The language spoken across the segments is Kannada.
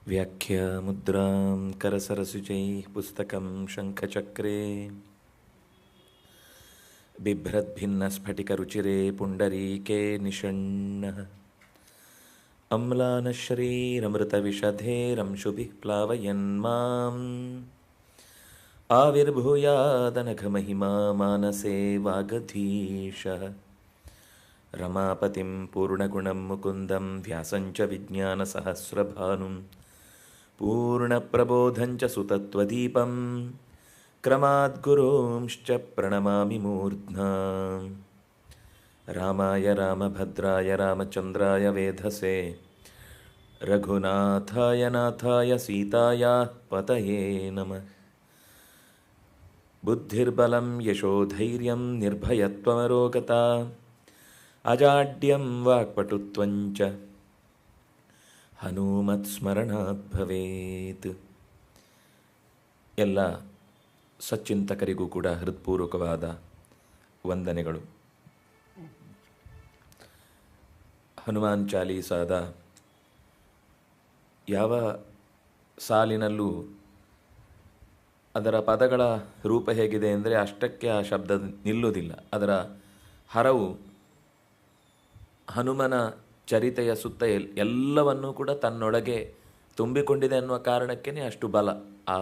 व्याख्यामुद्रां करसरसुजैः पुस्तकं शङ्खचक्रे बिभ्रद्भिन्नस्फटिकरुचिरे पुण्डरीके निषण्णः अम्लानश्रीरमृतविशधेरंशुभिः प्लावयन्माम् आविर्भूयादनघमहिमा मानसे वागधीशः रमापतिं पूर्णगुणं मुकुन्दं व्यासञ्च विज्ञानसहस्रभानुं पूर्णप्रबोधञ्च सुतत्वदीपं क्रमाद्गुरूंश्च प्रणमामि मूर्ध्ना रामाय रामभद्राय रामचन्द्राय वेधसे रघुनाथाय नाथाय सीतायाः पतये नमः। बुद्धिर्बलं यशोधैर्यं निर्भयत्वमरोगता अजाड्यं वाक्पटुत्वञ्च ಹನುಮತ್ಸ್ಮರಣಾತ್ ಭವೇತ್. ಎಲ್ಲ ಸಚ್ಚಿಂತಕರಿಗೂ ಕೂಡ ಹೃತ್ಪೂರ್ವಕವಾದ ವಂದನೆಗಳು. ಹನುಮಾನ್ ಚಾಲೀಸಾದ ಯಾವ ಸಾಲಿನಲ್ಲೂ ಅದರ ಪದಗಳ ರೂಪ ಹೇಗಿದೆ ಅಂದರೆ ಅಷ್ಟಕ್ಕೆ ಆ ಶಬ್ದ ನಿಲ್ಲುವುದಿಲ್ಲ. ಅದರ ಹರವು ಹನುಮನ ಚರಿತೆಯ ಸುತ್ತ ಎಲ್ಲವನ್ನೂ ಕೂಡ ತನ್ನೊಳಗೆ ತುಂಬಿಕೊಂಡಿದೆ ಅನ್ನುವ ಕಾರಣಕ್ಕೇ ಅಷ್ಟು ಬಲ. ಆ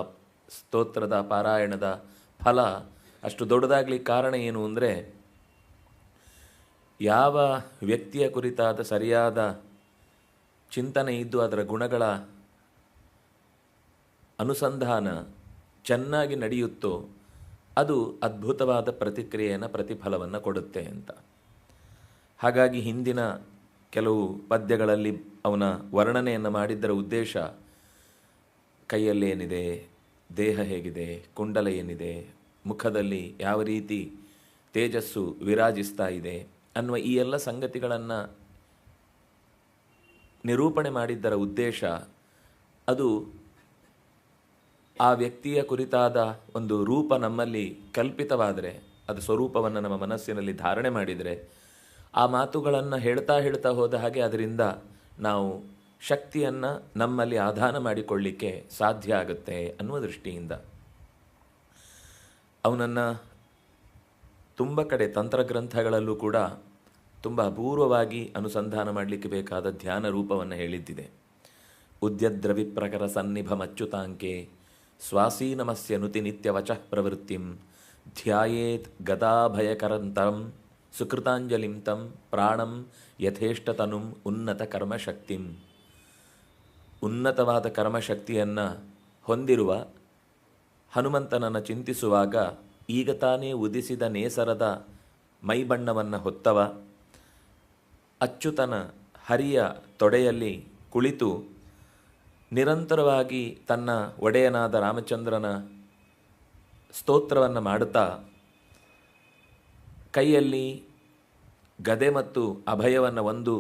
ಸ್ತೋತ್ರದ ಪಾರಾಯಣದ ಫಲ ಅಷ್ಟು ದೊಡ್ಡದಾಗಲಿಕ್ಕೆ ಕಾರಣ ಏನು ಅಂದರೆ, ಯಾವ ವ್ಯಕ್ತಿಯ ಕುರಿತಾದ ಸರಿಯಾದ ಚಿಂತನೆ ಇದ್ದು ಅದರ ಗುಣಗಳ ಅನುಸಂಧಾನ ಚೆನ್ನಾಗಿ ನಡೆಯುತ್ತೋ ಅದು ಅದ್ಭುತವಾದ ಪ್ರತಿಕ್ರಿಯೆಯನ್ನು ಪ್ರತಿಫಲವನ್ನು ಕೊಡುತ್ತೆ ಅಂತ. ಹಾಗಾಗಿ ಹಿಂದಿನ ಕೆಲವು ಪದ್ಯಗಳಲ್ಲಿ ಅವನ ವರ್ಣನೆಯನ್ನು ಮಾಡಿದ್ದರ ಉದ್ದೇಶ ಕೈಯಲ್ಲೇನಿದೆ, ದೇಹ ಹೇಗಿದೆ, ಕುಂಡಲ ಏನಿದೆ, ಮುಖದಲ್ಲಿ ಯಾವ ರೀತಿ ತೇಜಸ್ಸು ವಿರಾಜಿಸ್ತಾ ಇದೆ ಅನ್ನುವ ಈ ಎಲ್ಲ ಸಂಗತಿಗಳನ್ನು ನಿರೂಪಣೆ ಮಾಡಿದ್ದರ ಉದ್ದೇಶ ಅದು ಆ ವ್ಯಕ್ತಿಯ ಕುರಿತಾದ ಒಂದು ರೂಪ ನಮ್ಮಲ್ಲಿ ಕಲ್ಪಿತವಾದರೆ, ಅದು ಸ್ವರೂಪವನ್ನು ನಮ್ಮ ಮನಸ್ಸಿನಲ್ಲಿ ಧಾರಣೆ ಮಾಡಿದರೆ, ಆ ಮಾತುಗಳನ್ನು ಹೇಳ್ತಾ ಹೋದ ಹಾಗೆ ಅದರಿಂದ ನಾವು ಶಕ್ತಿಯನ್ನು ನಮ್ಮಲ್ಲಿ ಆಧಾನ ಮಾಡಿಕೊಳ್ಳಿಕ್ಕೆ ಸಾಧ್ಯ ಆಗುತ್ತೆ ಅನ್ನುವ ದೃಷ್ಟಿಯಿಂದ ಅವನನ್ನು ತುಂಬ ಕಡೆ ತಂತ್ರಗ್ರಂಥಗಳಲ್ಲೂ ಕೂಡ ತುಂಬ ಅಪೂರ್ವವಾಗಿ ಅನುಸಂಧಾನ ಮಾಡಲಿಕ್ಕೆ ಬೇಕಾದ ಧ್ಯಾನ ರೂಪವನ್ನು ಹೇಳಿದ್ದಿದೆ. ಉದ್ಯದ್ರವಿಪ್ರಕರ ಸನ್ನಿಭಮಚ್ಯುತಾಂಕೆ ಸ್ವಾಸೀನಮಸ್ಯ ನುತಿ ನಿತ್ಯವಚಃ ಪ್ರವೃತ್ತಿಂ ಧ್ಯಾಯೇತ್ ಗದಾಭಯಕರಂತರಂ ಸುಕೃತಾಂಜಲಿಂ ತಂ ಪ್ರಾಣಂ ಯಥೇಷ್ಟತನುಂ ಉನ್ನತ ಕರ್ಮಶಕ್ತಿಂ. ಉನ್ನತವಾದ ಕರ್ಮಶಕ್ತಿಯನ್ನು ಹೊಂದಿರುವ ಹನುಮಂತನನ್ನು ಚಿಂತಿಸುವಾಗ ಈಗ ತಾನೇ ಉದಿಸಿದ ನೇಸರದ ಮೈಬಣ್ಣವನ್ನು ಹೊತ್ತವ ಅಚ್ಯುತನ ಹರಿಯ ತೊಡೆಯಲ್ಲಿ ಕುಳಿತು ನಿರಂತರವಾಗಿ ತನ್ನ ಒಡೆಯನಾದ ರಾಮಚಂದ್ರನ ಸ್ತೋತ್ರವನ್ನು ಮಾಡುತ್ತಾ ಕೈಯಲ್ಲಿ ಗದೆ ಮತ್ತು ಅಭಯವನ್ನು ಒಂದು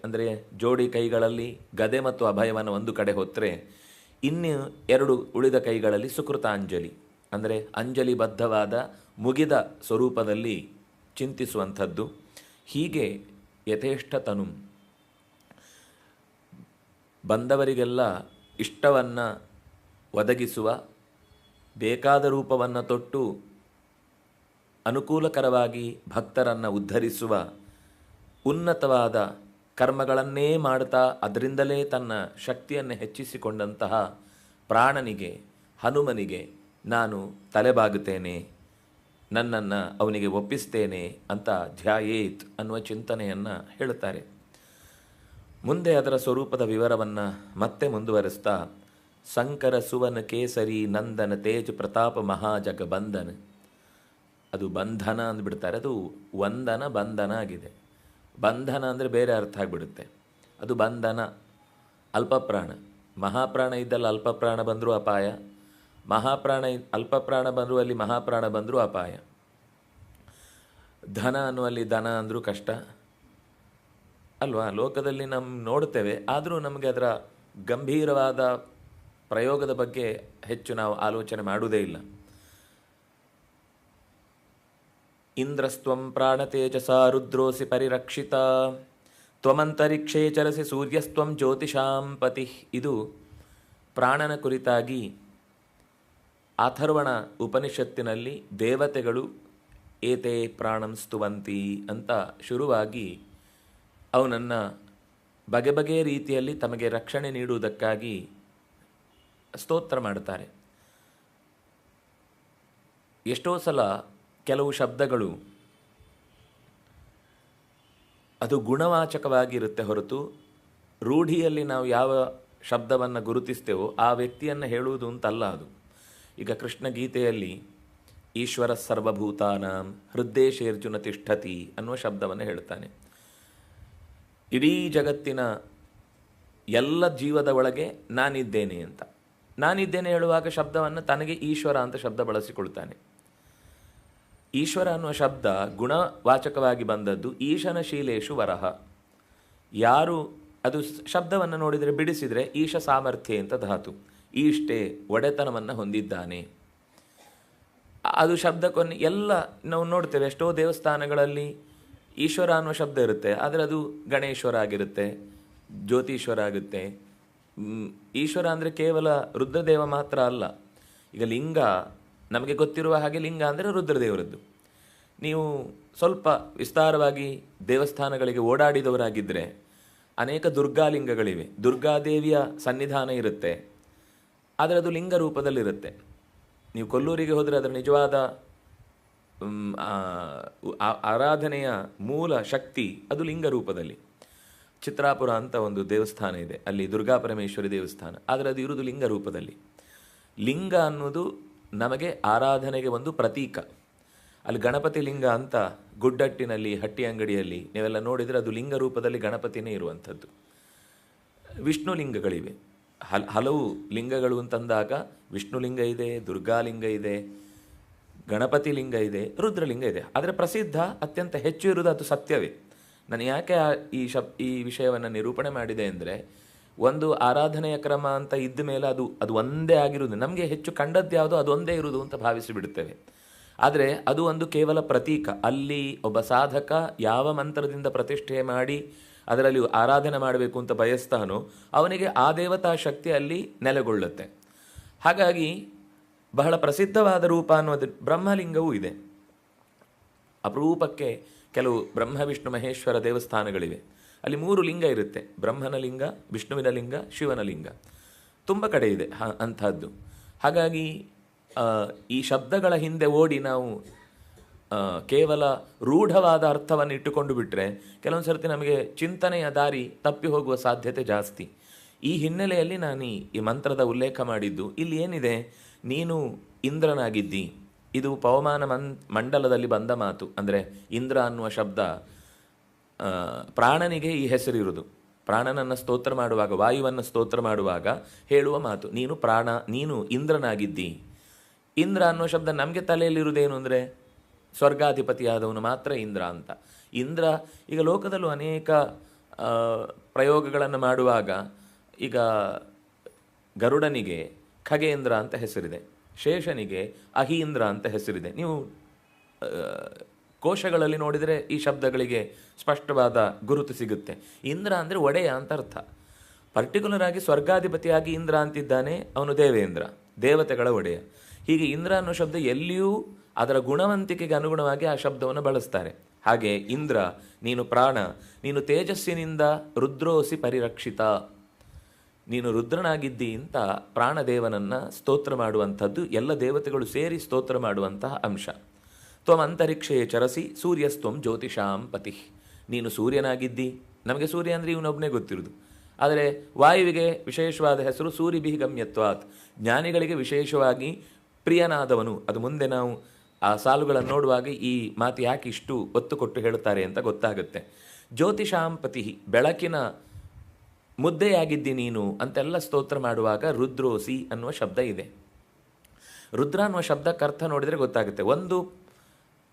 ಅಂದರೆ ಜೋಡಿ ಕೈಗಳಲ್ಲಿ ಗದೆ ಮತ್ತು ಅಭಯವನ್ನು ಒಂದು ಕಡೆ ಹೊತ್ತರೆ ಇನ್ನು ಎರಡು ಉಳಿದ ಕೈಗಳಲ್ಲಿ ಸುಕೃತಾಂಜಲಿ ಅಂದರೆ ಅಂಜಲಿಬದ್ಧವಾದ ಮುಗಿದ ಸ್ವರೂಪದಲ್ಲಿ ಚಿಂತಿಸುವಂಥದ್ದು. ಹೀಗೆ ಯಥೇಷ್ಟತನು ಬಂದವರಿಗೆಲ್ಲ ಇಷ್ಟವನ್ನು ಒದಗಿಸುವ, ಬೇಕಾದ ರೂಪವನ್ನು ತೊಟ್ಟು ಅನುಕೂಲಕರವಾಗಿ ಭಕ್ತರನ್ನು ಉದ್ಧರಿಸುವ, ಉನ್ನತವಾದ ಕರ್ಮಗಳನ್ನೇ ಮಾಡ್ತಾ ಅದರಿಂದಲೇ ತನ್ನ ಶಕ್ತಿಯನ್ನು ಹೆಚ್ಚಿಸಿಕೊಂಡಂತಹ ಪ್ರಾಣನಿಗೆ, ಹನುಮನಿಗೆ ನಾನು ತಲೆಬಾಗುತ್ತೇನೆ, ನನ್ನನ್ನು ಅವನಿಗೆ ಒಪ್ಪಿಸ್ತೇನೆ ಅಂತ ಧ್ಯಾಯೇತ್ ಅನ್ನುವ ಚಿಂತನೆಯನ್ನು ಹೇಳುತ್ತಾರೆ. ಮುಂದೆ ಅದರ ಸ್ವರೂಪದ ವಿವರವನ್ನು ಮತ್ತೆ ಮುಂದುವರಿಸ್ತಾ ಸಂಕರ ಸುವನ ಕೇಸರಿ ನಂದನ ತೇಜ್ ಪ್ರತಾಪ ಮಹಾಜಗಬಂಧನ, ಅದು ಬಂಧನ ಅಂದ್ಬಿಡ್ತಾರೆ, ಅದು ವಂದನ ಬಂಧನ ಆಗಿದೆ. ಬಂಧನ ಅಂದರೆ ಬೇರೆ ಅರ್ಥ ಆಗಿಬಿಡುತ್ತೆ. ಅದು ಬಂಧನ ಅಲ್ಪಪ್ರಾಣ, ಮಹಾಪ್ರಾಣ ಇದ್ದಲ್ಲಿ ಅಲ್ಪಪ್ರಾಣ ಬಂದರೂ ಅಪಾಯ, ಅಲ್ಪಪ್ರಾಣ ಬಂದರೂ ಅಲ್ಲಿ ಮಹಾಪ್ರಾಣ ಬಂದರೂ ಅಪಾಯ. ಧನ ಅನ್ನುವಲ್ಲಿ ದನ ಅಂದರೂ ಕಷ್ಟ ಅಲ್ವಾ. ಲೋಕದಲ್ಲಿ ನೋಡ್ತೇವೆ, ಆದರೂ ನಮಗೆ ಅದರ ಗಂಭೀರವಾದ ಪ್ರಯೋಗದ ಬಗ್ಗೆ ಹೆಚ್ಚು ನಾವು ಆಲೋಚನೆ ಮಾಡುವುದೇ ಇಲ್ಲ. ಇಂದ್ರಸ್ತ್ವಂ ಪ್ರಾಣತೇಜಸಾ ರುದ್ರೋಸಿ ಪರಿರಕ್ಷಿತ ತ್ವಮಂತರಿಕ್ಷೇ ಚರಸಿ ಸೂರ್ಯಸ್ತ್ವಂ ಜ್ಯೋತಿಷಾಂ ಪತಿ. ಇದು ಪ್ರಾಣನ ಕುರಿತಾಗಿ ಅಥರ್ವಣ ಉಪನಿಷತ್ತಿನಲ್ಲಿ ದೇವತೆಗಳು ಏತೆ ಪ್ರಾಣಂ ಸ್ತುವಂತಿ ಅಂತ ಶುರುವಾಗಿ ಅವನನ್ನು ಬಗೆ ಬಗೆಯ ರೀತಿಯಲ್ಲಿ ತಮಗೆ ರಕ್ಷಣೆ ನೀಡುವುದಕ್ಕಾಗಿ ಸ್ತೋತ್ರ ಮಾಡ್ತಾರೆ. ಎಷ್ಟೋ ಸಲ ಕೆಲವು ಶಬ್ದಗಳು ಅದು ಗುಣವಾಚಕವಾಗಿರುತ್ತೆ ಹೊರತು ರೂಢಿಯಲ್ಲಿ ನಾವು ಯಾವ ಶಬ್ದವನ್ನು ಗುರುತಿಸ್ತೇವೋ ಆ ವ್ಯಕ್ತಿಯನ್ನು ಹೇಳುವುದು ಅಂತಲ್ಲ ಅದು. ಈಗ ಕೃಷ್ಣ ಗೀತೆಯಲ್ಲಿ ಈಶ್ವರ ಸರ್ವಭೂತಾನಾಂ ಹೃದ್ದೇಶೇರ್ಜುನ ತಿಷ್ಠತಿ ಅನ್ನುವ ಶಬ್ದವನ್ನು ಹೇಳ್ತಾನೆ. ಇಡೀ ಜಗತ್ತಿನ ಎಲ್ಲ ಜೀವದ ಒಳಗೆ ನಾನಿದ್ದೇನೆ ಅಂತ. ನಾನಿದ್ದೇನೆ ಹೇಳುವಾಗ ಶಬ್ದವನ್ನು ತನಗೆ ಈಶ್ವರ ಅಂತ ಶಬ್ದ ಬಳಸಿಕೊಳ್ತಾನೆ. ಈಶ್ವರ ಅನ್ನುವ ಶಬ್ದ ಗುಣವಾಚಕವಾಗಿ ಬಂದದ್ದು ಈಶನ ಶೀಲೇಶು ವರಹ. ಯಾರು ಅದು ಶಬ್ದವನ್ನು ನೋಡಿದರೆ ಬಿಡಿಸಿದರೆ ಈಶ ಸಾಮರ್ಥ್ಯ ಅಂತ ಧಾತು. ಈಷ್ಟೇ ಒಡೆತನವನ್ನು ಹೊಂದಿದ್ದಾನೆ. ಅದು ಶಬ್ದಕ್ಕೊನ್ನೆ ಎಲ್ಲ ನಾವು ನೋಡ್ತೇವೆ. ಎಷ್ಟೋ ದೇವಸ್ಥಾನಗಳಲ್ಲಿ ಈಶ್ವರ ಅನ್ನುವ ಶಬ್ದ ಇರುತ್ತೆ, ಆದರೆ ಅದು ಗಣೇಶ್ವರ ಆಗಿರುತ್ತೆ, ಜ್ಯೋತೀಶ್ವರ ಆಗುತ್ತೆ. ಈಶ್ವರ ಅಂದರೆ ಕೇವಲ ರುದ್ರದೇವ ಮಾತ್ರ ಅಲ್ಲ. ಈಗ ಲಿಂಗ ನಮಗೆ ಗೊತ್ತಿರುವ ಹಾಗೆ ಲಿಂಗ ಅಂದರೆ ರುದ್ರದೇವರದ್ದು. ನೀವು ಸ್ವಲ್ಪ ವಿಸ್ತಾರವಾಗಿ ದೇವಸ್ಥಾನಗಳಿಗೆ ಓಡಾಡಿದವರಾಗಿದ್ದರೆ ಅನೇಕ ದುರ್ಗಾಲಿಂಗಗಳಿವೆ. ದುರ್ಗಾದೇವಿಯ ಸನ್ನಿಧಾನ ಇರುತ್ತೆ, ಆದರೆ ಅದು ಲಿಂಗ ರೂಪದಲ್ಲಿರುತ್ತೆ. ನೀವು ಕೊಲ್ಲೂರಿಗೆ ಹೋದರೆ ಅದರ ನಿಜವಾದ ಆರಾಧನೆಯ ಮೂಲ ಶಕ್ತಿ ಅದು ಲಿಂಗ ರೂಪದಲ್ಲಿ. ಚಿತ್ರಾಪುರ ಅಂತ ಒಂದು ದೇವಸ್ಥಾನ ಇದೆ, ಅಲ್ಲಿ ದುರ್ಗಾ ಪರಮೇಶ್ವರಿ ದೇವಸ್ಥಾನ, ಆದರೆ ಅದು ಇರುವುದು ಲಿಂಗ ರೂಪದಲ್ಲಿ. ಲಿಂಗ ಅನ್ನೋದು ನಮಗೆ ಆರಾಧನೆಗೆ ಒಂದು ಪ್ರತೀಕ. ಅಲ್ಲಿ ಗಣಪತಿ ಲಿಂಗ ಅಂತ ಗುಡ್ಡಟ್ಟಿನಲ್ಲಿ ಹಟ್ಟಿ ಅಂಗಡಿಯಲ್ಲಿ ನೀವೆಲ್ಲ ನೋಡಿದರೆ ಅದು ಲಿಂಗ ರೂಪದಲ್ಲಿ ಗಣಪತಿನೇ ಇರುವಂಥದ್ದು. ವಿಷ್ಣು ಲಿಂಗಗಳಿವೆ, ಹಲವು ಲಿಂಗಗಳು ಅಂತಂದಾಗ ವಿಷ್ಣುಲಿಂಗ ಇದೆ, ದುರ್ಗಾಲಿಂಗ ಇದೆ, ಗಣಪತಿ ಲಿಂಗ ಇದೆ, ರುದ್ರಲಿಂಗ ಇದೆ. ಆದರೆ ಪ್ರಸಿದ್ಧ ಅತ್ಯಂತ ಹೆಚ್ಚು ಇರುವುದು ಅದು ಸತ್ಯವೇ. ನಾನು ಯಾಕೆ ಈ ವಿಷಯವನ್ನು ನಿರೂಪಣೆ ಮಾಡಿದೆ ಅಂದರೆ, ಒಂದು ಆರಾಧನೆಯ ಕ್ರಮ ಅಂತ ಇದ್ದ ಮೇಲೆ ಅದು ಒಂದೇ ಆಗಿರುವುದು. ನಮಗೆ ಹೆಚ್ಚು ಕಂಡದ್ದು ಯಾವುದೋ ಅದು ಒಂದೇ ಇರುವುದು ಅಂತ ಭಾವಿಸಿಬಿಡುತ್ತೇವೆ. ಆದರೆ ಅದು ಒಂದು ಕೇವಲ ಪ್ರತೀಕ. ಅಲ್ಲಿ ಒಬ್ಬ ಸಾಧಕ ಯಾವ ಮಂತ್ರದಿಂದ ಪ್ರತಿಷ್ಠೆ ಮಾಡಿ ಅದರಲ್ಲಿ ಆರಾಧನೆ ಮಾಡಬೇಕು ಅಂತ ಬಯಸ್ತಾನೋ ಅವನಿಗೆ ಆ ದೇವತಾ ಶಕ್ತಿ ಅಲ್ಲಿ ನೆಲೆಗೊಳ್ಳುತ್ತೆ. ಹಾಗಾಗಿ ಬಹಳ ಪ್ರಸಿದ್ಧವಾದ ರೂಪ ಅನ್ನೋದು ಬ್ರಹ್ಮಲಿಂಗವೂ ಇದೆ. ಅಪರೂಪಕ್ಕೆ ಕೆಲವು ಬ್ರಹ್ಮ ವಿಷ್ಣು ಮಹೇಶ್ವರ ದೇವಸ್ಥಾನಗಳಿವೆ, ಅಲ್ಲಿ 3 ಲಿಂಗ ಇರುತ್ತೆ: ಬ್ರಹ್ಮನ ಲಿಂಗ, ವಿಷ್ಣುವಿನ ಲಿಂಗ, ಶಿವನ ಲಿಂಗ. ತುಂಬ ಕಡೆ ಇದೆ ಅಂಥದ್ದು. ಹಾಗಾಗಿ ಈ ಶಬ್ದಗಳ ಹಿಂದೆ ಓಡಿ ನಾವು ಕೇವಲ ರೂಢವಾದ ಅರ್ಥವನ್ನು ಇಟ್ಟುಕೊಂಡು ಬಿಟ್ಟರೆ ಕೆಲವೊಂದು ಸರ್ತಿ ನಮಗೆ ಚಿಂತನೆಯ ದಾರಿ ತಪ್ಪಿ ಹೋಗುವ ಸಾಧ್ಯತೆ ಜಾಸ್ತಿ. ಈ ಹಿನ್ನೆಲೆಯಲ್ಲಿ ನಾನು ಈ ಮಂತ್ರದ ಉಲ್ಲೇಖ ಮಾಡಿದ್ದು. ಇಲ್ಲಿ ಏನಿದೆ, ನೀನು ಇಂದ್ರನಾಗಿದ್ದಿ. ಇದು ಪವಮಾನ ಮಂಡಲದಲ್ಲಿ ಬಂದ ಮಾತು. ಅಂದರೆ ಇಂದ್ರ ಅನ್ನುವ ಶಬ್ದ ಪ್ರಾಣನಿಗೆ ಈ ಹೆಸರಿರುವುದು. ಪ್ರಾಣನನ್ನು ಸ್ತೋತ್ರ ಮಾಡುವಾಗ, ವಾಯುವನ್ನು ಸ್ತೋತ್ರ ಮಾಡುವಾಗ ಹೇಳುವ ಮಾತು, ನೀನು ಪ್ರಾಣ, ನೀನು ಇಂದ್ರನಾಗಿದ್ದಿ. ಇಂದ್ರ ಅನ್ನೋ ಶಬ್ದ ನಮಗೆ ತಲೆಯಲ್ಲಿರುವುದೇನು ಅಂದರೆ ಸ್ವರ್ಗಾಧಿಪತಿಯಾದವನು ಮಾತ್ರ ಇಂದ್ರ ಅಂತ. ಇಂದ್ರ ಈಗ ಲೋಕದಲ್ಲೂ ಅನೇಕ ಪ್ರಯೋಗಗಳನ್ನು ಮಾಡುವಾಗ, ಈಗ ಗರುಡನಿಗೆ ಖಗೇಂದ್ರ ಅಂತ ಹೆಸರಿದೆ, ಶೇಷನಿಗೆ ಅಹೀಂದ್ರ ಅಂತ ಹೆಸರಿದೆ. ನೀವು ಕೋಶಗಳಲ್ಲಿ ನೋಡಿದರೆ ಈ ಶಬ್ದಗಳಿಗೆ ಸ್ಪಷ್ಟವಾದ ಗುರುತು ಸಿಗುತ್ತೆ. ಇಂದ್ರ ಅಂದರೆ ಒಡೆಯ ಅಂತ ಅರ್ಥ. ಪರ್ಟಿಕ್ಯುಲರ್ ಆಗಿ ಸ್ವರ್ಗಾಧಿಪತಿಯಾಗಿ ಇಂದ್ರ ಅಂತಿದ್ದಾನೆ, ಅವನು ದೇವೇಂದ್ರ, ದೇವತೆಗಳ ಒಡೆಯ. ಹೀಗೆ ಇಂದ್ರ ಅನ್ನೋ ಶಬ್ದ ಎಲ್ಲಿಯೂ ಅದರ ಗುಣವಂತಿಕೆಗೆ ಅನುಗುಣವಾಗಿ ಆ ಶಬ್ದವನ್ನು ಬಳಸ್ತಾರೆ. ಹಾಗೆ ಇಂದ್ರ, ನೀನು ಪ್ರಾಣ, ನೀನು ತೇಜಸ್ಸಿನಿಂದ ರುದ್ರೋಸಿ ಪರಿರಕ್ಷಿತ, ನೀನು ರುದ್ರನಾಗಿದ್ದಿ ಅಂತ ಪ್ರಾಣದೇವನನ್ನು ಸ್ತೋತ್ರ ಮಾಡುವಂಥದ್ದು ಎಲ್ಲ ದೇವತೆಗಳು ಸೇರಿ ಸ್ತೋತ್ರ ಮಾಡುವಂತಹ ಅಂಶ. ತ್ವಂ ಅಂತರಿಕ್ಷೇ ಚರಸಿ ಸೂರ್ಯಸ್ತ್ವಂ ಜ್ಯೋತಿಷಾಂ ಪತಿ, ನೀನು ಸೂರ್ಯನಾಗಿದ್ದಿ. ನಮಗೆ ಸೂರ್ಯ ಅಂದರೆ ಇವನೊಬ್ಬನೇ ಗೊತ್ತಿರೋದು, ಆದರೆ ವಾಯುವಿಗೆ ವಿಶೇಷವಾದ ಹೆಸರು ಸೂರಿಭಿಃ ಗಮ್ಯತ್ವಾತ್, ಜ್ಞಾನಿಗಳಿಗೆ ವಿಶೇಷವಾಗಿ ಪ್ರಿಯನಾದವನು. ಅದು ಮುಂದೆ ನಾವು ಆ ಸಾಲುಗಳನ್ನು ನೋಡುವಾಗ ಈ ಮಾತು ಯಾಕೆ ಇಷ್ಟು ಒತ್ತು ಕೊಟ್ಟು ಹೇಳುತ್ತಾರೆ ಅಂತ ಗೊತ್ತಾಗುತ್ತೆ. ಜ್ಯೋತಿಷಾಂ ಪತಿ, ಬೆಳಕಿನ ಮುದ್ದೆಯಾಗಿದ್ದಿ ನೀನು ಅಂತೆಲ್ಲ ಸ್ತೋತ್ರ ಮಾಡುವಾಗ ರುದ್ರೋಸಿ ಅನ್ನುವ ಶಬ್ದ ಇದೆ. ರುದ್ರ ಅನ್ನುವ ಶಬ್ದಕ್ಕೆ ಅರ್ಥ ನೋಡಿದರೆ ಗೊತ್ತಾಗುತ್ತೆ. ಒಂದು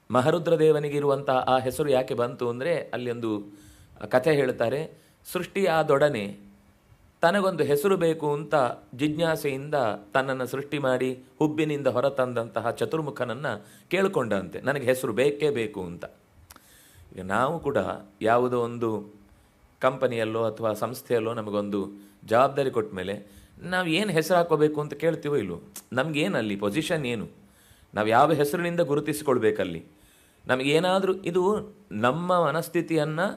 ಮಹರುದ್ರ ದೇವನಿಗಿರುವಂಥ ಆ ಹೆಸರು ಯಾಕೆ ಬಂತು ಅಂದರೆ ಅಲ್ಲಿ ಒಂದು ಕಥೆ ಹೇಳ್ತಾರೆ. ಸೃಷ್ಟಿಯಾದೊಡನೆ ತನಗೊಂದು ಹೆಸರು ಬೇಕು ಅಂತ ಜಿಜ್ಞಾಸೆಯಿಂದ ತನ್ನನ್ನು ಸೃಷ್ಟಿ ಮಾಡಿ ಹುಬ್ಬಿನಿಂದ ಹೊರತಂದಂತಹ ಚತುರ್ಮುಖನನ್ನು ಕೇಳಿಕೊಂಡಂತೆ, ನನಗೆ ಹೆಸರು ಬೇಕೇ ಬೇಕು ಅಂತ. ಈಗ ನಾವು ಕೂಡ ಯಾವುದೋ ಒಂದು ಕಂಪನಿಯಲ್ಲೋ ಅಥವಾ ಸಂಸ್ಥೆಯಲ್ಲೋ ನಮಗೊಂದು ಜವಾಬ್ದಾರಿ ಕೊಟ್ಟ ಮೇಲೆ ನಾವು ಏನು ಹೆಸರು ಹಾಕೋಬೇಕು ಅಂತ ಕೇಳ್ತೀವೋ ಇಲ್ಲೋ, ನಮಗೇನಲ್ಲಿ ಪೊಸಿಷನ್ ಏನು, ನಾವು ಯಾವ ಹೆಸರಿನಿಂದ ಗುರುತಿಸಿಕೊಳ್ಬೇಕಲ್ಲಿ, ನಮಗೇನಾದರೂ ಇದು ನಮ್ಮ ಮನಸ್ಥಿತಿಯನ್ನು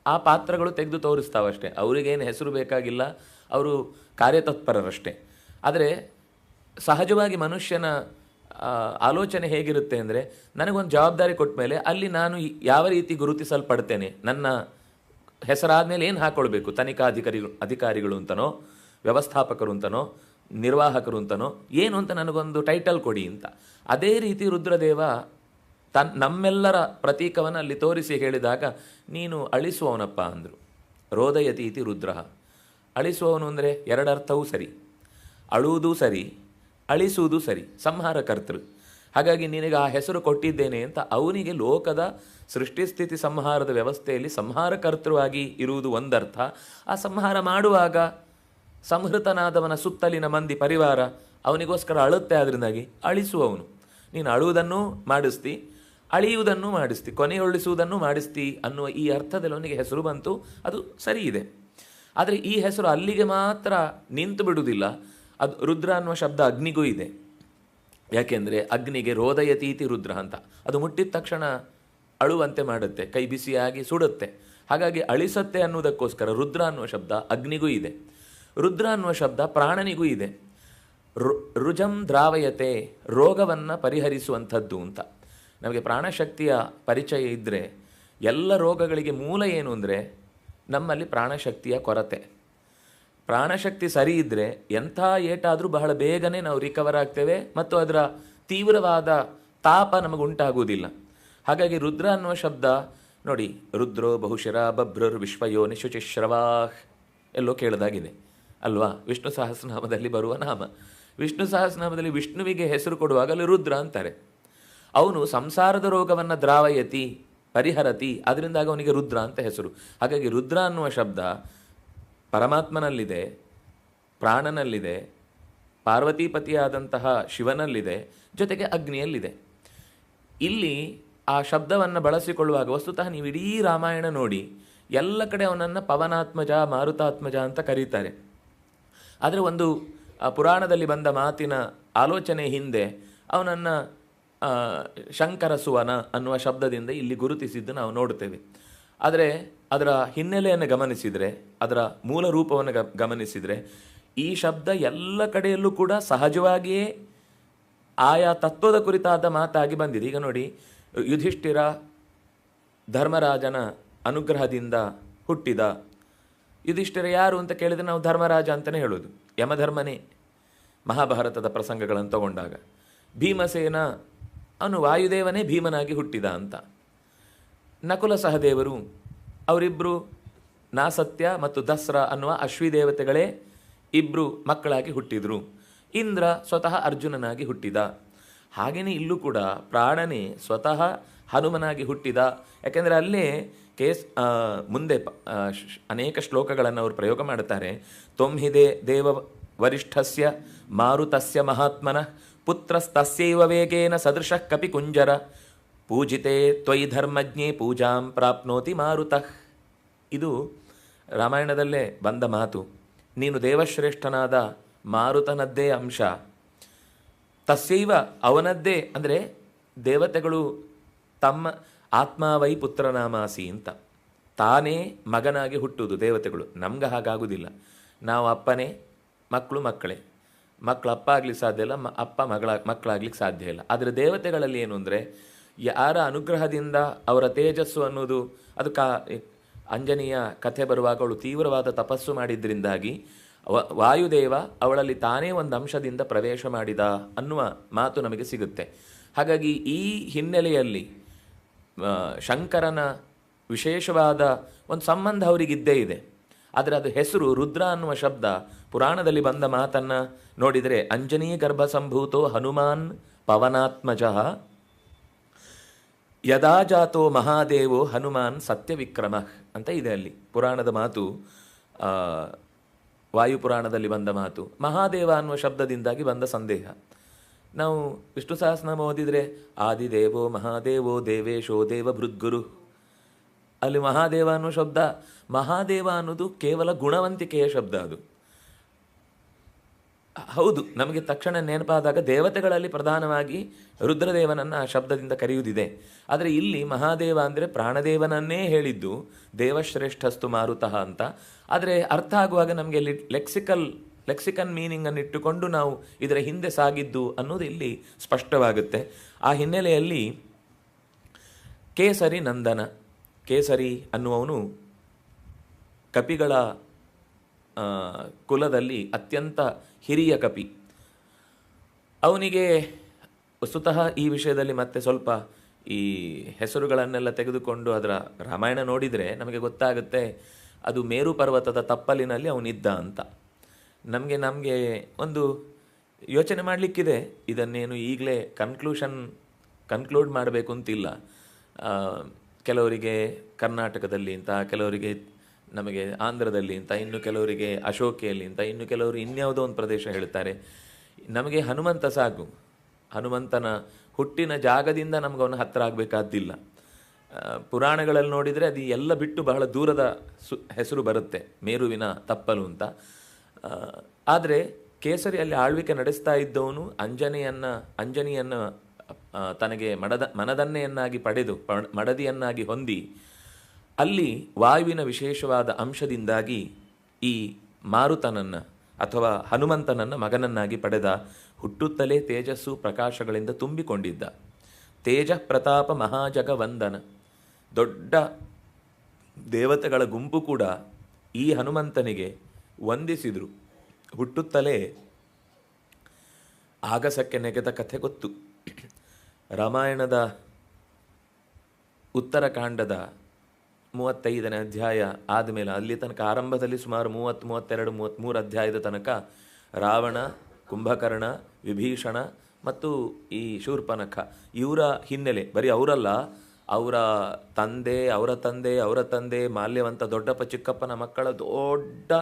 ಆ ಪಾತ್ರಗಳು ತೆಗೆದು ತೋರಿಸ್ತಾವಷ್ಟೇ. ಅವರಿಗೇನು ಹೆಸರು ಬೇಕಾಗಿಲ್ಲ, ಅವರು ಕಾರ್ಯತತ್ಪರರಷ್ಟೇ. ಆದರೆ ಸಹಜವಾಗಿ ಮನುಷ್ಯನ ಆಲೋಚನೆ ಹೇಗಿರುತ್ತೆ ಅಂದರೆ, ನನಗೊಂದು ಜವಾಬ್ದಾರಿ ಕೊಟ್ಟ ಮೇಲೆ ಅಲ್ಲಿ ನಾನು ಯಾವ ರೀತಿ ಗುರುತಿಸಲ್ಪಡ್ತೇನೆ, ನನ್ನ ಹೆಸರಾದ ಏನು ಹಾಕ್ಕೊಳ್ಬೇಕು, ಅಧಿಕಾರಿಗಳು ಅಂತನೋ, ವ್ಯವಸ್ಥಾಪಕರು ಅಂತನೋ, ನಿರ್ವಾಹಕರು ಅಂತನೋ, ಏನು ಅಂತ ನನಗೊಂದು ಟೈಟಲ್ ಕೊಡಿ ಅಂತ. ಅದೇ ರೀತಿ ರುದ್ರದೇವ ನಮ್ಮೆಲ್ಲರ ಪ್ರತೀಕವನ್ನು ಅಲ್ಲಿ ತೋರಿಸಿ ಹೇಳಿದಾಗ, ನೀನು ಅಳಿಸುವವನಪ್ಪ ಅಂದರು. ರೋದಯತಿ ಇತಿ ರುದ್ರ. ಅಳಿಸುವವನು ಅಂದರೆ ಎರಡರ್ಥವೂ ಸರಿ, ಅಳುವುದೂ ಸರಿ, ಅಳಿಸುವುದು ಸರಿ, ಸಂಹಾರಕರ್ತೃ. ಹಾಗಾಗಿ ನಿನಗೆ ಆ ಹೆಸರು ಕೊಟ್ಟಿದ್ದೇನೆ ಅಂತ ಅವನಿಗೆ ಲೋಕದ ಸೃಷ್ಟಿಸ್ಥಿತಿ ಸಂಹಾರದ ವ್ಯವಸ್ಥೆಯಲ್ಲಿ ಸಂಹಾರಕರ್ತೃವಾಗಿ ಇರುವುದು ಒಂದರ್ಥ. ಆ ಸಂಹಾರ ಮಾಡುವಾಗ ಸಂಹೃತನಾದವನ ಸುತ್ತಲಿನ ಮಂದಿ ಪರಿವಾರ ಅವನಿಗೋಸ್ಕರ ಅಳುತ್ತೆ, ಅದರಿಂದಾಗಿ ಅಳಿಸುವವನು. ನೀನು ಅಳುವುದನ್ನೂ ಮಾಡಿಸ್ತಿ, ಅಳಿಯುವುದನ್ನು ಮಾಡಿಸ್ತಿ, ಕೊನೆಯೊಳಿಸುವುದನ್ನು ಮಾಡಿಸ್ತಿ ಅನ್ನುವ ಈ ಅರ್ಥದಲ್ಲಿ ಅವನಿಗೆ ಹೆಸರು ಬಂತು. ಅದು ಸರಿ ಇದೆ. ಆದರೆ ಈ ಹೆಸರು ಅಲ್ಲಿಗೆ ಮಾತ್ರ ನಿಂತು ಬಿಡುವುದಿಲ್ಲ. ಅದು ರುದ್ರ ಅನ್ನುವ ಶಬ್ದ ಅಗ್ನಿಗೂ ಇದೆ. ಯಾಕೆಂದರೆ ಅಗ್ನಿಗೆ ರೋದಯತೀತಿ ರುದ್ರ ಅಂತ, ಅದು ಮುಟ್ಟಿದ ತಕ್ಷಣ ಅಳುವಂತೆ ಮಾಡುತ್ತೆ, ಕೈ ಬಿಸಿಯಾಗಿ ಸುಡುತ್ತೆ. ಹಾಗಾಗಿ ಅಳಿಸತ್ತೆ ಅನ್ನುವುದಕ್ಕೋಸ್ಕರ ರುದ್ರ ಅನ್ನುವ ಶಬ್ದ ಅಗ್ನಿಗೂ ಇದೆ. ರುದ್ರ ಅನ್ನುವ ಶಬ್ದ ಪ್ರಾಣನಿಗೂ ಇದೆ. ರುಜಂ ದ್ರಾವಯತೆ, ರೋಗವನ್ನು ಪರಿಹರಿಸುವಂಥದ್ದು ಅಂತ. ನಮಗೆ ಪ್ರಾಣಶಕ್ತಿಯ ಪರಿಚಯ ಇದ್ದರೆ ಎಲ್ಲ ರೋಗಗಳಿಗೆ ಮೂಲ ಏನು ಅಂದರೆ ನಮ್ಮಲ್ಲಿ ಪ್ರಾಣಶಕ್ತಿಯ ಕೊರತೆ. ಪ್ರಾಣಶಕ್ತಿ ಸರಿ ಇದ್ದರೆ ಎಂಥ ಏಟಾದರೂ ಬಹಳ ಬೇಗನೆ ನಾವು ರಿಕವರ್ ಆಗ್ತೇವೆ ಮತ್ತು ಅದರ ತೀವ್ರವಾದ ತಾಪ ನಮಗುಂಟಾಗುವುದಿಲ್ಲ. ಹಾಗಾಗಿ ರುದ್ರ ಅನ್ನುವ ಶಬ್ದ ನೋಡಿ, ರುದ್ರೋ ಬಹುಶಿರ ಬಭ್ರರ್ ವಿಶ್ವಯೋನಿ ಶುಚಿಶ್ರವಾಹ್ ಎಲ್ಲೋ ಕೇಳದಾಗಿದೆ ಅಲ್ವಾ? ವಿಷ್ಣು ಸಹಸ್ರನಾಮದಲ್ಲಿ ಬರುವ ನಾಮ. ವಿಷ್ಣು ಸಹಸ್ರನಾಮದಲ್ಲಿ ವಿಷ್ಣುವಿಗೆ ಹೆಸರು ಕೊಡುವಾಗಲೂ ರುದ್ರ ಅಂತಾರೆ. ಅವನು ಸಂಸಾರದ ರೋಗವನ್ನು ದ್ರಾವಯತಿ, ಪರಿಹರತಿ, ಅದರಿಂದಾಗ ಅವನಿಗೆ ರುದ್ರ ಅಂತ ಹೆಸರು. ಹಾಗಾಗಿ ರುದ್ರ ಅನ್ನುವ ಶಬ್ದ ಪರಮಾತ್ಮನಲ್ಲಿದೆ, ಪ್ರಾಣನಲ್ಲಿದೆ, ಪಾರ್ವತೀಪತಿಯಾದಂತಹ ಶಿವನಲ್ಲಿದೆ, ಜೊತೆಗೆ ಅಗ್ನಿಯಲ್ಲಿದೆ. ಇಲ್ಲಿ ಆ ಶಬ್ದವನ್ನು ಬಳಸಿಕೊಳ್ಳುವಾಗ ವಸ್ತುತಃ ನೀವು ಇಡೀ ರಾಮಾಯಣ ನೋಡಿ, ಎಲ್ಲ ಕಡೆ ಅವನನ್ನು ಪವನಾತ್ಮಜ, ಮಾರುತಾತ್ಮಜ ಅಂತ ಕರೀತಾರೆ. ಆದರೆ ಒಂದು ಪುರಾಣದಲ್ಲಿ ಬಂದ ಮಾತಿನ ಆಲೋಚನೆ ಹಿಂದೆ ಅವನನ್ನು ಶಂಕರ ಸುವನ ಅನ್ನುವ ಶಬ್ದದಿಂದ ಇಲ್ಲಿ ಗುರುತಿಸಿದ್ದು ನಾವು ನೋಡುತ್ತೇವೆ. ಆದರೆ ಅದರ ಹಿನ್ನೆಲೆಯನ್ನು ಗಮನಿಸಿದರೆ, ಅದರ ಮೂಲ ರೂಪವನ್ನು ಗಮನಿಸಿದರೆ, ಈ ಶಬ್ದ ಎಲ್ಲ ಕಡೆಯಲ್ಲೂ ಕೂಡ ಸಹಜವಾಗಿಯೇ ಆಯಾ ತತ್ವದ ಕುರಿತಾದ ಮಾತಾಗಿ ಬಂದಿದೆ. ಈಗ ನೋಡಿ, ಯುಧಿಷ್ಠಿರ ಧರ್ಮರಾಜನ ಅನುಗ್ರಹದಿಂದ ಹುಟ್ಟಿದ. ಯುಧಿಷ್ಠಿರ ಯಾರು ಅಂತ ಕೇಳಿದರೆ ನಾವು ಧರ್ಮರಾಜ ಅಂತಲೇ ಹೇಳೋದು, ಯಮಧರ್ಮನೇ ಮಹಾಭಾರತದ ಪ್ರಸಂಗಗಳನ್ನು ತಗೊಂಡಾಗ. ಭೀಮಸೇನ ಅವನು ವಾಯುದೇವನೇ ಭೀಮನಾಗಿ ಹುಟ್ಟಿದ ಅಂತ. ನಕುಲ ಸಹದೇವರು ಅವರಿಬ್ಬರು ನಾಸತ್ಯ ಮತ್ತು ದಸ್ರ ಅನ್ನುವ ಅಶ್ವಿದೇವತೆಗಳೇ ಇಬ್ಬರು ಮಕ್ಕಳಾಗಿ ಹುಟ್ಟಿದರು. ಇಂದ್ರ ಸ್ವತಃ ಅರ್ಜುನನಾಗಿ ಹುಟ್ಟಿದ. ಹಾಗೆಯೇ ಇಲ್ಲೂ ಕೂಡ ಪ್ರಾಣನೇ ಸ್ವತಃ ಹನುಮನಾಗಿ ಹುಟ್ಟಿದ. ಯಾಕೆಂದರೆ ಅಲ್ಲೇ ಮುಂದೆ ಅನೇಕ ಶ್ಲೋಕಗಳನ್ನು ಅವರು ಪ್ರಯೋಗ ಮಾಡುತ್ತಾರೆ. ತ್ವಂಹಿದೆ ದೇವ ವರಿಷ್ಠಸ್ಯ ಮಾರುತಸ್ಯ ಮಹಾತ್ಮನ ಪುತ್ರಸ್ತಸ್ಯೈವ ವೇಗೇನ ಸದೃಶಃ ಕಪಿ ಕುಂಜರ ಪೂಜಿತೆ ತ್ವಯಿ ಧರ್ಮಜ್ಞೆ ಪೂಜಾಂ ಪ್ರಾಪ್ನೋತಿ ಮಾರುತಃ. ಇದು ರಾಮಾಯಣದಲ್ಲೇ ಬಂದ ಮಾತು. ನೀನು ದೇವಶ್ರೇಷ್ಠನಾದ ಮಾರುತನದ್ದೇ ಅಂಶ, ತಸ್ಯೈವ ಅವನದ್ದೇ, ಅಂದರೆ ದೇವತೆಗಳು ತಮ್ಮ ಆತ್ಮಾವೈ ಪುತ್ರನಾಮಾಸಿ ಅಂತ ತಾನೇ ಮಗನಾಗಿ ಹುಟ್ಟುವುದು ದೇವತೆಗಳು. ನಮ್ಗೆ ಹಾಗಾಗುವುದಿಲ್ಲ. ನಾವು ಅಪ್ಪನೇ, ಮಕ್ಕಳು ಮಕ್ಕಳೇ. ಮಕ್ಕಳು ಅಪ್ಪ ಆಗ್ಲಿಕ್ಕೆ ಸಾಧ್ಯ ಇಲ್ಲ, ಅಪ್ಪ ಮಕ್ಕಳಾಗ್ಲಿಕ್ಕೆ ಸಾಧ್ಯ ಇಲ್ಲ. ಆದರೆ ದೇವತೆಗಳಲ್ಲಿ ಏನು ಅಂದರೆ, ಯಾರ ಅನುಗ್ರಹದಿಂದ ಅವರ ತೇಜಸ್ಸು ಅನ್ನೋದು ಅದು ಅಂಜನಿಯ ಕಥೆ ಬರುವಾಗ ಅವಳು ತೀವ್ರವಾದ ತಪಸ್ಸು ಮಾಡಿದ್ದರಿಂದಾಗಿ ವಾಯುದೇವ ಅವಳಲ್ಲಿ ತಾನೇ ಒಂದು ಅಂಶದಿಂದ ಪ್ರವೇಶ ಮಾಡಿದ ಅನ್ನುವ ಮಾತು ನಮಗೆ ಸಿಗುತ್ತೆ. ಹಾಗಾಗಿ ಈ ಹಿನ್ನೆಲೆಯಲ್ಲಿ ಶಂಕರನ ವಿಶೇಷವಾದ ಒಂದು ಸಂಬಂಧ ಅವರಿಗಿದ್ದೇ ಇದೆ. ಆದರೆ ಅದು ಹೆಸರು ರುದ್ರ ಅನ್ನುವ ಶಬ್ದ ಪುರಾಣದಲ್ಲಿ ಬಂದ ಮಾತನ್ನು ನೋಡಿದರೆ, ಅಂಜನೀ ಗರ್ಭ ಸಂಭೂತೋ ಹನುಮಾನ್ ಪವನಾತ್ಮಜ ಯದಾ ಜಾತೋ ಮಹಾದೇವೋ ಹನುಮಾನ್ ಸತ್ಯವಿಕ್ರಮ ಅಂತ ಇದೆ ಅಲ್ಲಿ ಪುರಾಣದ ಮಾತು. ವಾಯುಪುರಾಣದಲ್ಲಿ ಬಂದ ಮಾತು, ಮಹಾದೇವ ಅನ್ನುವ ಶಬ್ದದಿಂದಾಗಿ ಬಂದ ಸಂದೇಹ. ನಾವು ವಿಷ್ಣು ಸಹಸ್ರನಾಮ ಓದಿದರೆ ಆದಿದೇವೋ ಮಹಾದೇವೋ ದೇವೇಶೋ ದೇವ ಭೃದ್ಗುರು, ಅಲ್ಲಿ ಮಹಾದೇವ ಅನ್ನೋ ಶಬ್ದ, ಮಹಾದೇವ ಅನ್ನೋದು ಕೇವಲ ಗುಣವಂತಿಕೆಯ ಶಬ್ದ. ಅದು ಹೌದು, ನಮಗೆ ತಕ್ಷಣ ನೆನಪಾದಾಗ ದೇವತೆಗಳಲ್ಲಿ ಪ್ರಧಾನವಾಗಿ ರುದ್ರದೇವನನ್ನು ಆ ಶಬ್ದದಿಂದ ಕರೆಯುವುದಿದೆ. ಆದರೆ ಇಲ್ಲಿ ಮಹಾದೇವ ಅಂದರೆ ಪ್ರಾಣದೇವನನ್ನೇ ಹೇಳಿದ್ದು, ದೇವಶ್ರೇಷ್ಠಸ್ತು ಮಾರುತಃ ಅಂತ. ಆದರೆ ಅರ್ಥ ಆಗುವಾಗ ನಮಗೆ ಲೆಕ್ಸಿಕನ್ ಮೀನಿಂಗನ್ನು ಇಟ್ಟುಕೊಂಡು ನಾವು ಇದರ ಹಿಂದೆ ಸಾಗಿದ್ದು ಅನ್ನೋದು ಇಲ್ಲಿ ಸ್ಪಷ್ಟವಾಗುತ್ತೆ. ಆ ಹಿನ್ನೆಲೆಯಲ್ಲಿ ಕೇಸರಿ ನಂದನ, ಕೇಸರಿ ಅನ್ನುವವನು ಕಪಿಗಳ ಕುಲದಲ್ಲಿ ಅತ್ಯಂತ ಹಿರಿಯ ಕಪಿ. ಅವನಿಗೆ ವಸ್ತುತಃ ಈ ವಿಷಯದಲ್ಲಿ ಮತ್ತೆ ಸ್ವಲ್ಪ ಈ ಹೆಸರುಗಳನ್ನೆಲ್ಲ ತೆಗೆದುಕೊಂಡು ಅದರ ರಾಮಾಯಣ ನೋಡಿದರೆ ನಮಗೆ ಗೊತ್ತಾಗುತ್ತೆ, ಅದು ಮೇರು ಪರ್ವತದ ತಪ್ಪಲಿನಲ್ಲಿ ಅವನಿದ್ದ ಅಂತ. ನಮಗೆ ಒಂದು ಯೋಚನೆ ಮಾಡಲಿಕ್ಕಿದೆ, ಇದನ್ನೇನು ಈಗಲೇ ಕನ್ಕ್ಲೂಡ್ ಮಾಡಬೇಕು ಅಂತಿಲ್ಲ. ಕೆಲವರಿಗೆ ಕರ್ನಾಟಕದಲ್ಲಿ ಅಂತ, ಕೆಲವರಿಗೆ ನಮಗೆ ಆಂಧ್ರದಲ್ಲಿ ಅಂತ, ಇನ್ನು ಕೆಲವರಿಗೆ ಅಶೋಕೆಯಲ್ಲಿ ಅಂತ, ಇನ್ನು ಕೆಲವರು ಇನ್ಯಾವುದೋ ಒಂದು ಪ್ರದೇಶ ಹೇಳ್ತಾರೆ. ನಮಗೆ ಹನುಮಂತ ಸಾಕು. ಹನುಮಂತನ ಹುಟ್ಟಿನ ಜಾಗದಿಂದ ನಮಗವನು ಹತ್ತಿರ ಆಗಬೇಕಾದ್ದಿಲ್ಲ. ಪುರಾಣಗಳಲ್ಲಿ ನೋಡಿದರೆ ಅದು ಎಲ್ಲ ಬಿಟ್ಟು ಬಹಳ ದೂರದ ಹೆಸರು ಬರುತ್ತೆ, ಮೇರುವಿನ ತಪ್ಪಲು ಅಂತ. ಆದರೆ ಕೇಸರಿಯಲ್ಲಿ ಆಳ್ವಿಕೆ ನಡೆಸ್ತಾ ಇದ್ದವನು ಅಂಜನಿಯನ್ನು ತನಗೆ ಮನದನ್ನೆಯನ್ನಾಗಿ ಪಡೆದು ಮಡದಿಯನ್ನಾಗಿ ಹೊಂದಿ, ಅಲ್ಲಿ ವಾಯುವಿನ ವಿಶೇಷವಾದ ಅಂಶದಿಂದಾಗಿ ಈ ಮಾರುತನನ್ನು ಅಥವಾ ಹನುಮಂತನನ್ನು ಮಗನನ್ನಾಗಿ ಪಡೆದ. ಹುಟ್ಟುತ್ತಲೇ ತೇಜಸ್ಸು ಪ್ರಕಾಶಗಳಿಂದ ತುಂಬಿಕೊಂಡಿದ್ದ. ತೇಜ ಪ್ರತಾಪ ಮಹಾಜಗವಂದನ, ದೊಡ್ಡ ದೇವತೆಗಳ ಗುಂಪು ಕೂಡ ಈ ಹನುಮಂತನಿಗೆ ವಂದಿಸಿದರು. ಹುಟ್ಟುತ್ತಲೇ ಆಗಸಕ್ಕೆ ನೆಗೆದ ಕಥೆ ಗೊತ್ತು. ರಾಮಾಯಣದ ಉತ್ತರಕಾಂಡದ 35ನೇ ಅಧ್ಯಾಯ ಆದಮೇಲೆ ಅಲ್ಲಿ ತನಕ ಆರಂಭದಲ್ಲಿ ಸುಮಾರು 30, 32, 33 ಅಧ್ಯಾಯದ ತನಕ ರಾವಣ, ಕುಂಭಕರ್ಣ, ವಿಭೀಷಣ ಮತ್ತು ಈ ಶೂರ್ಪನಖ ಇವರ ಹಿನ್ನೆಲೆ, ಬರೀ ಅವರಲ್ಲ, ಅವರ ತಂದೆ ಮಾಲ್ಯವಂತ ದೊಡ್ಡಪ್ಪ ಚಿಕ್ಕಪ್ಪನ ಮಕ್ಕಳ ದೊಡ್ಡ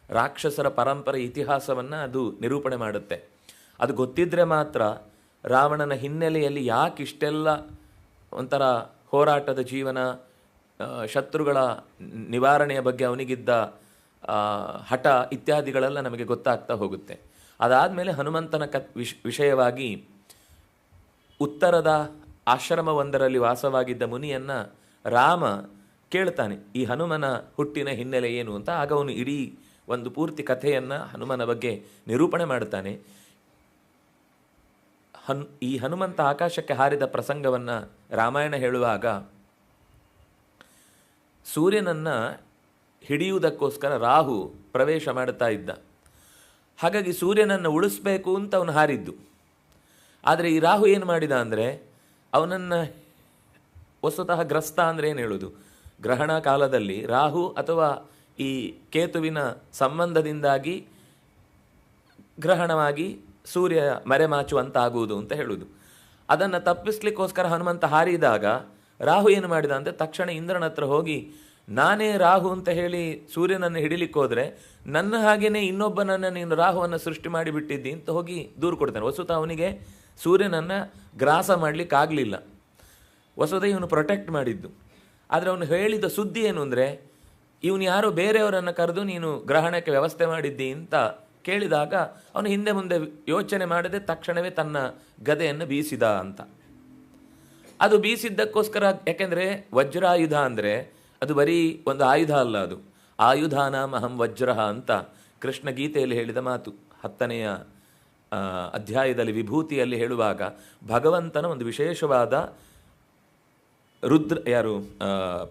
ರಾಕ್ಷಸರ ಪರಂಪರೆ ಇತಿಹಾಸವನ್ನು ಅದು ನಿರೂಪಣೆ ಮಾಡುತ್ತೆ. ಅದು ಗೊತ್ತಿದ್ದರೆ ಮಾತ್ರ ರಾವಣನ ಹಿನ್ನೆಲೆಯಲ್ಲಿ ಯಾಕಿಷ್ಟೆಲ್ಲ ಒಂಥರ ಹೋರಾಟದ ಜೀವನ, ಶತ್ರುಗಳ ನಿವಾರಣೆಯ ಬಗ್ಗೆ ಅವನಿಗಿದ್ದ ಹಠ ಇತ್ಯಾದಿಗಳೆಲ್ಲ ನಮಗೆ ಗೊತ್ತಾಗ್ತಾ ಹೋಗುತ್ತೆ. ಅದಾದಮೇಲೆ ಹನುಮಂತನ ವಿಷಯವಾಗಿ ಉತ್ತರದ ಆಶ್ರಮವೊಂದರಲ್ಲಿ ವಾಸವಾಗಿದ್ದ ಮುನಿಯನ್ನು ರಾಮ ಕೇಳ್ತಾನೆ, ಈ ಹನುಮನ ಹುಟ್ಟಿನ ಹಿನ್ನೆಲೆ ಏನು ಅಂತ. ಆಗ ಅವನು ಇಡೀ ಒಂದು ಪೂರ್ತಿ ಕಥೆಯನ್ನು ಹನುಮನ ಬಗ್ಗೆ ನಿರೂಪಣೆ ಮಾಡ್ತಾನೆ. ಈ ಹನುಮಂತ ಆಕಾಶಕ್ಕೆ ಹಾರಿದ ಪ್ರಸಂಗವನ್ನು ರಾಮಾಯಣ ಹೇಳುವಾಗ ಸೂರ್ಯನನ್ನು ಹಿಡಿಯುವುದಕ್ಕೋಸ್ಕರ ರಾಹು ಪ್ರವೇಶ ಮಾಡ್ತಾ ಇದ್ದ. ಹಾಗಾಗಿ ಸೂರ್ಯನನ್ನು ಉಳಿಸ್ಬೇಕು ಅಂತ ಅವನು ಹಾರಿದ್ದು. ಆದರೆ ಈ ರಾಹು ಏನು ಮಾಡಿದ ಅಂದರೆ ಅವನನ್ನು ವಸ್ತುತಃ ಗ್ರಸ್ತ ಅಂದರೆ ಏನು ಹೇಳೋದು, ಗ್ರಹಣ ಕಾಲದಲ್ಲಿ ರಾಹು ಅಥವಾ ಈ ಕೇತುವಿನ ಸಂಬಂಧದಿಂದಾಗಿ ಗ್ರಹಣವಾಗಿ ಸೂರ್ಯ ಮರೆಮಾಚುವಂತ ಆಗುವುದು ಅಂತ ಹೇಳುವುದು. ಅದನ್ನು ತಪ್ಪಿಸ್ಲಿಕ್ಕೋಸ್ಕರ ಹನುಮಂತ ಹಾರಿದಾಗ ರಾಹು ಏನು ಮಾಡಿದ ಅಂದರೆ ತಕ್ಷಣ ಇಂದ್ರನ ಹತ್ರ ಹೋಗಿ, ನಾನೇ ರಾಹು ಅಂತ ಹೇಳಿ ಸೂರ್ಯನನ್ನು ಹಿಡಿಲಿಕ್ಕೆ ಹೋದರೆ ನನ್ನ ಹಾಗೇನೆ ಇನ್ನೊಬ್ಬನನ್ನು ನೀನು ರಾಹುವನ್ನು ಸೃಷ್ಟಿ ಮಾಡಿಬಿಟ್ಟಿದ್ದಿ ಅಂತ ಹೋಗಿ ದೂರು ಕೊಡ್ತಾನೆ. ವಸುತ ಅವನಿಗೆ ಸೂರ್ಯನನ್ನು ಗ್ರಾಸ ಮಾಡಲಿಕ್ಕಾಗಲಿಲ್ಲ. ವಸುತ ಇವನು ಪ್ರೊಟೆಕ್ಟ್ ಮಾಡಿದ್ದು. ಆದರೆ ಅವನು ಹೇಳಿದ ಸುದ್ದಿ ಏನು ಅಂದರೆ, ಇವನು ಯಾರೋ ಬೇರೆಯವರನ್ನು ಕರೆದು ನೀನು ಗ್ರಹಣಕ್ಕೆ ವ್ಯವಸ್ಥೆ ಮಾಡಿದ್ದಿ ಅಂತ ಕೇಳಿದಾಗ ಅವನು ಹಿಂದೆ ಮುಂದೆ ಯೋಚನೆ ಮಾಡದೆ ತಕ್ಷಣವೇ ತನ್ನ ಗದೆಯನ್ನು ಬೀಸಿದ ಅಂತ. ಅದು ಬೀಸಿದ್ದಕ್ಕೋಸ್ಕರ, ಯಾಕೆಂದರೆ ವಜ್ರಾಯುಧ ಅಂದರೆ ಅದು ಬರೀ ಒಂದು ಆಯುಧ ಅಲ್ಲ, ಅದು ಆಯುಧಾನಾಂ ಅಹಂ ವಜ್ರಃ ಅಂತ ಕೃಷ್ಣ ಗೀತೆಯಲ್ಲಿ ಹೇಳಿದ ಮಾತು. 10ನೆಯ ಅಧ್ಯಾಯದಲ್ಲಿ ವಿಭೂತಿಯಲ್ಲಿ ಹೇಳುವಾಗ ಭಗವಂತನ ಒಂದು ವಿಶೇಷವಾದ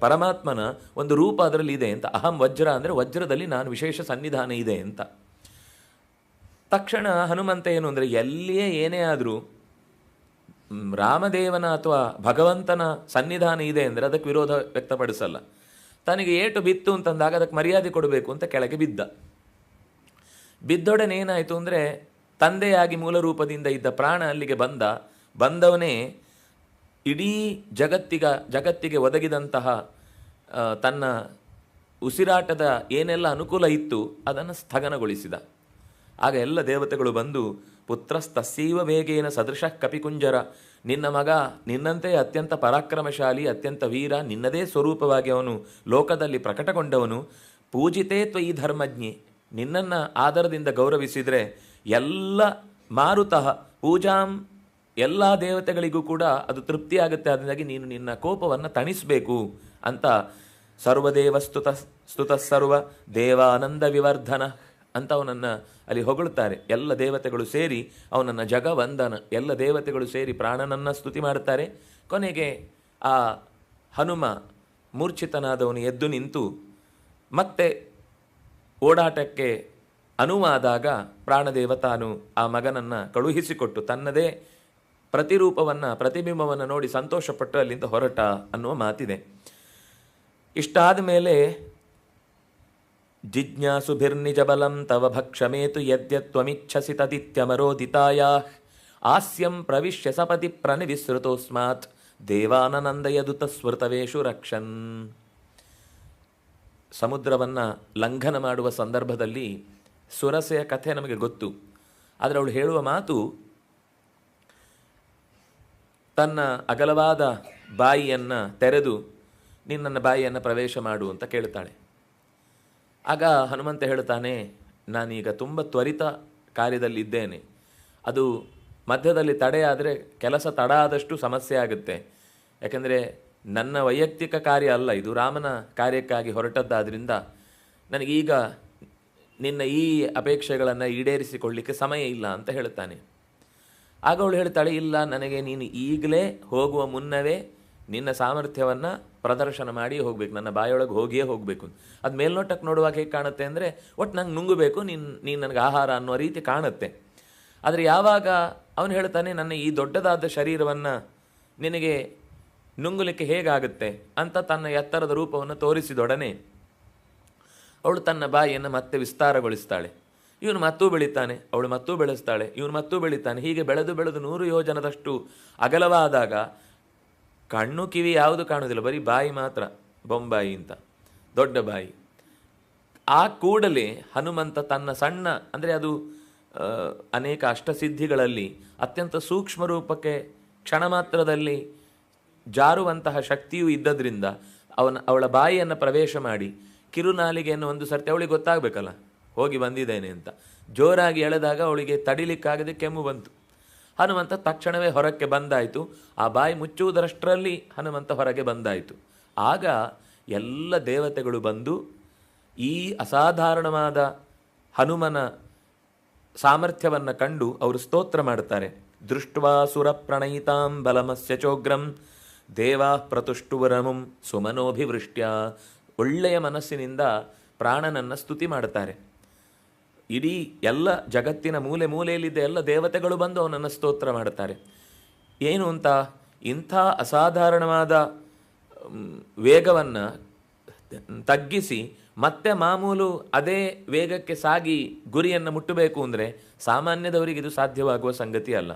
ಪರಮಾತ್ಮನ ಒಂದು ರೂಪ ಅದರಲ್ಲಿ ಇದೆ ಅಂತ. ಅಹಂ ವಜ್ರ ಅಂದರೆ ವಜ್ರದಲ್ಲಿ ನಾನು ವಿಶೇಷ ಸನ್ನಿಧಾನ ಇದೆ ಅಂತ. ತಕ್ಷಣ ಹನುಮಂತ ಏನು ಅಂದರೆ, ಎಲ್ಲಿಯೇ ಏನೇ ಆದರೂ ರಾಮದೇವನ ಅಥವಾ ಭಗವಂತನ ಸನ್ನಿಧಾನ ಇದೆ ಅಂದರೆ ಅದಕ್ಕೆ ವಿರೋಧ ವ್ಯಕ್ತಪಡಿಸಲ್ಲ. ತನಗೆ ಏಟು ಬಿತ್ತು ಅಂತಂದಾಗ ಅದಕ್ಕೆ ಮರ್ಯಾದೆ ಕೊಡಬೇಕು ಅಂತ ಕೆಳಗೆ ಬಿದ್ದೊಡನೆ ಏನಾಯಿತು ಅಂದರೆ, ತಂದೆಯಾಗಿ ಮೂಲ ರೂಪದಿಂದ ಇದ್ದ ಪ್ರಾಣ ಅಲ್ಲಿಗೆ ಬಂದವನೇ ಇಡೀ ಜಗತ್ತಿಗೆ ಒದಗಿದಂತಹ ತನ್ನ ಉಸಿರಾಟದ ಏನೆಲ್ಲ ಅನುಕೂಲ ಇತ್ತು ಅದನ್ನು ಸ್ಥಗನಗೊಳಿಸಿದ. ಆಗ ಎಲ್ಲ ದೇವತೆಗಳು ಬಂದು ಪುತ್ರಸ್ತಸ್ಸೈವ ವೇಗೇನ ಸದೃಶಃ ಕಪಿಕುಂಜರ, ನಿನ್ನ ಮಗ ನಿನ್ನಂತೆ ಅತ್ಯಂತ ಪರಾಕ್ರಮಶಾಲಿ, ಅತ್ಯಂತ ವೀರ, ನಿನ್ನದೇ ಸ್ವರೂಪವಾಗಿ ಅವನು ಲೋಕದಲ್ಲಿ ಪ್ರಕಟಗೊಂಡವನು. ಪೂಜಿತೇ ತ್ವಯಿ ಧರ್ಮಜ್ಞೆ, ನಿನ್ನನ್ನು ಆದರದಿಂದ ಗೌರವಿಸಿದರೆ ಎಲ್ಲ ಮಾರುತಃ ಪೂಜಾಂ, ಎಲ್ಲ ದೇವತೆಗಳಿಗೂ ಕೂಡ ಅದು ತೃಪ್ತಿಯಾಗುತ್ತೆ. ಅದರಿಂದಾಗಿ ನೀನು ನಿನ್ನ ಕೋಪವನ್ನು ತಣಿಸಬೇಕು ಅಂತ ಸರ್ವದೇವ ಸ್ತುತ ಸರ್ವ ದೇವಾನಂದ ವಿವರ್ಧನ ಅಂತ ಅವನನ್ನು ಅಲ್ಲಿ ಹೊಗಳುತ್ತಾರೆ. ಎಲ್ಲ ದೇವತೆಗಳು ಸೇರಿ ಅವನನ್ನು ಜಗವಂದನ, ಎಲ್ಲ ದೇವತೆಗಳು ಸೇರಿ ಪ್ರಾಣನನ್ನು ಸ್ತುತಿ ಮಾಡುತ್ತಾರೆ. ಕೊನೆಗೆ ಆ ಹನುಮ ಮೂರ್ಛಿತನಾದವನು ಎದ್ದು ನಿಂತು ಮತ್ತೆ ಓಡಾಟಕ್ಕೆ ಅನುವಾದಾಗ ಪ್ರಾಣದೇವ ತಾನು ಆ ಮಗನನ್ನು ಕಳುಹಿಸಿಕೊಟ್ಟು ತನ್ನದೇ ಪ್ರತಿರೂಪವನ್ನು ಪ್ರತಿಬಿಂಬವನ್ನು ನೋಡಿ ಸಂತೋಷಪಟ್ಟು ಅಲ್ಲಿಂದ ಹೊರಟ ಅನ್ನುವ ಮಾತಿದೆ. ಇಷ್ಟಾದ ಮೇಲೆ ಜಿಜ್ಞಾಸುಭಿರ್ನಿಜ ಬಲಂ ತವ ಭಕ್ಷಮೇತು ಯದ್ಯತ್ವಮಿಚ್ಛಸಿ ತದಿತ್ಯಮರೋದಿತಾಯಾ ಆಸ್ಯಂ ಪ್ರವಿಶ್ಯ ಸಪತಿ ಪ್ರನಿವಿಸೃತೋಸ್ಮಾತ್ ದೇವಾನಂದಯದುತ ಸ್ಮೃತವೇಶು ರಕ್ಷನ್. ಸಮುದ್ರವನ್ನು ಲಂಘನ ಮಾಡುವ ಸಂದರ್ಭದಲ್ಲಿ ಸುರಸೆಯ ಕಥೆ ನಮಗೆ ಗೊತ್ತು. ಆದರೆ ಅವಳು ಹೇಳುವ ಮಾತು, ತನ್ನ ಅಗಲವಾದ ಬಾಯಿಯನ್ನು ತೆರೆದು ನಿನ್ನ ಬಾಯಿಯನ್ನು ಪ್ರವೇಶ ಮಾಡು ಅಂತ ಕೇಳ್ತಾಳೆ. ಆಗ ಹನುಮಂತ ಹೇಳ್ತಾನೆ, ನಾನೀಗ ತುಂಬ ತ್ವರಿತ ಕಾರ್ಯದಲ್ಲಿದ್ದೇನೆ, ಅದು ಮಧ್ಯದಲ್ಲಿ ತಡೆಯಾದರೆ ಕೆಲಸ ತಡ ಆದಷ್ಟು ಸಮಸ್ಯೆ ಆಗುತ್ತೆ. ಯಾಕೆಂದರೆ ನನ್ನ ವೈಯಕ್ತಿಕ ಕಾರ್ಯ ಅಲ್ಲ, ಇದು ರಾಮನ ಕಾರ್ಯಕ್ಕಾಗಿ ಹೊರಟದ್ದಾದ್ದರಿಂದ ನನಗೀಗ ನಿನ್ನ ಈ ಅಪೇಕ್ಷೆಗಳನ್ನು ಈಡೇರಿಸಿಕೊಳ್ಳಲಿಕ್ಕೆ ಸಮಯ ಇಲ್ಲ ಅಂತ ಹೇಳ್ತಾನೆ. ಆಗ ಅವಳು ಹೇಳ್ತಾಳೆ, ಇಲ್ಲ, ನನಗೆ ನೀನು ಈಗಲೇ ಹೋಗುವ ಮುನ್ನವೇ ನಿನ್ನ ಸಾಮರ್ಥ್ಯವನ್ನು ಪ್ರದರ್ಶನ ಮಾಡಿ ಹೋಗಬೇಕು, ನನ್ನ ಬಾಯೊಳಗೆ ಹೋಗಿಯೇ ಹೋಗಬೇಕು. ಅದು ಮೇಲ್ನೋಟಕ್ಕೆ ನೋಡುವಾಗ ಹೇಗೆ ಕಾಣುತ್ತೆ ಅಂದರೆ ಒಟ್ಟು ನಂಗೆ ನುಂಗಬೇಕು, ನೀನು ನನಗೆ ಆಹಾರ ಅನ್ನೋ ರೀತಿ ಕಾಣುತ್ತೆ. ಆದರೆ ಯಾವಾಗ ಅವನು ಹೇಳ್ತಾನೆ, ನನ್ನ ಈ ದೊಡ್ಡದಾದ ಶರೀರವನ್ನು ನಿನಗೆ ನುಂಗಲಿಕ್ಕೆ ಹೇಗಾಗುತ್ತೆ ಅಂತ ತನ್ನ ಎತ್ತರದ ರೂಪವನ್ನು ತೋರಿಸಿದೊಡನೆ ಅವಳು ತನ್ನ ಬಾಯಿಯನ್ನು ಮತ್ತೆ ವಿಸ್ತಾರಗೊಳಿಸ್ತಾಳೆ. ಇವನು ಮತ್ತೂ ಬೆಳೀತಾನೆ, ಅವಳು ಮತ್ತೂ ಬೆಳೆಸ್ತಾಳೆ, ಇವನು ಮತ್ತೂ ಬೆಳೀತಾನೆ. ಹೀಗೆ ಬೆಳೆದು ಬೆಳೆದು 100 ಯೋಜನದಷ್ಟು ಅಗಲವಾದಾಗ ಕಣ್ಣು ಕಿವಿ ಯಾವುದು ಕಾಣುವುದಿಲ್ಲ, ಬರೀ ಬಾಯಿ ಮಾತ್ರ, ಬೊಂಬಾಯಿ ಅಂತ ದೊಡ್ಡ ಬಾಯಿ. ಆ ಕೂಡಲೇ ಹನುಮಂತ ತನ್ನ ಸಣ್ಣ, ಅಂದರೆ ಅದು ಅನೇಕ ಅಷ್ಟಸಿದ್ಧಿಗಳಲ್ಲಿ ಅತ್ಯಂತ ಸೂಕ್ಷ್ಮ ರೂಪಕ್ಕೆ ಕ್ಷಣ ಮಾತ್ರದಲ್ಲಿ ಜಾರುವಂತಹ ಶಕ್ತಿಯೂ ಇದ್ದದ್ರಿಂದ ಅವಳ ಬಾಯಿಯನ್ನು ಪ್ರವೇಶ ಮಾಡಿ ಕಿರುನಾಲಿಗೆಯನ್ನು ಒಂದು ಸರ್ತಿ ಅವಳಿಗೆ ಗೊತ್ತಾಗಬೇಕಲ್ಲ ಹೋಗಿ ಬಂದಿದ್ದೇನೆ ಅಂತ ಜೋರಾಗಿ ಎಳೆದಾಗ ಅವಳಿಗೆ ತಡಿಲಿಕ್ಕಾಗದೆ ಕೆಮ್ಮು ಬಂತು. ಹನುಮಂತ ತಕ್ಷಣವೇ ಹೊರಕ್ಕೆ ಬಂದಾಯಿತು. ಆ ಬಾಯಿ ಮುಚ್ಚುವುದರಷ್ಟರಲ್ಲಿ ಹನುಮಂತ ಹೊರಗೆ ಬಂದಾಯಿತು. ಆಗ ಎಲ್ಲ ದೇವತೆಗಳು ಬಂದು ಈ ಅಸಾಧಾರಣವಾದ ಹನುಮನ ಸಾಮರ್ಥ್ಯವನ್ನು ಕಂಡು ಅವರು ಸ್ತೋತ್ರ ಮಾಡುತ್ತಾರೆ. ದೃಷ್ಟ್ವಾ ಸುರ ಪ್ರಣಯಿತಾಂ ಬಲಮಸ್ಯ ಚೋಗ್ರಂ ದೇವಾ ಪ್ರತುಷ್ಟುವರಮುಂ ಸುಮನೋಭಿವೃಷ್ಟ್ಯ. ಒಳ್ಳೆಯ ಮನಸ್ಸಿನಿಂದ ಪ್ರಾಣನನ್ನು ಸ್ತುತಿ ಮಾಡುತ್ತಾರೆ. ಇಡೀ ಎಲ್ಲ ಜಗತ್ತಿನ ಮೂಲೆ ಮೂಲೆಯಲ್ಲಿದ್ದ ಎಲ್ಲ ದೇವತೆಗಳು ಬಂದು ಅವನನ್ನು ಸ್ತೋತ್ರ ಮಾಡುತ್ತಾರೆ. ಏನು ಅಂತ, ಇಂಥ ಅಸಾಧಾರಣವಾದ ವೇಗವನ್ನು ತಗ್ಗಿಸಿ ಮತ್ತೆ ಮಾಮೂಲು ಅದೇ ವೇಗಕ್ಕೆ ಸಾಗಿ ಗುರಿಯನ್ನು ಮುಟ್ಟಬೇಕು ಅಂದರೆ ಸಾಮಾನ್ಯದವರಿಗೆ ಇದು ಸಾಧ್ಯವಾಗುವ ಸಂಗತಿ ಅಲ್ಲ.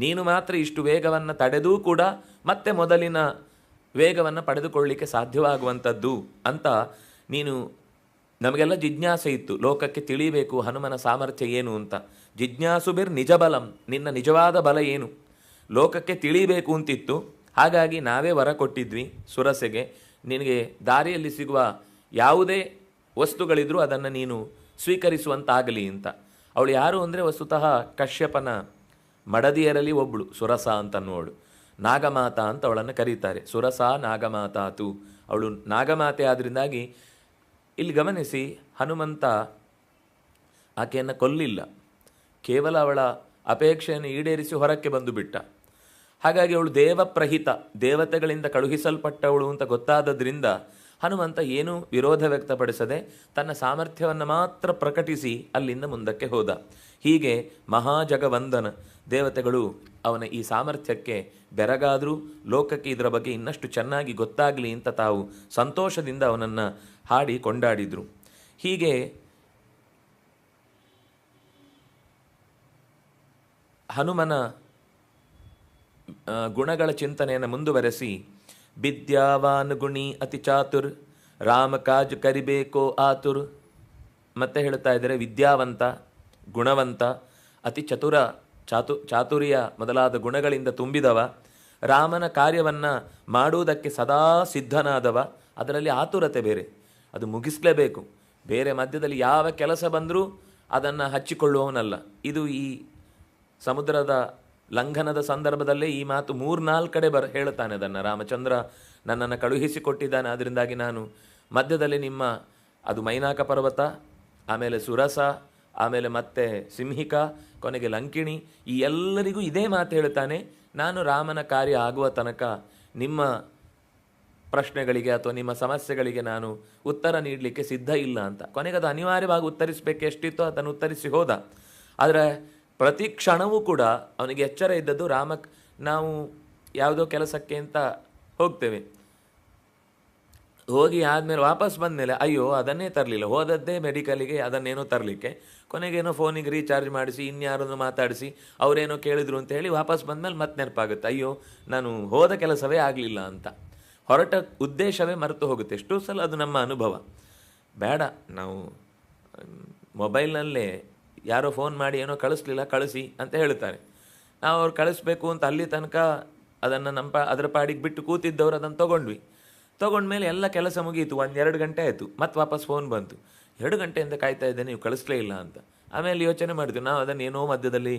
ನೀನು ಮಾತ್ರ ಇಷ್ಟು ವೇಗವನ್ನು ತಡೆದೂ ಕೂಡ ಮತ್ತೆ ಮೊದಲಿನ ವೇಗವನ್ನು ಪಡೆದುಕೊಳ್ಳಲಿಕ್ಕೆ ಸಾಧ್ಯವಾಗುವಂಥದ್ದು ಅಂತ ನೀನು, ನಮಗೆಲ್ಲ ಜಿಜ್ಞಾಸೆ ಇತ್ತು, ಲೋಕಕ್ಕೆ ತಿಳಿಬೇಕು ಹನುಮನ ಸಾಮರ್ಥ್ಯ ಏನು ಅಂತ. ಜಿಜ್ಞಾಸುಬಿರ್ ನಿಜ ಬಲಂ, ನಿನ್ನ ನಿಜವಾದ ಬಲ ಏನು ಲೋಕಕ್ಕೆ ತಿಳಿಬೇಕು ಅಂತಿತ್ತು. ಹಾಗಾಗಿ ನಾವೇ ವರ ಕೊಟ್ಟಿದ್ವಿ ಸುರಸೆಗೆ, ನಿನಗೆ ದಾರಿಯಲ್ಲಿ ಸಿಗುವ ಯಾವುದೇ ವಸ್ತುಗಳಿದ್ರೂ ಅದನ್ನು ನೀನು ಸ್ವೀಕರಿಸುವಂತಾಗಲಿ ಅಂತ. ಅವಳು ಯಾರು ಅಂದರೆ ವಸ್ತುತಃ ಕಶ್ಯಪನ ಮಡದಿಯರಲ್ಲಿ ಒಬ್ಬಳು, ಸುರಸ ಅಂತನ್ನುವಳು. ನಾಗಮಾತಾ ಅಂತ ಅವಳನ್ನು ಕರೀತಾರೆ. ಸುರಸ ನಾಗಮಾತಾತು, ಅವಳು ನಾಗಮಾತೆ ಆದ್ದರಿಂದಾಗಿ ಇಲ್ಲಿ ಗಮನಿಸಿ, ಹನುಮಂತ ಆಕೆಯನ್ನು ಕೊಲ್ಲಿಲ್ಲ, ಕೇವಲ ಅವಳ ಅಪೇಕ್ಷೆಯನ್ನು ಈಡೇರಿಸಿ ಹೊರಕ್ಕೆ ಬಂದು ಬಿಟ್ಟ. ಹಾಗಾಗಿ ಅವಳು ದೇವಪ್ರಹಿತ, ದೇವತೆಗಳಿಂದ ಕಳುಹಿಸಲ್ಪಟ್ಟವಳು ಅಂತ ಗೊತ್ತಾದದ್ರಿಂದ ಹನುಮಂತ ಏನೂ ವಿರೋಧ ವ್ಯಕ್ತಪಡಿಸದೆ ತನ್ನ ಸಾಮರ್ಥ್ಯವನ್ನು ಮಾತ್ರ ಪ್ರಕಟಿಸಿ ಅಲ್ಲಿಂದ ಮುಂದಕ್ಕೆ ಹೋದ. ಹೀಗೆ ಮಹಾಜಗವಂದನ ದೇವತೆಗಳು ಅವನ ಈ ಸಾಮರ್ಥ್ಯಕ್ಕೆ ಬೆರಗಾದರೂ ಲೋಕಕ್ಕೆ ಇದರ ಬಗ್ಗೆ ಇನ್ನಷ್ಟು ಚೆನ್ನಾಗಿ ಗೊತ್ತಾಗಲಿ ಅಂತ ತಾವು ಸಂತೋಷದಿಂದ ಅವನನ್ನು ಹಾಡಿ ಕೊಂಡಾಡಿದರು. ಹೀಗೆ ಹನುಮನ ಗುಣಗಳ ಚಿಂತನೆಯನ್ನು ಮುಂದುವರೆಸಿ, ವಿದ್ಯಾವಾನ್ ಗುಣಿ ಅತಿ ಚಾತುರ್ ರಾಮ ಕಾಜ್ ಕರಿಬೇಕೋ ಆತುರ್. ಮತ್ತೆ ಹೇಳ್ತಾ ಇದ್ದಾರೆ, ವಿದ್ಯಾವಂತ, ಗುಣವಂತ, ಅತಿ ಚಾತುರ್ಯ ಮೊದಲಾದ ಗುಣಗಳಿಂದ ತುಂಬಿದವ, ರಾಮನ ಕಾರ್ಯವನ್ನು ಮಾಡುವುದಕ್ಕೆ ಸದಾ ಸಿದ್ಧನಾದವ. ಅದರಲ್ಲಿ ಆತುರತೆ ಬೇರೆ, ಅದು ಮುಗಿಸ್ಲೇಬೇಕು. ಬೇರೆ ಮಧ್ಯದಲ್ಲಿ ಯಾವ ಕೆಲಸ ಬಂದರೂ ಅದನ್ನು ಹಚ್ಚಿಕೊಳ್ಳುವವನಲ್ಲ. ಇದು ಈ ಸಮುದ್ರದ ಲಂಘನದ ಸಂದರ್ಭದಲ್ಲೇ ಈ ಮಾತು 3-4 ಕಡೆ ಹೇಳ್ತಾನೆ ಅದನ್ನು. ರಾಮಚಂದ್ರ ನನ್ನನ್ನು ಕಳುಹಿಸಿಕೊಟ್ಟಿದ್ದಾನೆ, ಅದರಿಂದಾಗಿ ನಾನು ಮಧ್ಯದಲ್ಲಿ ಅದು ಮೈನಾಕ ಪರ್ವತ, ಆಮೇಲೆ ಸುರಸ, ಆಮೇಲೆ ಮತ್ತೆ ಸಿಂಹಿಕ, ಕೊನೆಗೆ ಲಂಕಿಣಿ, ಈ ಎಲ್ಲರಿಗೂ ಇದೇ ಮಾತು ಹೇಳ್ತಾನೆ, ನಾನು ರಾಮನ ಕಾರ್ಯ ಆಗುವ ತನಕ ನಿಮ್ಮ ಪ್ರಶ್ನೆಗಳಿಗೆ ಅಥವಾ ನಿಮ್ಮ ಸಮಸ್ಯೆಗಳಿಗೆ ನಾನು ಉತ್ತರ ನೀಡಲಿಕ್ಕೆ ಸಿದ್ಧ ಇಲ್ಲ ಅಂತ. ಕೊನೆಗೆ ಅದು ಅನಿವಾರ್ಯವಾಗಿ ಉತ್ತರಿಸಬೇಕು, ಎಷ್ಟಿತ್ತೋ ಅದನ್ನು ಉತ್ತರಿಸಿ ಹೋದ. ಆದರೆ ಪ್ರತಿ ಕ್ಷಣವೂ ಕೂಡ ಅವನಿಗೆ ಎಚ್ಚರ ಇದ್ದದ್ದು, ನಾವು ಯಾವುದೋ ಕೆಲಸಕ್ಕೆ ಅಂತ ಹೋಗ್ತೇವೆ, ಹೋಗಿ ಆದಮೇಲೆ ವಾಪಸ್ ಬಂದಮೇಲೆ ಅಯ್ಯೋ ಅದನ್ನೇ ತರಲಿಲ್ಲ, ಹೋದದ್ದೇ ಮೆಡಿಕಲಿಗೆ ಅದನ್ನೇನೋ ತರಲಿಕ್ಕೆ, ಕೊನೆಗೇನೋ ಫೋನಿಗೆ ರೀಚಾರ್ಜ್ ಮಾಡಿಸಿ ಇನ್ಯಾರನ್ನು ಮಾತಾಡಿಸಿ ಅವರೇನೋ ಕೇಳಿದ್ರು ಅಂತ ಹೇಳಿ ವಾಪಸ್ ಬಂದಮೇಲೆ ಮತ್ತೆ ನೆನಪಾಗುತ್ತೆ, ಅಯ್ಯೋ ನಾನು ಹೋದ ಕೆಲಸವೇ ಆಗಲಿಲ್ಲ ಅಂತ. ಹೊರಟ ಉದ್ದೇಶವೇ ಮರೆತು ಹೋಗುತ್ತೆ. ಎಷ್ಟೋ ಸಲ ಅದು ನಮ್ಮ ಅನುಭವ. ಬೇಡ, ನಾವು ಮೊಬೈಲ್ನಲ್ಲೇ ಯಾರೋ ಫೋನ್ ಮಾಡಿ ಏನೋ ಕಳಿಸ್ಲಿಲ್ಲ, ಕಳಿಸಿ ಅಂತ ಹೇಳ್ತಾರೆ. ನಾವು ಅವ್ರು ಕಳಿಸ್ಬೇಕು ಅಂತ ಅಲ್ಲಿ ತನಕ ಅದನ್ನು ಅದರ ಪಾಡಿಗೆ ಬಿಟ್ಟು ಕೂತಿದ್ದವ್ರು ಅದನ್ನು ತೊಗೊಂಡ್ಮೇಲೆ ಎಲ್ಲ ಕೆಲಸ ಮುಗೀತು. 1-2 ಗಂಟೆ ಆಯಿತು, ಮತ್ತೆ ವಾಪಸ್ ಫೋನ್ ಬಂತು, 2 ಗಂಟೆಯಿಂದ ಕಾಯ್ತಾ ಇದ್ದೆ, ನೀವು ಕಳಿಸ್ಲೇ ಇಲ್ಲ ಅಂತ. ಆಮೇಲೆ ಯೋಚನೆ ಮಾಡಿದ್ವಿ ನಾವು, ಅದನ್ನೇನೋ ಮಧ್ಯದಲ್ಲಿ,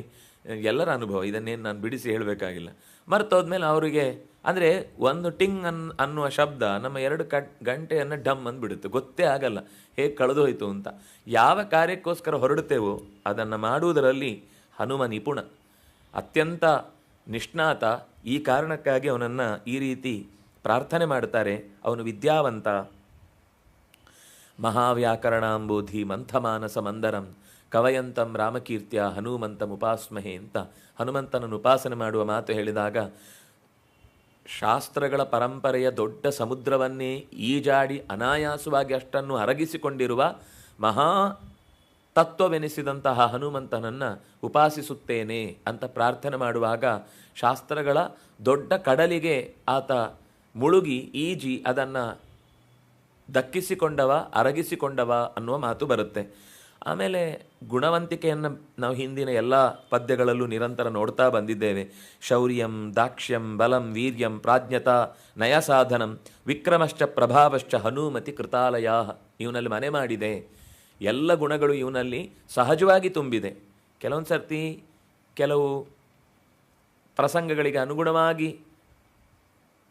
ಎಲ್ಲರ ಅನುಭವ, ಇದನ್ನೇನು ನಾನು ಬಿಡಿಸಿ ಹೇಳಬೇಕಾಗಿಲ್ಲ. ಮರ್ತೋದ್ಮೇಲೆ ಅವರಿಗೆ ಅಂದರೆ ಒಂದು ಟಿಂಗ್ ಅನ್ನುವ ಶಬ್ದ ನಮ್ಮ 2 ಗಂಟೆಯನ್ನು ಡಮ್ ಅಂದ್ಬಿಡುತ್ತೆ, ಗೊತ್ತೇ ಆಗಲ್ಲ ಹೇಗೆ ಕಳೆದೋಯ್ತು ಅಂತ. ಯಾವ ಕಾರ್ಯಕ್ಕೋಸ್ಕರ ಹೊರಡುತ್ತೇವೋ ಅದನ್ನು ಮಾಡುವುದರಲ್ಲಿ ಹನುಮ ನಿಪುಣ, ಅತ್ಯಂತ ನಿಷ್ಣಾತ. ಈ ಕಾರಣಕ್ಕಾಗಿ ಅವನನ್ನು ಈ ರೀತಿ ಪ್ರಾರ್ಥನೆ ಮಾಡ್ತಾರೆ. ಅವನು ವಿದ್ಯಾವಂತ, ಮಹಾವ್ಯಾಕರಣಾಂಬೋಧಿ ಮಂಥಮಾನಸ ಮಂದರಂ ಕವಯಂತಂ ರಾಮಕೀರ್ತ್ಯ ಹನುಮಂತಂ ಉಪಾಸ್ಮಹೆ ಅಂತ ಹನುಮಂತನನ್ನು ಉಪಾಸನೆ ಮಾಡುವ ಮಾತು ಹೇಳಿದಾಗ, ಶಾಸ್ತ್ರಗಳ ಪರಂಪರೆಯ ದೊಡ್ಡ ಸಮುದ್ರವನ್ನೇ ಈಜಾಡಿ ಅನಾಯಾಸವಾಗಿ ಅಷ್ಟನ್ನು ಅರಗಿಸಿಕೊಂಡಿರುವ ಮಹಾ ತತ್ವವೆನಿಸಿದಂತಹ ಹನುಮಂತನನ್ನು ಉಪಾಸಿಸುತ್ತೇನೆ ಅಂತ ಪ್ರಾರ್ಥನೆ ಮಾಡುವಾಗ, ಶಾಸ್ತ್ರಗಳ ದೊಡ್ಡ ಕಡಲಿಗೆ ಆತ ಮುಳುಗಿ ಈಜಿ ಅದನ್ನು ದಕ್ಕಿಸಿಕೊಂಡವ, ಅರಗಿಸಿಕೊಂಡವ ಅನ್ನುವ ಮಾತು ಬರುತ್ತೆ. ಆಮೇಲೆ ಗುಣವಂತಿಕೆಯನ್ನು ನಾವು ಹಿಂದಿನ ಎಲ್ಲ ಪದ್ಯಗಳಲ್ಲೂ ನಿರಂತರ ನೋಡ್ತಾ ಬಂದಿದ್ದೇವೆ. ಶೌರ್ಯಂ, ದಾಕ್ಷ್ಯಂ, ಬಲಂ, ವೀರ್ಯಂ, ಪ್ರಾಜ್ಞತಾ, ನಯಸಾಧನಂ, ವಿಕ್ರಮಶ್ಚ ಪ್ರಭಾವಶ್ಚ ಹನುಮತಿ ಕೃತಾಲಯ. ಇವನಲ್ಲಿ ಮನೆ ಮಾಡಿದೆ. ಎಲ್ಲ ಗುಣಗಳು ಇವನಲ್ಲಿ ಸಹಜವಾಗಿ ತುಂಬಿದೆ. ಕೆಲವೊಂದು ಸರ್ತಿ ಕೆಲವು ಪ್ರಸಂಗಗಳಿಗೆ ಅನುಗುಣವಾಗಿ